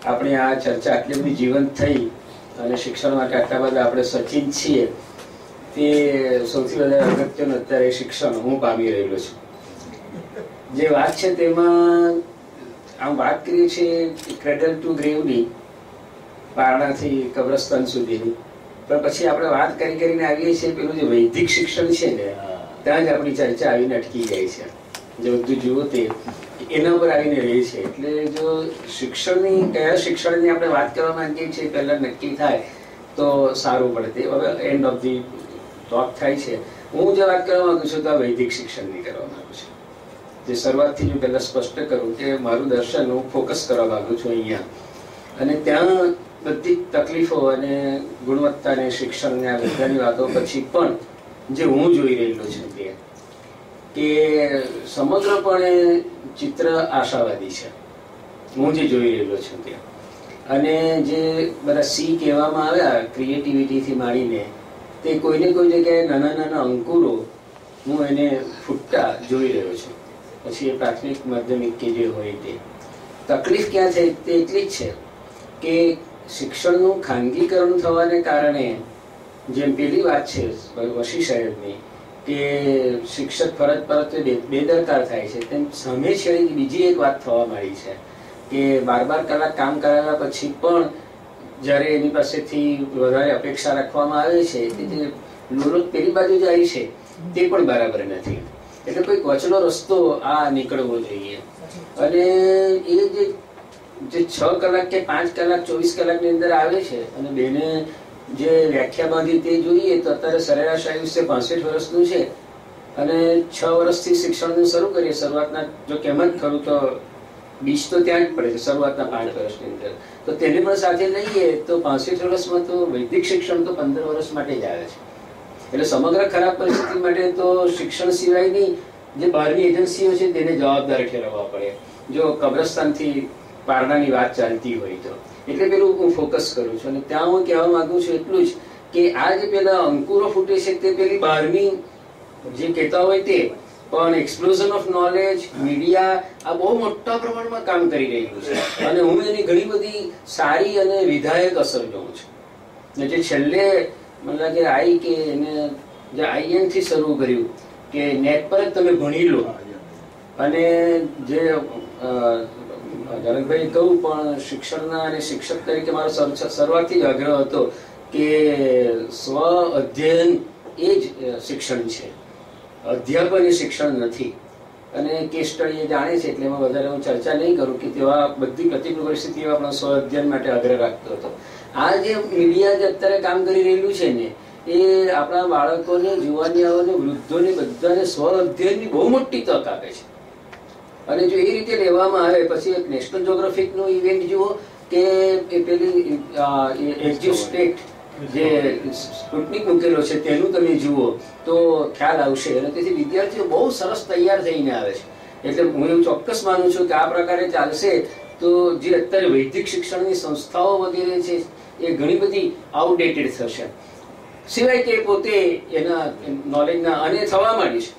આપણી આ ચર્ચા આટલી બધી જીવંત થઈ અને શિક્ષણ માટે આટલા બધા આપણે સચિન છીએ, તે સૌથી વધારે અગત્યનું અત્યારે શિક્ષણ હું પામી રહેલો છું. જે વાત છે તેમાં આમ વાત કરીએ છીએ ક્રેડલ ટુ ગ્રેવની, પારણાથી કબ્રસ્તાન સુધીની, પણ પછી આપણે વાત કરીને આવીએ છીએ પેલું જે વૈદિક શિક્ષણ છે ને, ત્યાં જ આપણી ચર્ચા આવીને અટકી જાય છે. જે બધું જુઓ તે એના પર આવીને રહે છે. એટલે જો શિક્ષણની કયા શિક્ષણની આપણે વાત કરવા માંગીએ છીએ પહેલા નક્કી થાય તો સારું પડે. હવે એન્ડ ઓફ ધી ટોક થાય છે. હું જે વાત કરવા માંગુ છું તો આ વૈદિક શિક્ષણની કરવા માંગુ છું. જે શરૂઆતથી હું પહેલા સ્પષ્ટ કરું કે મારું દર્શન હું ફોકસ કરવા માંગુ છું અહીંયા, અને ત્યાં બધી તકલીફો અને ગુણવત્તા અને શિક્ષણને આ બધાની વાતો પછી પણ જે હું જોઈ રહેલો છું તે કે સમગ્રપણે ચિત્ર આશાવાદી છે. હું જે જોઈ રહેલો છું ત્યાં, અને જે બધા સી કહેવામાં આવ્યા ક્રિએટિવિટીથી માંડીને, તે કોઈને કોઈ જગ્યાએ નાના નાના અંકુરો હું એને ફૂટતા જોઈ રહ્યો છું. પછી એ પ્રાથમિક માધ્યમિક કે જે હોય તે તકલીફ ક્યાં છે તે એટલી જ છે કે શિક્ષણનું ખાનગીકરણ થવાને કારણે, જેમ પેલી વાત છે વશી સાહેબની કે શિક્ષક ફરજ પરત બેદરકાર થાય છે, તેમ સામે છેડી બીજી એક વાત થવા માંડી છે કે 12 કલાક કામ કરાવ્યા પછી પણ જ્યારે એની પાસેથી વધારે અપેક્ષા રાખવામાં આવે છે, તે જે લોરોત પેલી બાજુ જાય છે તે પણ બરાબર નથી. એટલે કોઈ વચલો રસ્તો આ નીકળવો જોઈએ. અને એ જે 6 કલાક કે 5 કલાક 24 કલાકની અંદર આવે છે, અને બેને જે વ્યાખ્યા બાંધી તે જોઈએ તો અત્યારે સરેરાશ આયુષ્ય 65 વર્ષનું છે, અને 6 વર્ષથી શિક્ષણનું શરૂ કરીએ. શરૂઆતના જો કેમ જ ખરું તો બીજ તો ત્યાં જ પડે છે શરૂઆતના 5 વર્ષની અંદર, તો તેને પણ સાથે લઈએ તો 65 વર્ષમાં તો વૈદિક શિક્ષણ તો 15 વર્ષ માટે જ આવે છે. એટલે સમગ્ર ખરાબ પરિસ્થિતિ માટે તો શિક્ષણ સિવાયની જે બહારની એજન્સીઓ છે તેને જવાબદાર ઠેરવવા પડે, જો કબ્રસ્તાનથી પારણાની વાત ચાલતી હોય તો. એટલે પેલું હું ફોકસ કરું છું. અને ત્યાં હું કહેવા માંગુ છું એટલું જ કે આ જે પેલા અંકુરો ફૂટે છે તે પેલી બહારની જે કહેતા હોય તે, પણ એક્સપ્લોઝન ઓફ નોલેજ મીડિયા આ બહુ મોટા પ્રમાણમાં કામ કરી રહ્યું છે, અને હું એની ઘણી બધી સારી અને વિધાયક અસર જોઉં છું. ને જે છેલ્લે મને લાગે આઈ કે એને જે IN થી શરૂ કર્યું કે નેટ પર જ તમે ભણી લો, અને જે જનકભાઈ કહું પણ શિક્ષણના અને શિક્ષક તરીકે મારો શરૂઆતથી જ આગ્રહ હતો કે સ્વ અધ્યયન એ જ શિક્ષણ છે, અધ્યાપન એ શિક્ષણ નથી. અને કેસ સ્ટડી એ જાણે છે એટલે એમાં વધારે હું ચર્ચા નહીં કરું કે તેવા બધી પ્રતિકૂળ પરિસ્થિતિઓ આપણા સ્વ અધ્યયન માટે આગ્રહ રાખતો હતો. આ જે મીડિયા જે અત્યારે કામ કરી રહેલું છે ને, એ આપણા બાળકોને, જુવાનિયાઓને, વૃદ્ધોને બધાને સ્વ અધ્યયનની બહુ મોટી તક આપે છે. અને જો એ રીતે લેવામાં આવે પછી એક નેશનલ જ્યોગ્રાફિકનો ઇવેન્ટ જુઓ કે પેલી એજ્યુસ્ટેટ જે સ્પુટનિક મૂકેલો છે તેનું તમે જુઓ તો ખ્યાલ આવશે. અને તેથી વિદ્યાર્થીઓ બહુ સરસ તૈયાર થઈને આવે છે. એટલે હું એવું ચોક્કસ માનું છું કે આ પ્રકારે ચાલશે તો જે અત્યારે વૈદિક શિક્ષણની સંસ્થાઓ વગેરે છે એ ઘણી બધી આઉટડેટેડ થશે. સિવાય કે પોતે એના નોલેજના અને થવા માંડી છે.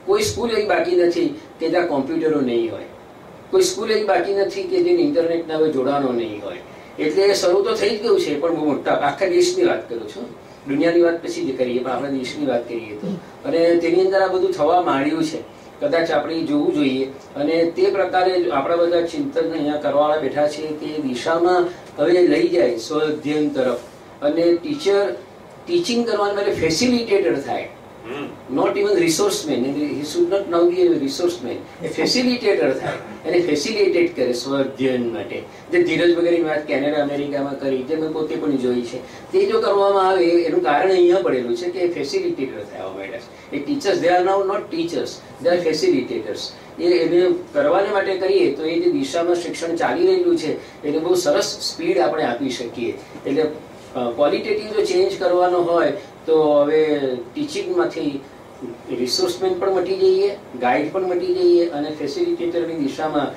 કોઈ સ્કૂલ એવી બાકી નથી કે જ્યાં કોમ્પ્યુટરો નહીં હોય, કોઈ સ્કૂલ એવી બાકી નથી કે જેને ઇન્ટરનેટના હવે જોડાણો નહીં હોય. એટલે શરૂ તો થઈ જ ગયું છે, પણ બહુ મોટા આખા દેશની વાત કરું છું, દુનિયાની વાત પછી જ કરીએ પણ આપણા દેશની વાત કરીએ તો. અને તેની અંદર આ બધું થવા માંડ્યું છે. કદાચ આપણે જોવું જોઈએ, અને તે પ્રકારે આપણા બધા ચિંતન અહીંયા કરવાવાળા બેઠા છે તે દિશામાં હવે લઈ જાય સ્વ અધ્યયન તરફ. અને ટીચિંગ કરવાને માટે ફેસિલિટેટર થાય, not even resource man. He should not now be a resource man. A facilitator થાય, એને ફેસિલિટેટ કરે સ્વ અધ્યયન માટે. જે ધીરજ વગેરેની વાત કેનેડા અમેરિકામાં કરી, જે મેં પોતે પણ જોઈ છે, તે જો કરવામાં આવે એનું કારણ અહીંયા પડેલું છે કે ફેસિલિટેટર થવા માંડ્યા છે. એ teachers, they are now not teachers, they are facilitators. એને કરવાને માટે કરીએ તો એ જે દિશામાં શિક્ષણ ચાલી રહેલું છે એને બહુ સરસ સ્પીડ આપણે આપી શકીએ. એટલે ક્વોલિટેટિવ જો ચેન્જ કરવાનો હોય તો હવે ટીચિંગમાંથી રિસોર્સમેન પણ મટી જઈએ, ગાઈડ પણ મટી જઈએ, અને ફેસિલિટેટરની દિશામાં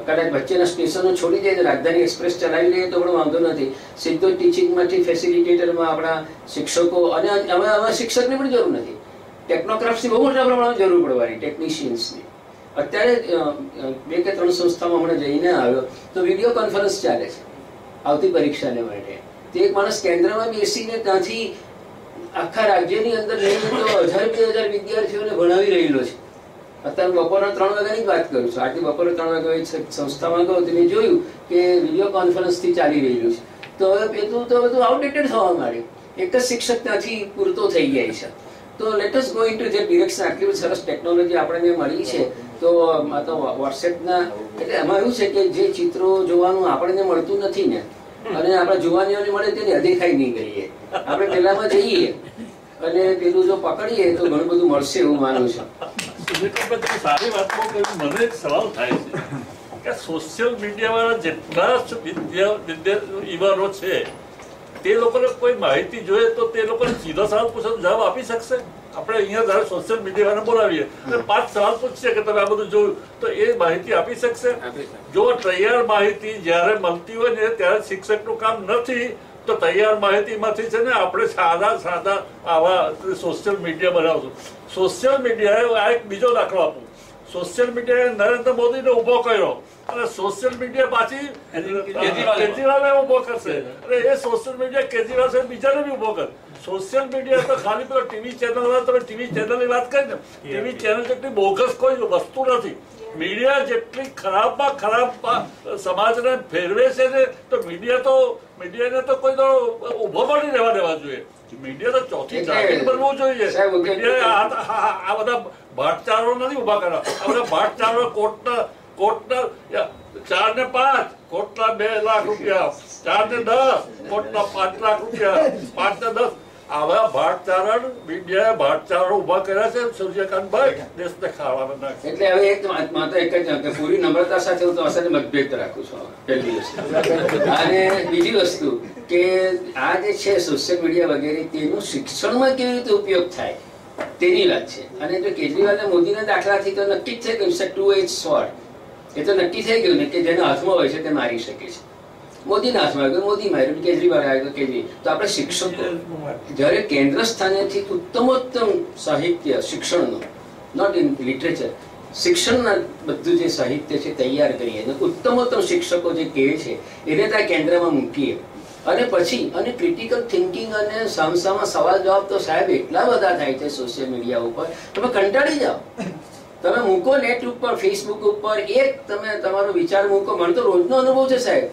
કદાચ વચ્ચેના સ્ટેશનો છોડી દઈએ તો રાજધાની એક્સપ્રેસ ચલાવી લઈએ તો પણ વાંધો નથી. સીધો ટીચિંગમાંથી ફેસિલિટેટરમાં આપણા શિક્ષકો, અને હવે શિક્ષકની પણ જરૂર નથી, ટેકનોક્રાફ્ટની બહુ મોટા પ્રમાણમાં જરૂર પડવાની, ટેકનિશિયન્સની. અત્યારે 2 કે 3 સંસ્થામાં હમણાં જઈને આવ્યો તો વિડીયો કોન્ફરન્સ ચાલે છે. આવતી પરીક્ષાને માટે. તે એક માણસ કેન્દ્રમાં બેસીને ત્યાંથી આખા રાજ્યની અંદર લઈને તો 1000-2000 વિદ્યાર્થીઓને ભણાવી રહેલો છે. અત્યારે બપોરના 3 વાગ્યાની જ વાત કરું છું. આટલી બપોરે 3 વાગ્યા સંસ્થામાં ગયો તો મેં જોયું કે વિડીયો કોન્ફરન્સથી ચાલી રહેલું છે. તો હવે તો બધું આઉટડેટેડ થવા માંડ્યું. એક જ શિક્ષક ત્યાંથી પૂરતો થઈ જાય છે. તો લેટ અસ ગો ઇન્ટુ જે ડિરેક્શન. આટલી બધી સરસ ટેકનોલોજી આપણને મળી છે તો વોટ્સએપના એટલે એમાં એવું છે કે જે ચિત્રો જોવાનું આપણને મળતું નથી ને, અને આપણા જુવાનીઓને મળે તેની અદેખાઈ નહીં કરીએ. આપણે પેલામાં જઈએ અને પેલું જો પકડીએ તો ઘણું બધું મળશે એવું માનું છું. સારી વાત મને એક સવાલ થાય છે કે સોશિયલ મીડિયા વાળા જેટલા યુવાનો છે તે લોકોને કોઈ માહિતી જોઈએ તો તે લોકોને સીધો સવાલ પૂછો જવાબ આપી શકશે? આપણે અહીંયા જયારે સોશિયલ મીડિયા વાળા બોલાવીએ અને 5 સવાલ પૂછીએ કે તમે આ બધું જોયું તો એ માહિતી આપી શકશે? જો તૈયાર માહિતી જયારે મળતી હોય ને ત્યારે શિક્ષકનું કામ નથી, તો તૈયાર માહિતીમાંથી છે ને આપણે સાદા આવા સોશિયલ મીડિયા બનાવશું. સોશિયલ મીડિયાએ આ એક બીજો દાખલો આપું. સોશિયલ મીડિયાએ નરેન્દ્ર મોદીને ઉભો કર્યો અને સોશિયલ મીડિયા પાછી કેજરીવાલને ઉભો કરશે અને એ સોશિયલ મીડિયા કેજરીવાલ સાહેબ બીજાને બી ઉભો કરે. સોશિયલ મીડિયા તો ખાલી પેલો ટીવી ચેનલ, તમે ટીવી ચેનલની વાત કરી ને, ટીવી ચેનલ જેટલી બોગસ કોઈ વસ્તુ નથી. મીડિયા જેટલી ખરાબમાં ખરાબ સમાજને ફેરવે છે ને, તો મીડિયાને તો કોઈ તો ઉભો પણ નહીં રહેવા દેવા જોઈએ. મીડિયા તો ચોથી જાતિ બનવું જોઈએ. આ બધા ભાટચારો નથી ઉભા કરવા. આ બધા ભાટચારો કોર્ટના 4 ને 5, કોર્ટના 2 લાખ રૂપિયા, 4 ને 10, કોર્ટના 5 લાખ રૂપિયા, 5 ને 10 આવા ભાટચારણ મીડિયાએ ભાટચારો ઉભા કર્યા છે. સૂર્યકાંતભાઈ દેશને ખાવાના નાખે. એટલે હવે માત્ર એક જ કે પૂરી નમ્રતા સાથે હું તમારી સાથે મતભેદ રાખું છું. પહેલી વસ્તુ. અને બીજી વસ્તુ કે આ જે છે સોશિયલ મીડિયા વગેરે તેનું શિક્ષણમાં કેવી રીતે ઉપયોગ થાય તેની વાત છે. અને જો કેજરીવાલ અને મોદીના દાખલાથી તો નક્કી જ છે કે 2-edged sword. એ તો નક્કી થઈ ગયું ને કે જેના હાથમાં હોય છે તે મારી શકે છે. મોદીના હાથમાં આવ્યું મોદી માર્યું, કેજરીવાલ આવ્યું તો કેજરી. તો આપણે શિક્ષકો જ્યારે કેન્દ્ર સ્થાનેથી ઉત્તમોત્તમ સાહિત્ય શિક્ષણનું, નોટ ઇન લિટરેચર, શિક્ષણના બધું જે સાહિત્ય છે તૈયાર કરીએ અને ઉત્તમોત્તમ શિક્ષકો જે કહે છે એને ત્યાં કેન્દ્રમાં મૂકીએ અને પછી અને ક્રિટિકલ થિંકિંગ અને સામસામા સવાલ જવાબ તો સાહેબ એટલા બધા થાય છે સોશિયલ મીડિયા ઉપર, તમે કંટાળી જાઓ. તમે મૂકો નેટ ઉપર, ફેસબુક ઉપર, એક તમે તમારો વિચાર મૂકો. મને તો રોજનો અનુભવ છે સાહેબ.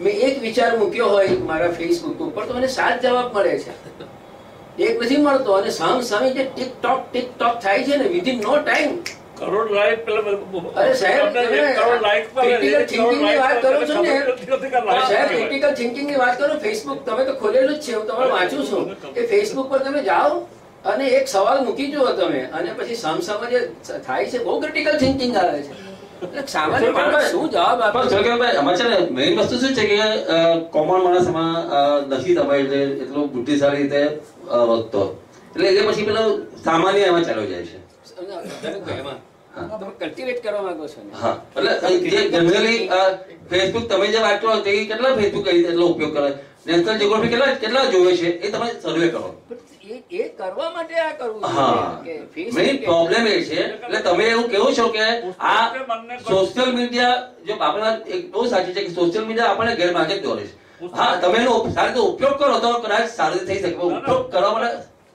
મેં એક વિચાર મૂક્યો હોય મારા ફેસબુક ઉપર તો મને 7 જવાબ મળે છે. એક નથી મળતો. અને સામે જે ટિકટોક થાય છે ને વિધિન નો ટાઈમ કરોડ લાઈક. અરે સાહેબ ક્રિટિકલ થિંકિંગની વાત કરો છો ને સાહેબ, ક્રિટિકલ થિંકિંગની વાત કરો. ફેસબુક તમે તો ખોલેલું જ છે, હું તમારે વાંચું છું કે ફેસબુક પર તમે જાઓ અને એક સવાલ મૂકી જુઓ તમે અને પછી સામસામે જે થાય છે બહુ ક્રિટિકલ થિંકિંગ આવે છે. સામાન્ય માણસ શું જવાબ આપે? આમાં છે ને મેઇન વસ્તુ શું છે કે કોમન માણસ એમાં નથી તમારી એટલો બુદ્ધિશાળી રીતે વધતો, એટલે એ પછી પેલો સામાન્ય એમાં ચાલ્યો જાય છે. કલ્ટિવેટ કરવા માંગો છો? હા, એટલે જે જનરલી ફેસબુક તમે જે વાત કરો તે કેટલા ફેસબુક એટલો ઉપયોગ કરે, નેશનલ જીઓગ્રાફી કેટલા જોવે છે એ તમે સર્વે કરો. એ કરવા માટે આ કરવું છે. મેઇન પ્રોબ્લેમ એ છે. એટલે તમે એવું કેવું છો કે આ સોશિયલ મીડિયા જો આપણા એક બહુ સાચી છે કે સોશિયલ મીડિયા આપણને ગેરમાર્ગે દોરે છે. હા, તમે એનો સારી રીતે ઉપયોગ કરો તો કદાચ સારી રીતે થઈ શકે. ઉપયોગ કરવા માટે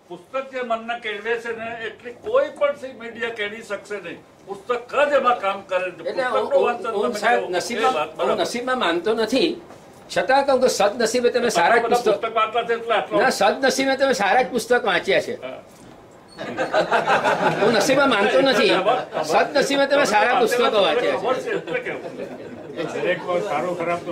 પુસ્તક જે મનને કેળવે છે ને એટલી કોઈ પણ મીડિયા કેળવી શકશે નહીં. પુસ્તક જ એમાં કામ કરે છે. નસીબમાં માનતો નથી, છતાં કહું કે સદનસીબે તમે સારા જ પુસ્તક સદનસીબે તમે સારા જ પુસ્તક વાંચ્યા છે. હું નસીબમાં માનતો નથી, સદનસીબે તમે સારા પુસ્તકો વાંચ્યા છે. સારું ખરાબ તો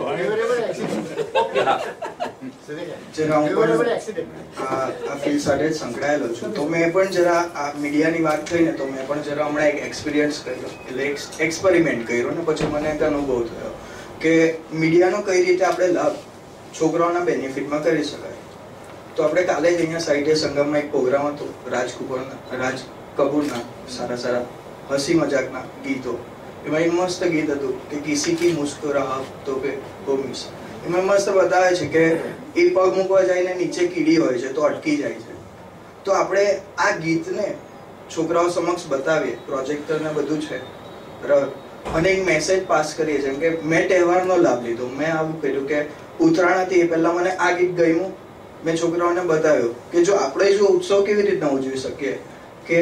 આ ફિલ્ડ સાથે સંકળાયેલો છું તો મેં પણ જરા આ મીડિયાની વાત થઈ ને તો મેં પણ જરા હમણાં એક એક્સપિરિયન્સ કર્યો, એટલે એક્સપેરિમેન્ટ કર્યો ને પછી મને એક અનુભવ થયો કે મીડિયાનો કઈ રીતે આપણે લાભ છોકરાઓના બેનિફિટમાં કરી શકાય. તો આપણે કાલે જ અહીંયા સાઈડે સંગમમાં એક પ્રોગ્રામ હતો રાજ કપૂરના સારા હસી મજાકના ગીતો. એમાં એક મસ્ત ગીત હતું કે કિસી કી મુસ્કુરાહટ તો કે વો મિસ. એમાં મસ્ત બતાવે છે કે એ પગ મૂકવા જઈને નીચે કીડી હોય છે તો અટકી જાય છે. તો આપણે આ ગીતને છોકરાઓ સમક્ષ બતાવીએ, પ્રોજેક્ટર ને બધું છે, અને એક મેસેજ પાસ કરીએ છીએ કે મેં તહેવારનો લાભ લીધો. મેં આવું કર્યું કે ઉત્તરાયણ હતી એ પહેલા મને આ ગીત ગમ્યું, મેં છોકરાઓને બતાવ્યું કે જો આપણે જો ઉત્સવ કેવી રીતના ઉજવી શકીએ કે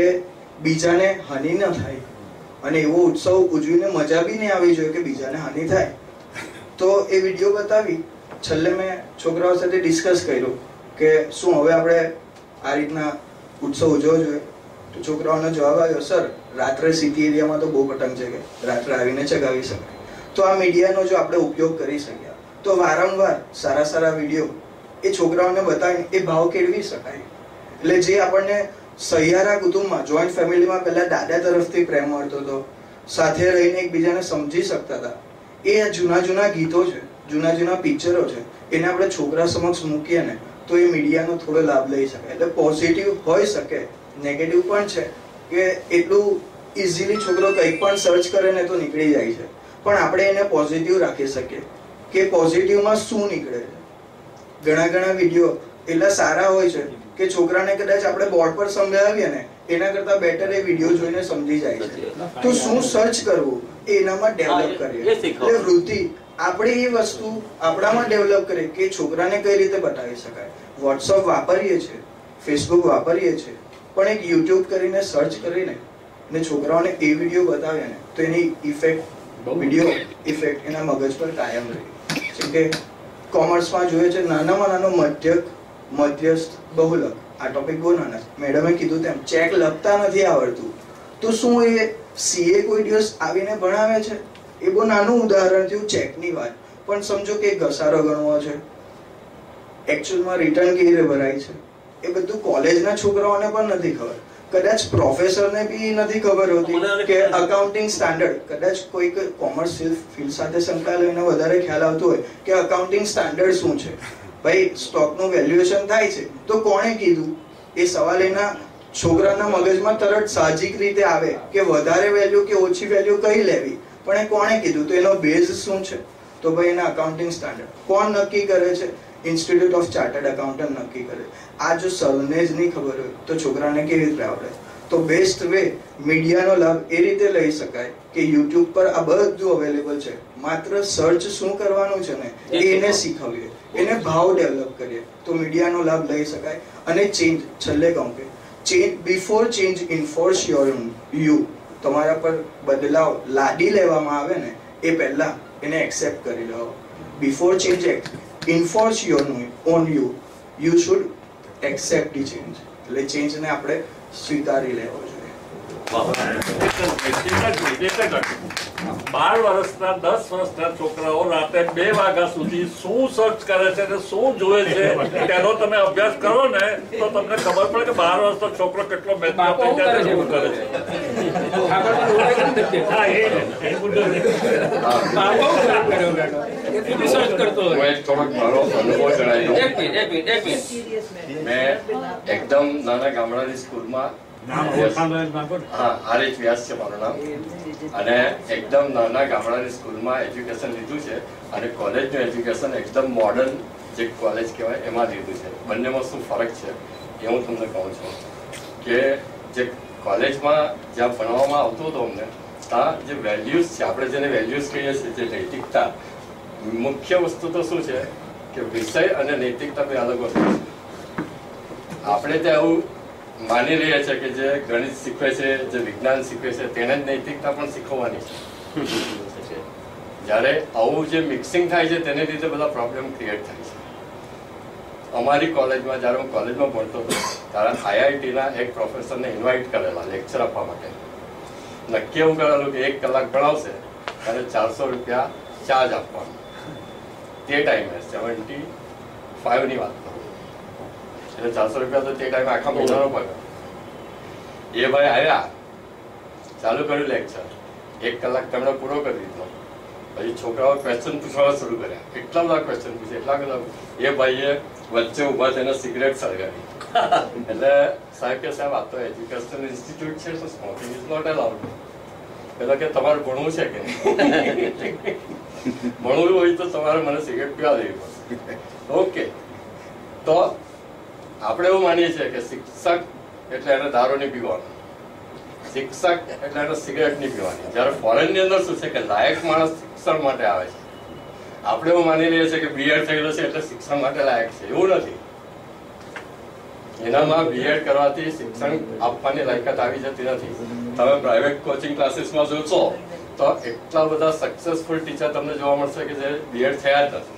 બીજાને હાનિ ન થાય, અને એવો ઉત્સવ ઉજવીને મજા બી નહીં આવી જોઈએ કે બીજાને હાનિ થાય. તો એ વિડીયો બતાવી છેલ્લે મેં છોકરાઓ સાથે ડિસ્કસ કર્યું કે શું હવે આપણે આ રીતના ઉત્સવ ઉજવવો જોઈએ? તો છોકરાઓનો જવાબ આવ્યો, સર રાત્રે સિટી એરિયામાં તો બહુ પતંગ છે કે રાત્રે આવીને ચગાવી શકાય. તો આ મીડિયાનો જો આપણે ઉપયોગ કરી શક્યા તો વારંવાર સારા સારા વિડીયો એ છોકરાઓને બતાવીને એ ભાવ કેળવી શકાય. એટલે જે આપણને સહિયારા કુટુંબમાં, જોઈન્ટ ફેમિલીમાં પહેલા દાદા તરફથી પ્રેમ મળતો હતો, સાથે રહીને એકબીજાને સમજી શકતા હતા, એ જૂના જૂના ગીતો છે, જૂના જૂના પિક્ચરો છે, એને આપણે છોકરા સમક્ષ મૂકીએ ને તો એ મીડિયાનો થોડો લાભ લઈ શકાય. એટલે પોઝિટિવ હોઈ શકે, નેગેટિવ પણ છે કે એટલું ઇઝીલી છોકરો કંઈ પણ સર્ચ કરે ને તો નીકળી જાય છે, પણ આપણે એને પોઝિટિવ રાખી શકીએ કે પોઝિટિવમાં શું નીકળે છે. ઘણા ઘણા વિડીયો એટલા સારા હોય છે કે છોકરાને કદાચ આપણે બોર્ડ પર સમજાવીએ ને એના કરતા બેટર એ વિડીયો જોઈને સમજી જાય છે. તો શું સર્ચ કરવું એનામાં ડેવલપ કરીએ. એટલે વૃત્તિ આપણે એ વસ્તુ આપણામાં ડેવલપ કરીએ કે છોકરાને કઈ રીતે બતાવી શકાય. વોટ્સઅપ વાપરીએ છીએ, ફેસબુક વાપરીએ છીએ, પણ એક યુટ્યુબ કરીને સર્ચ કરીને ને છોકરાઓને એ વિડીયો બતાવે ને તો એની ઇફેક્ટ, વિડીયો ઇફેક્ટ એના મગજ પર કાયમ રહે. જેમ કે કોમર્સમાં જોઈએ છે નાનામાં નાનો મધ્યસ્થ બહુલક, આ ટોપિક બહુ નાના છે. મેડમે કીધું તેમ ચેક લખતા નથી આવડતું, તો શું એ સીએ કોઈ દિવસ આવીને ભણાવે છે? એ બહુ નાનું ઉદાહરણ થયું ચેકની વાત. પણ સમજો કે ઘસારો ગણવો છે, એકચ્યુઅલમાં રિટર્ન કેવી રીતે ભરાય છે, એ બધું કોલેજના છોકરાઓને પણ નથી ખબર. કદાચ પ્રોફેસરને બી નથી ખબર હોતી કે અકાઉન્ટિંગ સ્ટાન્ડર્ડ, કદાચ કોઈ કોમર્સ ફિલ્ડ સાથે સંકળાયેલો એને વધારે ખ્યાલ આવતો હોય કે અકાઉન્ટિંગ સ્ટાન્ડર્ડ શું છે. ભાઈ સ્ટોકનું વેલ્યુએશન થાય છે તો કોણે કીધું? એ સવાલ એના છોકરાના મગજમાં તરત સાહજિક રીતે આવે કે વધારે વેલ્યુ કે ઓછી વેલ્યુ કઈ લેવી, પણ એ કોણે કીધું? તો એનો બેઝ શું છે? તો ભાઈ એના અકાઉન્ટિંગ સ્ટાન્ડર્ડ કોણ નક્કી કરે છે? ઇન્સ્ટિટ્યૂટ ઓફ ચાર્ટર્ડ એકાઉન્ટન્ટ નક્કી કરે. આ જો સૌને જ નહીં ખબર હોય તો છોકરાને કેવી રીતે આવડે? તો બેસ્ટ વે મીડિયાનો લાભ એ રીતે લઈ શકાય કે યુટ્યુબ પર આ બધું અવેલેબલ છે, માત્ર સર્ચ શું કરવાનું છે ને એને શીખવીએ, એને ભાવ ડેવલપ કરીએ તો મીડિયાનો લાભ લઈ શકાય. અને ચેન્જ, છેલ્લે કહું કે ચેન્જ બિફોર ચેન્જ ઇન્ફોર્સ યુ, તમારા પર બદલાવ લાદી લેવામાં આવે ને એ પહેલા એને એક્સેપ્ટ કરી લો. Before change enforce your on you, you should accept the change. એટલે ચેન્જને આપણે સ્વીકારી લેવો જોઈએ. 12 વર્ષના 10 વર્ષના છોકરાઓ રાતે 2 વાગ્યા સુધી શું સર્ચ કરે છે અને શું જોવે છે તેનો તમે અભ્યાસ કરો ને તો તમને ખબર પડે કે 12 વર્ષનો છોકરો કેટલો મહેનત કરે છે. મેં એકદમ નાના ગામડાની સ્કૂલમાં આરએચ વ્યાસ છે મારું નામ, અને એકદમ નાના ગામડાની સ્કૂલમાં એજ્યુકેશન લીધું છે અને કોલેજનું એજ્યુકેશન એકદમ મોડર્ન જે કોલેજ કહેવાય એમાં લીધું છે. બંનેમાં શું ફરક છે એ હું તમને કહું છું કે જે કોલેજમાં જ્યાં ભણવામાં આવતું હતું અમને ત્યાં જે વેલ્યુઝ છે, આપણે જેને વેલ્યુઝ કહીએ છીએ, જે નૈતિકતા, મુખ્ય વસ્તુ તો શું છે કે વિષય અને નૈતિકતા બે અલગ વસ્તુ છે. આપણે ત્યાં એવું માની રહ્યા છે કે જે ગણિત શીખવે છે, જે વિજ્ઞાન શીખવે છે તેને જ નૈતિકતા પણ શીખવવાની છે. જ્યારે આવું જે મિક્સિંગ થાય છે તેને લીધે બધા પ્રોબ્લેમ ક્રિએટ થાય છે. અમારી કોલેજમાં જ્યારે હું કોલેજમાં ભણતો હતો ત્યારે આઈઆઈટીના એક પ્રોફેસરને ઇન્વાઇટ કરેલા લેક્ચર આપવા માટે. નક્કી એવું કરેલું કે 1 કલાક ભણાવશે અને 400 રૂપિયા ચાર્જ આપવાનો. તે ટાઈમે 75ની વાત કરું, એટલે 400 રૂપિયા તો તે ટાઈમે આખા મહિનાનો પગાર. એ ભાઈ આવ્યા, ચાલુ કર્યું લેક્ચર, 1 કલાક તેમણે પૂરો કરી દીધો. પછી છોકરાઓ ક્વેશ્ચન પૂછવા શરૂ કર્યા. એટલા બધા ક્વેશ્ચન પૂછે, એટલા બધા. એ ભાઈએ વચ્ચે ઉભા થઈને સિગરેટ સળગાવી. એટલે સાહેબ કે સાહેબ આ તો એજ્યુકેશન ઇન્સ્ટિટ્યૂટ છે, તો સ્મોકિંગ ઇઝ નોટ અલાઉડ. એટલે કે તમારે ભણવું છે કે નહીં? ભણવું હોય તો તમારે મને સિગરેટ પીવા દેવી પડશે. ઓકે, તો આપણે એવું માનીએ છીએ કે શિક્ષક એટલે એને દારૂ નહીં પીવાનો, શિક્ષક એટલે સિગરેટ નહીં પીવાની. જ્યારે ફોરેન ની અંદર શું છે કે લાયક માણસ શિક્ષણ માટે આવે છે. આપણે એવું માની લઈએ છીએ કે બીએડ થયેલો છે એટલે શિક્ષણ માટે લાયક છે. એવું નથી. એનામાં બીએડ કરવાથી શિક્ષણ આપવાની લાયકાત આવી જતી નથી. તમે પ્રાઇવેટ કોચિંગ ક્લાસીસમાં જોશો તો એટલા બધા સક્સેસફુલ ટીચર તમને જોવા મળશે કે જે બીએડ થયા જ નથી.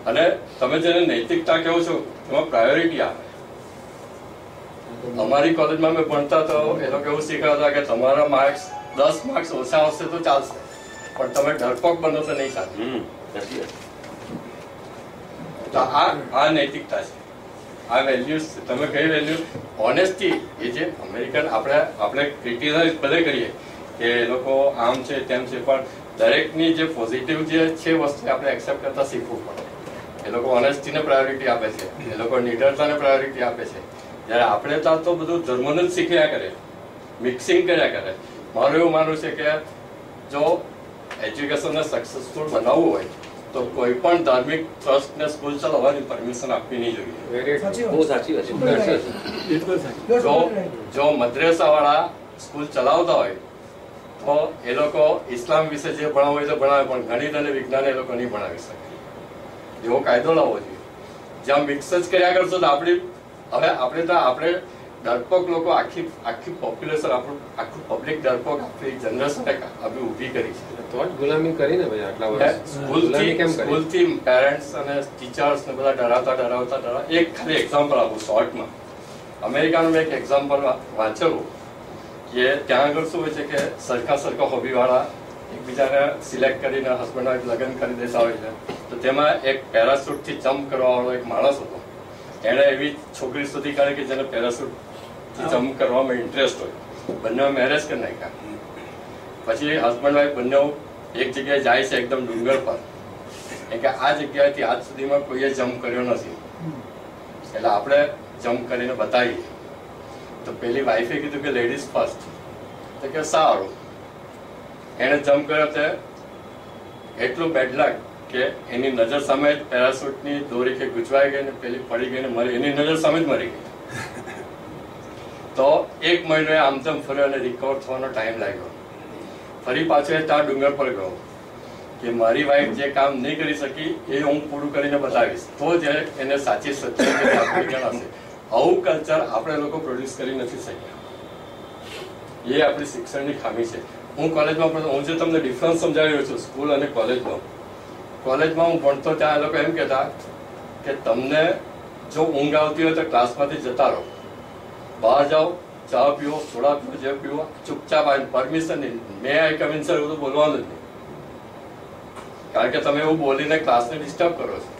અને તમે જેને નૈતિકતા કહો છો એમાં પ્રાયોરિટી આપે. અમારી કોલેજમાં મેં ભણતા તો એ લોકો એવું શીખવતા કે તમારા માર્ક્સ 10 માર્ક્સ ઓછા આવશે તો ચાલશે, પણ તમે ડરપોક બનો તો નહીં ચાલે. તો આ નૈતિકતા છે, આ વેલ્યુઝ છે. તમે કઈ વેલ્યુ ઓનેસ્ટી એ જે અમેરિકન આપણે ક્રિટિસાઇઝ ભલે કરીએ કે એ લોકો આમ છે તેમ છે, પણ દરેકની જે પોઝિટિવ જે છે વસ્તુ આપણે એક્સેપ્ટ કરતા શીખવું પડે. એ લોકો ઓનેસ્ટીને પ્રાયોરિટી આપે છે, એ લોકો નિડરતાને પ્રાયોરિટી આપે છે. જ્યારે આપણે ત્યાં તો બધું ધર્મનું જ શીખ્યા કરે, મિક્સિંગ કર્યા કરે. મારું એવું માનવું છે કે જો એજ્યુકેશનને સક્સેસફુલ બનાવવું હોય તો કોઈ પણ ધાર્મિક ટ્રસ્ટ ને સ્કૂલ ચલાવવાની પરમિશન આપવી નહીં જોઈએ. જો મદ્રેસા વાળા સ્કૂલ ચલાવતા હોય તો એ લોકો ઇસ્લામ વિશે જે ભણાવવું હોય તો ભણાવે, પણ ગણિત અને વિજ્ઞાન એ લોકો નહીં ભણાવી શકે. એવો કાયદો લાવવો જોઈએ. જ્યાં મિક્સ જ કર્યા કરશો તો આપણે ડરપોક લોકો આખી પોપ્યુલેશન આખું પબ્લિક ડરપોક આપણી જનરેશન આપણે ઊભી કરી છે. તો જ ગુલામી કરીને ભાઈ આટલા વર્ષ સ્કૂલથી પેરેન્ટ્સ અને ટીચર્સ ને બધા ડરાવતા એક ખાલી એક્ઝામ્પલ આપું શોર્ટમાં. અમેરિકાનું મેં એક એક્ઝામ્પલ વાંચેલું કે ત્યાં આગળ શું હોય છે કે સરખા હોબી વાળા એકબીજાને સિલેક્ટ કરીને હસબન્ડ વાઇફ લગ્ન કરી દેતા હોય છે. તો તેમાં એક પેરાશૂટ થી જમ્પ કરવા વાળો એક માણસ હતો. એને એવી છોકરી શોધી કાઢી કે જેને પેરાશૂટ થી જમ્પ કરવામાં ઇન્ટરેસ્ટ હોય. બંને મેરેજ કરી નાખ્યા. પછી હસબન્ડ વાઇફ બંને એક જગ્યાએ જાય છે એકદમ ડુંગર પર, કે આ જગ્યાએથી આજ સુધીમાં કોઈએ જમ્પ કર્યો નથી, એટલે આપણે જમ્પ કરીને બતાવીએ. તો પેલી વાઈફે કીધું કે લેડીઝ ફર્સ્ટ. તો કે સારું. એને જમ્પ કર્યો તે એટલું બેડ લક કે એની નજર સામે જ પેરાશૂટની દોરી કે ગુચવાઈ ગઈ ને પેલી પડી ગઈ ને મરી, એની નજર સામે જ મરી ગઈ. તો 1 મહિનો આમ તેમ ફર્યો અને રિકવર થવાનો ટાઈમ લાગ્યો. ફરી પાછો એ ત્યાં ડુંગર પર ગયો કે મારી વાઈફ જે કામ નહીં કરી શકી એ હું પૂરું કરીને બતાવીશ, તો જ એને સાચી સચ્ચાઈ ગણાશે. આવું કલ્ચર આપણે લોકો પ્રોડ્યુસ કરી નથી શક્યા. એ આપણી શિક્ષણની ખામી છે. હું કોલેજમાં પણ હું જે તમને ડિફરન્સ સમજાવી રહ્યો છું સ્કૂલ અને કોલેજમાં હું ભણતો ત્યાં લોકો એમ કહેતા કે તમને જો ઊંઘ આવતી હોય તો ક્લાસમાંથી જતા રહો, બહાર જાઓ, ચા પીવો, સોડા પીવો, જે પીવો, ચૂપચાપ આવીને પરમિશન નહીં, મેં આઈ કમ ઇન સર એવું તો બોલવાનું જ નહીં, કારણ કે તમે એવું બોલીને ક્લાસને ડિસ્ટર્બ કરો છો.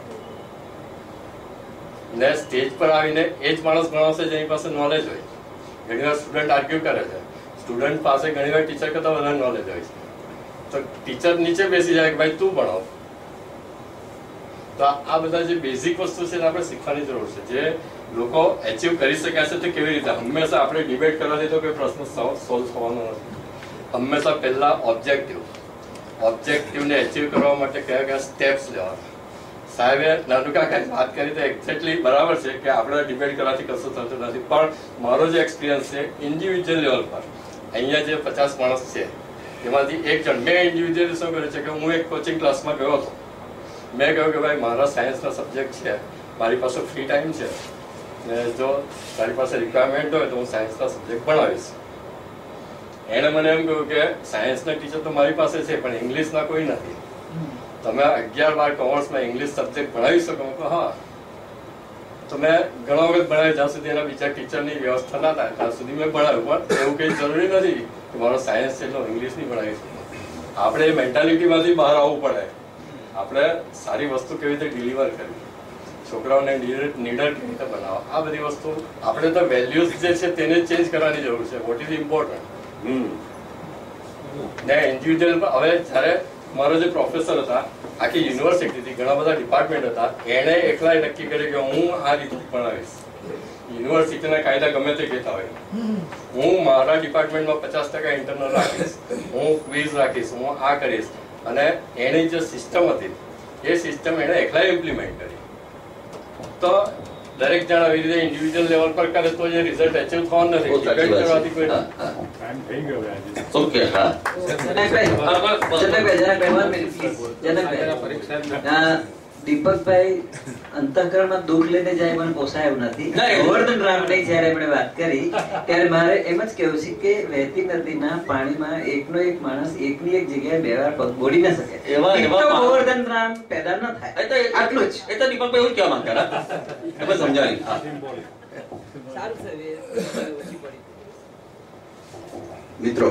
ને સ્ટેજ પર આવીને એ જ માણસ ભણાવશે જેની પાસે નોલેજ હોય. ઘણીવાર સ્ટુડન્ટ આર્ગ્યુ કરે છે, સ્ટુડન્ટ પાસે ઘણીવાર ટીચર કરતા વધારે નોલેજ હોય છે. તો ટીચર નીચે બેસી જાય કે ભાઈ તું ભણાવ. તો આ બધા જે બેઝિક વસ્તુ છે આપણે શીખવાની જરૂર છે. જે લોકો એચીવ કરી શક્યા છે તે કેવી રીતે? હંમેશા આપણે ડિબેટ કરવાથી તો કોઈ પ્રશ્ન સોલ્વ થવાનો નથી. હંમેશા પહેલા ઓબ્જેક્ટિવને એચીવ કરવા માટે કયા કયા સ્ટેપ્સ લેવાના. સાહેબે નાનુકાકાએ વાત કરી તો એક્ઝેક્ટલી બરાબર છે કે આપણે ડિબેટ કરવાથી કશું થતું નથી, પણ મારો જે એક્સપિરિયન્સ છે ઇન્ડિવિજ્યુઅલ લેવલ પર, અહીંયા જે 50 માણસ છે એમાંથી એક જણ, મેં ઇન્ડિવિજ્યુઅલી શું કર્યું છે કે હું એક કોચિંગ ક્લાસમાં ગયો હતો. મેં કહ્યું કે ભાઈ મારા સાયન્સના સબ્જેક્ટ છે, મારી પાસે ફ્રી ટાઈમ છે ને જો તારી પાસે રિક્વાયરમેન્ટ હોય તો હું સાયન્સના સબ્જેક્ટ ભણાવીશ. એણે મને એમ કહ્યું કે સાયન્સના ટીચર તો મારી પાસે છે પણ ઇંગ્લિશના કોઈ નથી, તમે 11-12 કોમર્સમાં ઇંગ્લિશ સબ્જેક્ટ ભણાવી શકો? હા. તો મેં ઘણા વખત ભણાવ્યું, જ્યાં સુધી એના બીજા ટીચરની વ્યવસ્થા ના થાય ત્યાં સુધી મેં ભણાવ્યું. પણ એવું કંઈ જરૂરી નથી કે મારો સાયન્સ છે એટલે ઇંગ્લિશ નહીં ભણાવી શકું. આપણે એ મેન્ટાલિટીમાંથી બહાર આવવું પડે. આપણે સારી વસ્તુ કેવી રીતે ડિલિવર કરવી, છોકરાઓને નીડર કેવી રીતે બનાવવા, આ બધી વસ્તુ આપણે તો વેલ્યુઝ જે છે તેને ચેન્જ કરવાની જરૂર છે. વોટ ઇઝ ઇમ્પોર્ટન્ટ ને ઇન્ડિવિજ્યુઅલ. હવે જ્યારે મારો જે પ્રોફેસર હતા, આખી યુનિવર્સિટીથી ઘણા બધા ડિપાર્ટમેન્ટ હતા, એણે એકલાય નક્કી કર્યું કે હું આ રીતે ભણાવીશ. યુનિવર્સિટીના કાયદા ગમે તે કહેતા હોય, હું મારા ડિપાર્ટમેન્ટમાં 50% ઇન્ટરનલ રાખીશ, હું ક્વિઝ રાખીશ, હું આ કરીશ. અને એની જે સિસ્ટમ હતી એ સિસ્ટમ એણે એકલાય ઇમ્પ્લિમેન્ટ કરી. તો દરેક જણ આવી રીતે ઇન્ડિવિજ્યુઅલ લેવલ પર કરે તો જે રિઝલ્ટ અચીવ થવાનું નથી. ડિપેન્ડ કરવાથી કોઈ થઈ ગયો. ઓકે, હા દીપકભાઈ અંતઃકરણમાં દુઃખ લઈને જાય મને પોસાય એવું નથી. ગોવર્ધન રામની જયારે આપણે વાત કરી ત્યારે મારે એમ જ કેવું છે કે વહેતી નદીના પાણીમાં એકનો એક માણસ એકની એક જગ્યાએ બે વાર પગ બોડી ના શકે. ગોવર્ધન રામ પેદા ન થાય. આટલું જ. એ તો દીપકભાઈ એવું કહેવા માંગતા હતા, સમજાવી. મિત્રો,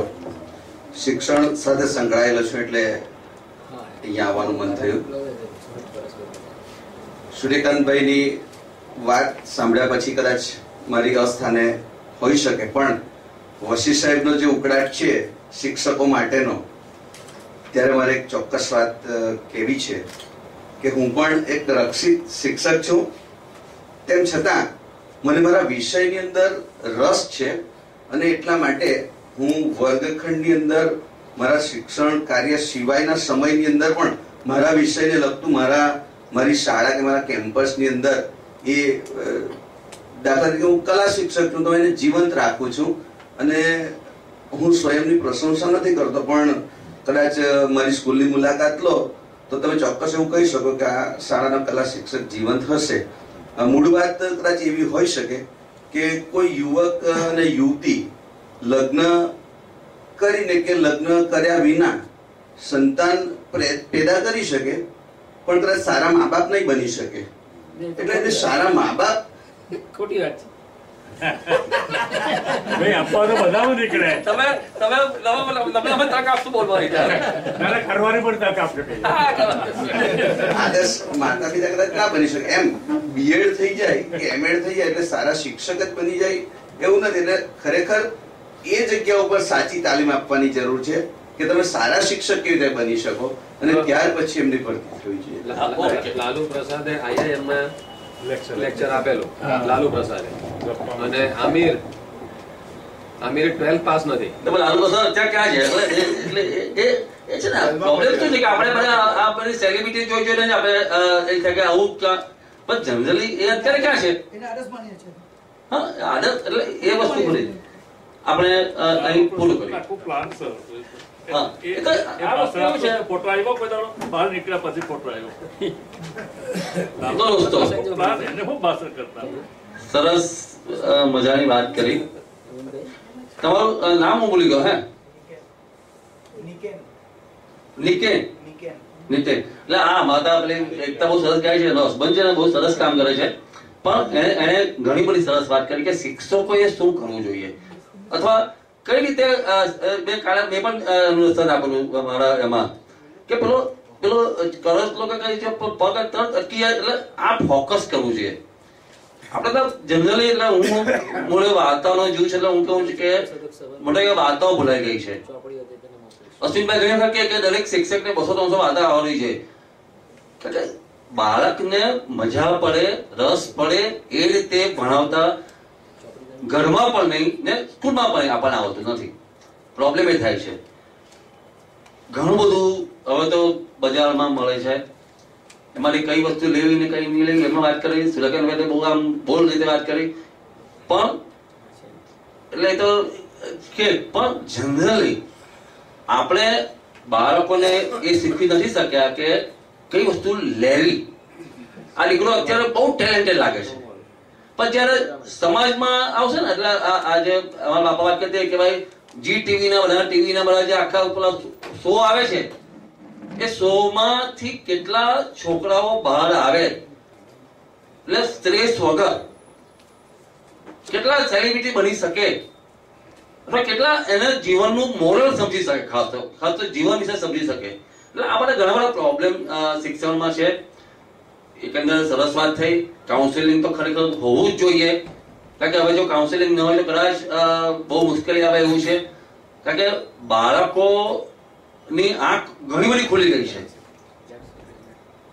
શિક્ષણ સાથે સંકળાયેલો છું એટલે અહીંયા આવવાનું મન થયું. સૂર્યકાંતભાઈની વાત સાંભળ્યા પછી કદાચ મારી અસ્થાને હોઈ શકે, પણ વશી સાહેબનો જે ઉકળાટ છે શિક્ષકો માટેનો, ત્યારે મારે એક ચોક્કસ વાત કહેવી છે કે હું પણ એક રક્ષિત શિક્ષક છું. તેમ છતાં મને મારા વિષયની અંદર રસ છે અને એટલા માટે હું વર્ગખંડની અંદર મારા શિક્ષણ કાર્ય સિવાયના સમયની અંદર પણ મારા વિષયને લગતું મારી શાળા કે મારા કેમ્પસની અંદર એ દાખલા તરીકે હું કલા શિક્ષક છું તો એને જીવંત રાખું છું. અને હું સ્વયંની પ્રશંસા નથી કરતો, પણ કદાચ મારી સ્કૂલની મુલાકાત લો તો તમે ચોક્કસ એવું કહી શકો કે આ શાળાના કલા શિક્ષક જીવંત હશે. મૂળ વાત કદાચ એવી હોઈ શકે કે કોઈ યુવક અને યુવતી લગ્ન કરીને કે લગ્ન કર્યા વિના સંતાન પેદા કરી શકે, પણ કદાચ સારા મા બાપ નહીં બની શકે. એટલે સારા મા બાપ ખોટી વાત ભાઈ આપવાનું બધામાં નીકળે. તમે તક આપશું બોલવાની, કરવાની પણ તક આપશે. આદર્શ માતા પિતા કદાચ ના બની શકે. એમ બીએડ થઈ જાય કે એમએડ થઈ જાય એટલે સારા શિક્ષક જ બની જાય એવું નથી. એટલે ખરેખર એ જગ્યા ઉપર સાચી તાલીમ આપવાની જરૂર છે કે તમે સારા શિક્ષક કેવી રીતે બની શકો અને ત્યાર પછી એમની ભરતી થવી જોઈએ. લાલુ પ્રસાદે આઈઆઈએમમાં લેક્ચર આપેલો, લાલુ પ્રસાદે, અને આમિરે 12th પાસ નથી. લાલુ પ્રસાદ અત્યારે ક્યાં છે? એટલે એ છે ને પ્રોબ્લેમ શું છે કે આપણે બધા આ બધી સેલિબ્રિટી જોઈને આપણે આવું પણ જનરલી એ અત્યારે ક્યાં છે? હા, આદત એટલે એ વસ્તુ ખરી આપણે અહીં પૂરું કરીએ. ફોટો આવ્યો કોઈ દાડો બહાર નીકળ્યા પછી ફોટો આવ્યો. સરસ મજાની વાત કરી. તમારું નામ હું ભૂલી ગયો. હે, નિકેન. એટલે હા, માતા પેલી એકતા બહુ સરસ ગાય છે, એનો હસબન્ડ છે ને બહુ સરસ કામ કરે છે. પણ એને ઘણી બધી સરસ વાત કરી કે શિક્ષકોએ શું કરવું જોઈએ અથવા કઈ રીતે. મેં પણ સર આપેલું મારા એમાં કે પેલો કરસ લોકો કહે છે પગ તરત અટકી જાય, એટલે આ ફોકસ કરવું જોઈએ. આપણે તો જનરલી એટલે હું મોડે વાર્તાઓનો જીવ છે, એટલે હું કહું છું કે મોટે વાર્તાઓ ભૂલાઈ ગઈ છે. અશ્વિનભાઈ ઘણી વખત કે દરેક શિક્ષકને 200-300 વાર્તા આવડવી છે. બાળકને મજા પડે, રસ પડે એ રીતે ભણાવતા ઘરમાં પણ નહીં ને સ્કૂલમાં પણ આપણને આવતું નથી. પ્રોબ્લેમ એ થાય છે. ઘણું બધું હવે તો બજારમાં મળે છે, એમાંથી કઈ વસ્તુ લેવી ને કઈ નહીં લેવી એમાં વાત કરી. સુરકાંતભાઈ બહુ આમ બોલ રીતે વાત કરી. પણ એટલે તો કે પણ જનરલી આપણે બાળકોને એ શીખવી નથી શક્યા કે કઈ વસ્તુ લેવી. આ દીકરો અત્યારે બહુ ટેલેન્ટેડ લાગે છે, પણ જયારે સમાજમાં આવશે ને એટલે આજે અમારા બાપા વાત કરતા કે ભાઈ જી ટીવી ના બધા જે આખા શો આવે છે એ શો માંથી કેટલા છોકરાઓ બહાર આવે એટલે સ્ટ્રેસ વગર કેટલા સેલિબ્રિટી બની શકે અથવા કેટલા એને જીવનનું મોરલ સમજી શકે, ખાસ તો જીવન વિશે સમજી શકે. એટલે આ બધા ઘણા બધા પ્રોબ્લેમ શિક્ષણમાં છે. એકંદર સરસ વાત થઈ. કાઉન્સેલિંગ તો ખરેખર હોવું જ જોઈએ, કારણ કે હવે જો કાઉન્સેલિંગ ન હોય તો કદાચ બહુ મુશ્કેલી આવે એવું છે. કારણ કે બાળકોની આંખ ઘણી બધી ખુલી ગઈ છે,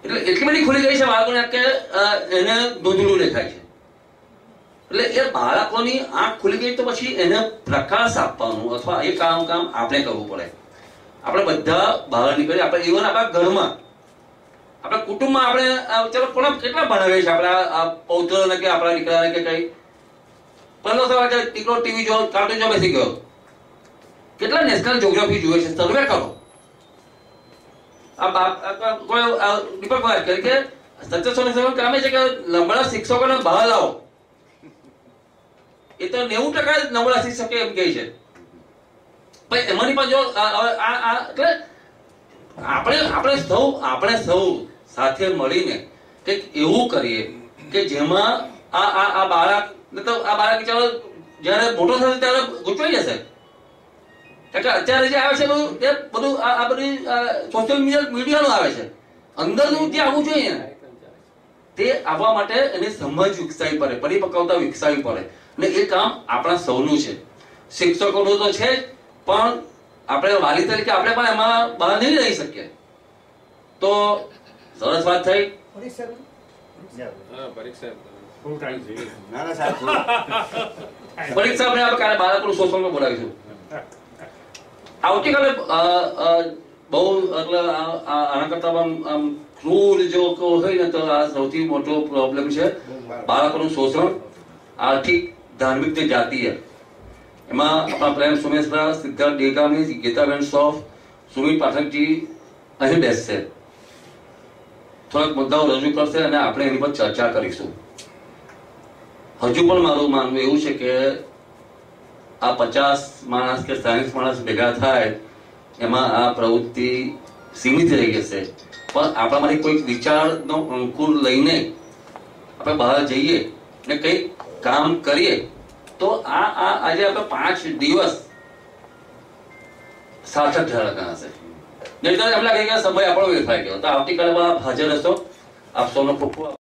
એટલે એટલી બધી ખુલી ગઈ છે બાળકોને કે એને ધૂંધળું દેખાય છે. એટલે એ બાળકોની આંખ ખુલી ગઈ તો પછી એને પ્રકાશ આપવાનું અથવા એ કામ આપણે કરવું પડે. આપણે બધા બહાર નીકળીએ, આપણે ઇવન આપણા ઘરમાં આપણા કુટુંબમાં આપણે ચલો કોને કેટલા ભણાવીએ છીએ આપણા પૌત્રને કે આપણા દીકરાને કે કઈ 15 વાગે દીકરો ટીવી જો કાર્ટૂન જો બેસી ગયો, કેટલા નેશનલ જ્યોગ્રાફી જોઈએ છે સર્વે કરો. કોઈ દીપક વાત કરી કે 777 કામે છે કે નબળા શિક્ષકોને બહાર લાવો. એ તો 90% નબળા શિક્ષકો એમ કહે છે. ભાઈ એમાંની પણ જો એટલે આપણે સૌ સાથે મળીને કંઈક એવું કરીએ કે જેમાં આ બાળક બિચારો જયારે મોટો થશે ત્યારે ગૂંચવાઈ જશે. એટલે અત્યારે જે આવે છે બધું આ બધી સોશિયલ મીડિયાનું આવે છે. અંદરનું જે આવવું જોઈએ તે આવવા માટે એની સમજ વિકસાવી પડે, પરિપક્વતા વિકસાવી પડે. અને એ કામ આપણા સૌનું છે. શિક્ષકોનું તો છે જ, પણ આપણે વાલી તરીકે આપણે પણ એમાં બહાર નહીં રહી શકીએ. તો સરસ વાત થઈ. પરીક્ષા આપણે કાલે બાળકોનું શોષણ બોલાવીશું. આવતીકાલે બહુ એટલે આના કરતા ક્રૂર જો હોય ને તો આ સૌથી મોટો પ્રોબ્લેમ છે બાળકોનું શોષણ, આર્થિક, ધાર્મિક ને જાતીય. એમાં આપણા પ્રેમ સુમેશભાઈ, સિદ્ધાર્થ દેગામી, ગીતાબેન શ્રોફ, સુમિત પાઠકજી અહીં બેસશે, થોડાક મુદ્દાઓ રજૂ કરશે અને આપણે એની પર ચર્ચા કરીશું. હજુ પણ મારું માનવું એવું છે કે આ 50 માણસ કે 40 માણસ ભેગા થાય એમાં આ પ્રવૃત્તિ સીમિત રહી જશે. પણ આપણામાંથી કોઈક વિચારનો અંકુર લઈને આપણે બહાર જઈએ ને કંઈક કામ કરીએ તો આજે આપણે 5 દિવસ સાર્થક ઠરવાના હશે. નહીં તો એમ લાગે કે સમય આપણો વેડફાઈ ગયો. તો આવતીકાલે હાજર હશો. આપ સૌનો ખૂબ ખૂબ